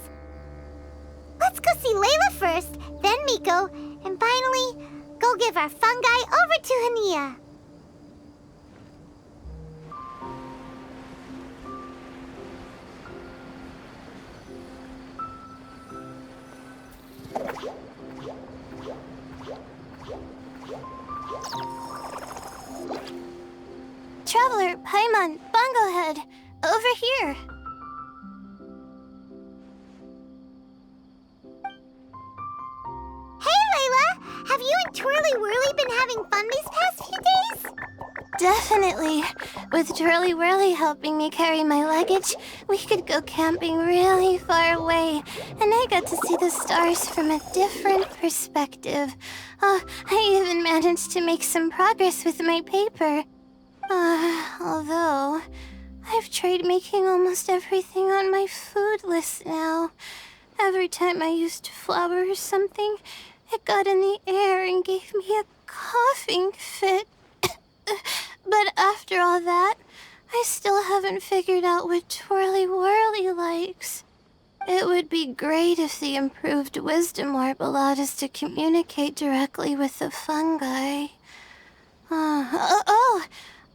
Let's go see Layla first, then Miko, and finally, go give our fungi over to Hania. Traveler, Paimon, Bongo Head, over here. Hey, Layla! Have you and Twirly Whirly been having fun these past few days? Definitely. With Twirly Whirly helping me carry my luggage, we could go camping really far away, and I got to see the stars from a different perspective. Oh, I even managed to make some progress with my paper. Although, I've tried making almost everything on my food list now. Every time I used flour or something, it got in the air and gave me a coughing fit. But after all that, I still haven't figured out what Twirly Whirly likes. It would be great if the improved wisdom orb allowed us to communicate directly with the fungi.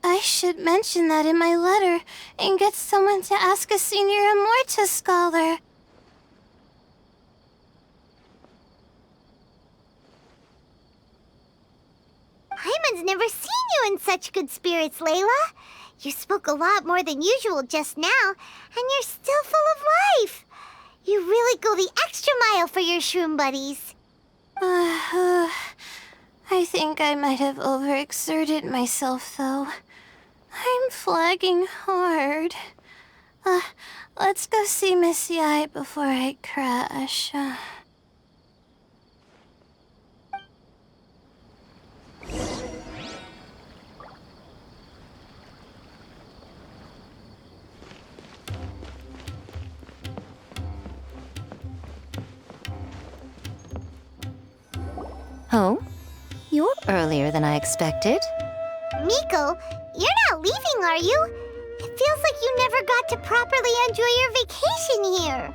I should mention that in my letter and get someone to ask a senior Immorta scholar. Paimon's never seen you in such good spirits, Layla. You spoke a lot more than usual just now, and you're still full of life. You really go the extra mile for your shroom buddies. I think I might have overexerted myself, though. I'm flagging hard. Let's go see Miss Yai before I crash. Oh? You're earlier than I expected. Miko, you're not leaving, are you? It feels like you never got to properly enjoy your vacation here.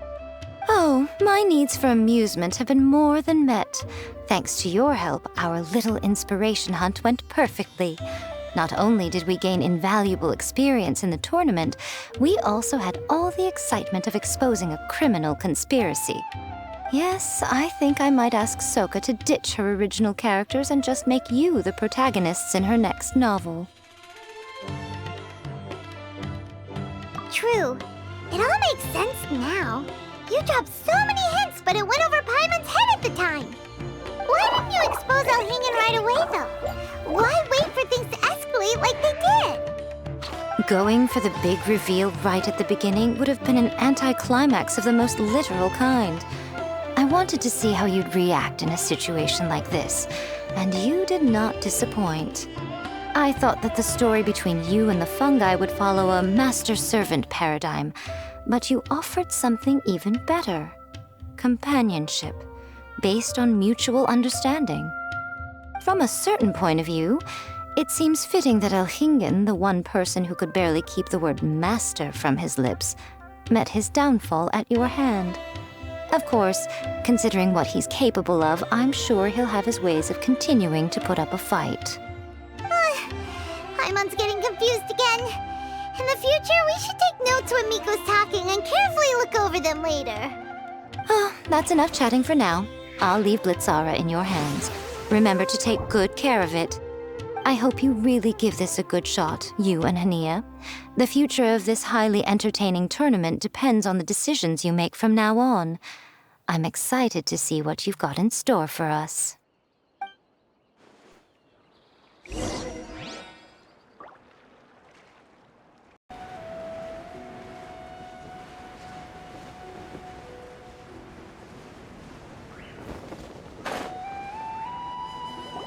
Oh, my needs for amusement have been more than met. Thanks to your help, our little inspiration hunt went perfectly. Not only did we gain invaluable experience in the tournament, we also had all the excitement of exposing a criminal conspiracy. Yes, I think I might ask Soka to ditch her original characters and just make you the protagonists in her next novel. True. It all makes sense now. You dropped so many hints, but it went over Paimon's head at the time. Why didn't you expose Alhingen right away, though? Why wait for things to escalate like they did? Going for the big reveal right at the beginning would have been an anticlimax of the most literal kind. I wanted to see how you'd react in a situation like this, and you did not disappoint. I thought that the story between you and the fungi would follow a master-servant paradigm, but you offered something even better. Companionship, based on mutual understanding. From a certain point of view, it seems fitting that Alhingen, the one person who could barely keep the word master from his lips, met his downfall at your hand. Of course, considering what he's capable of, I'm sure he'll have his ways of continuing to put up a fight. Paimon's getting confused again. In the future, we should take notes when Miko's talking and carefully look over them later. Oh, that's enough chatting for now. I'll leave Blitzara in your hands. Remember to take good care of it. I hope you really give this a good shot, you and Hania. The future of this highly entertaining tournament depends on the decisions you make from now on. I'm excited to see what you've got in store for us.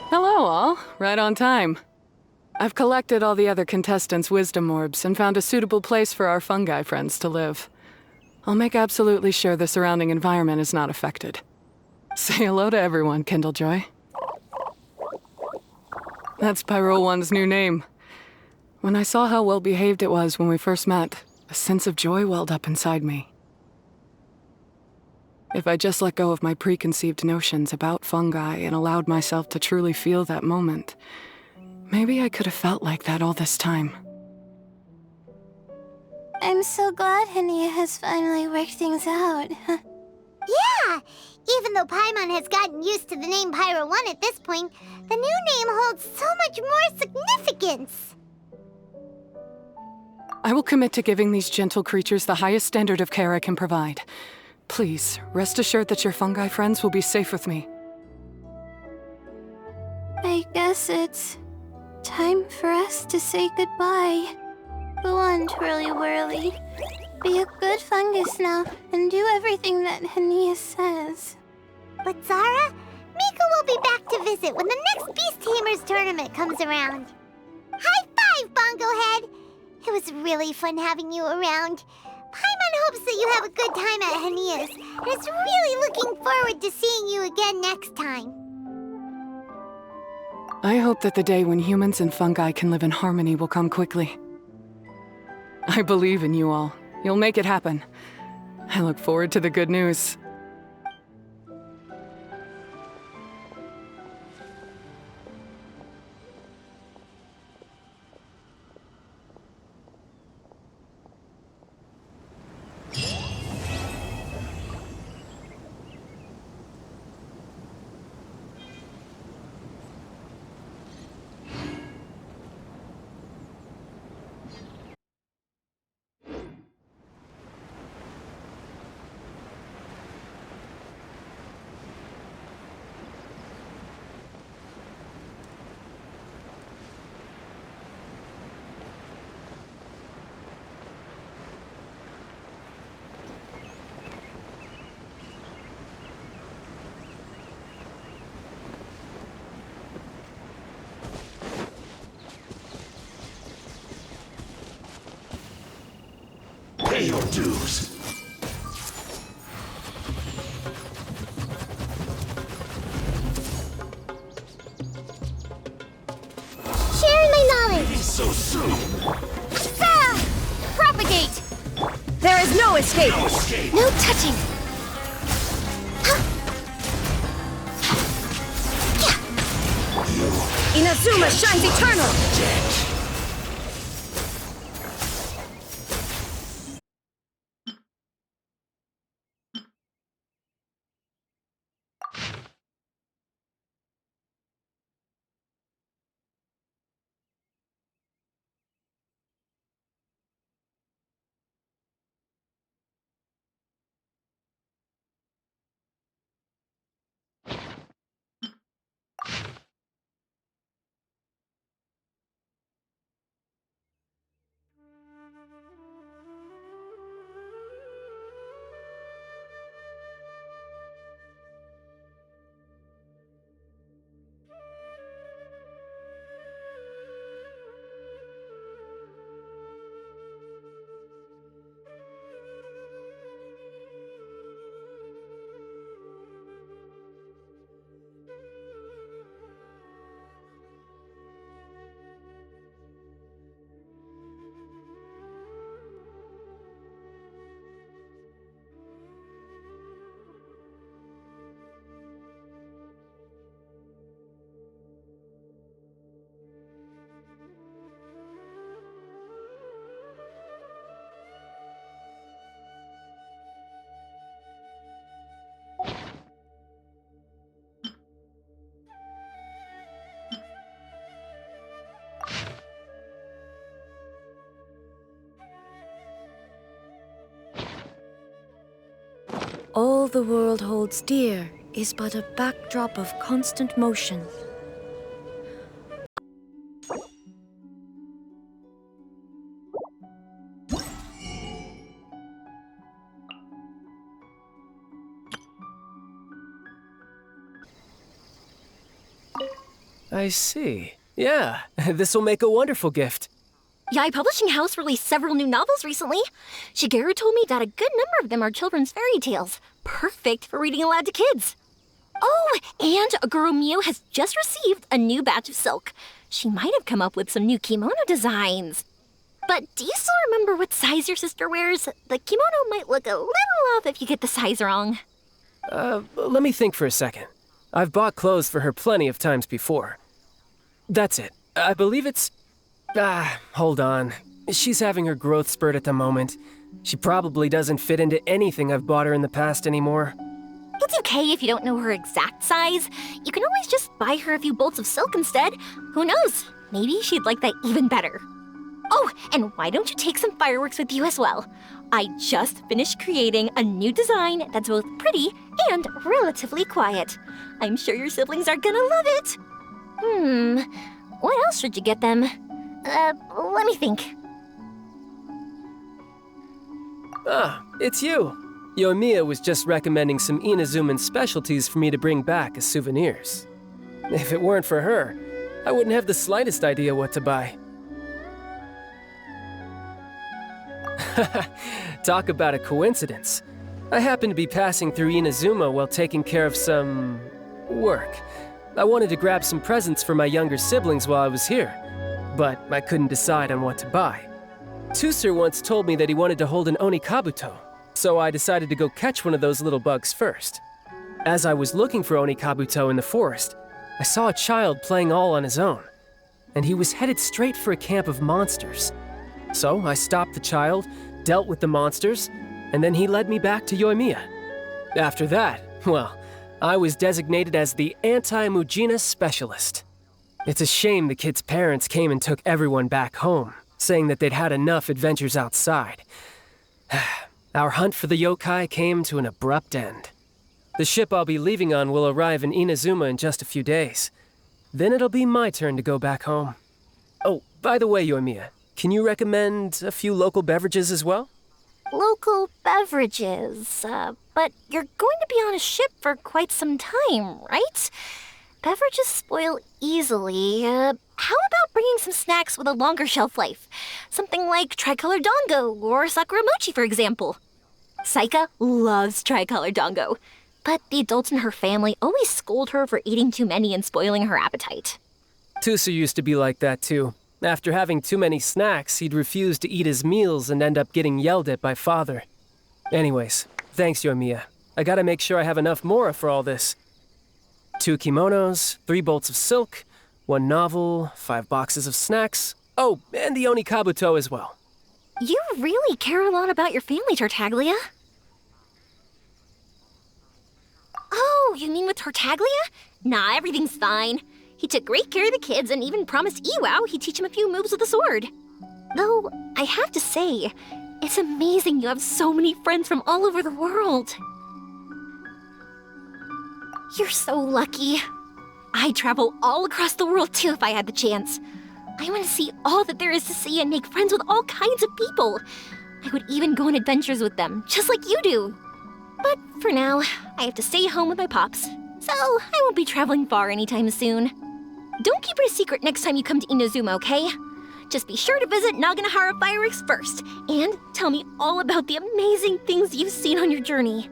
Hello, all. Right on time. I've collected all the other contestants' wisdom orbs and found a suitable place for our fungi friends to live. I'll make absolutely sure the surrounding environment is not affected. Say hello to everyone, Kindlejoy. That's Pyro 1's new name. When I saw how well behaved it was when we first met, a sense of joy welled up inside me. If I just let go of my preconceived notions about fungi and allowed myself to truly feel that moment, maybe I could have felt like that all this time. I'm so glad Hania has finally worked things out. Yeah! Even though Paimon has gotten used to the name Pyro 1 at this point, the new name holds so much more significance! I will commit to giving these gentle creatures the highest standard of care I can provide. Please, rest assured that your fungi friends will be safe with me. I guess it's time for us to say goodbye. Go on, Twirly Whirly. Be a good fungus now, and do everything that Hania says. But Zara, Mika will be back to visit when the next Beast Tamers tournament comes around. High five, Bongo Head! It was really fun having you around. Paimon hopes that you have a good time at Hania's, and is really looking forward to seeing you again next time. I hope that the day when humans and fungi can live in harmony will come quickly. I believe in you all. You'll make it happen. I look forward to the good news. Pay your dues. Sharing my knowledge! So soon. Propagate! There is no escape! No escape. No touching! Inazuma shines eternal! All the world holds dear is but a backdrop of constant motion. I see. Yeah, this will make a wonderful gift. Yae Publishing House released several new novels recently. Shigeru told me that a good number of them are children's fairy tales, perfect for reading aloud to kids. Oh, and Aguro Mio has just received a new batch of silk. She might have come up with some new kimono designs. But do you still remember what size your sister wears? The kimono might look a little off if you get the size wrong. Let me think for a second. I've bought clothes for her plenty of times before. That's it. I believe it's... hold on. She's having her growth spurt at the moment. She probably doesn't fit into anything I've bought her in the past anymore. It's okay if you don't know her exact size. You can always just buy her a few bolts of silk instead. Who knows? Maybe she'd like that even better. Oh, and why don't you take some fireworks with you as well? I just finished creating a new design that's both pretty and relatively quiet. I'm sure your siblings are gonna love it. What else should you get them? Let me think. Ah, it's you. Yoimiya was just recommending some Inazuman specialties for me to bring back as souvenirs. If it weren't for her, I wouldn't have the slightest idea what to buy. Talk about a coincidence. I happened to be passing through Inazuma while taking care of some... work. I wanted to grab some presents for my younger siblings while I was here, but I couldn't decide on what to buy. Tusser once told me that he wanted to hold an Onikabuto, so I decided to go catch one of those little bugs first. As I was looking for Onikabuto in the forest, I saw a child playing all on his own, and he was headed straight for a camp of monsters. So I stopped the child, dealt with the monsters, and then he led me back to Yoimiya. After that, well, I was designated as the anti-Mujina specialist. It's a shame the kid's parents came and took everyone back home, saying that they'd had enough adventures outside. Our hunt for the yokai came to an abrupt end. The ship I'll be leaving on will arrive in Inazuma in just a few days. Then it'll be my turn to go back home. Oh, by the way, Yoimiya, can you recommend a few local beverages as well? Local beverages, but you're going to be on a ship for quite some time, right? Beverages spoil easily. How about bringing some snacks with a longer shelf life? Something like tricolor dango or sakura mochi, for example. Saika loves tricolor dango, but the adults in her family always scold her for eating too many and spoiling her appetite. Tusa used to be like that too. After having too many snacks, he'd refuse to eat his meals and end up getting yelled at by father. Anyways, thanks, Yoimiya. I gotta make sure I have enough mora for all this. 2 kimonos, 3 bolts of silk, 1 novel, 5 boxes of snacks. Oh, and the Onikabuto as well. You really care a lot about your family, Tartaglia. Oh, you mean with Tartaglia? Nah, everything's fine. He took great care of the kids and even promised Iwao he'd teach him a few moves with the sword. Though, I have to say, it's amazing you have so many friends from all over the world. You're so lucky. I'd travel all across the world too if I had the chance. I want to see all that there is to see and make friends with all kinds of people. I would even go on adventures with them, just like you do. But for now, I have to stay home with my pops, so I won't be traveling far anytime soon. Don't keep it a secret next time you come to Inazuma, okay? Just be sure to visit Naganohara Fireworks first, and tell me all about the amazing things you've seen on your journey.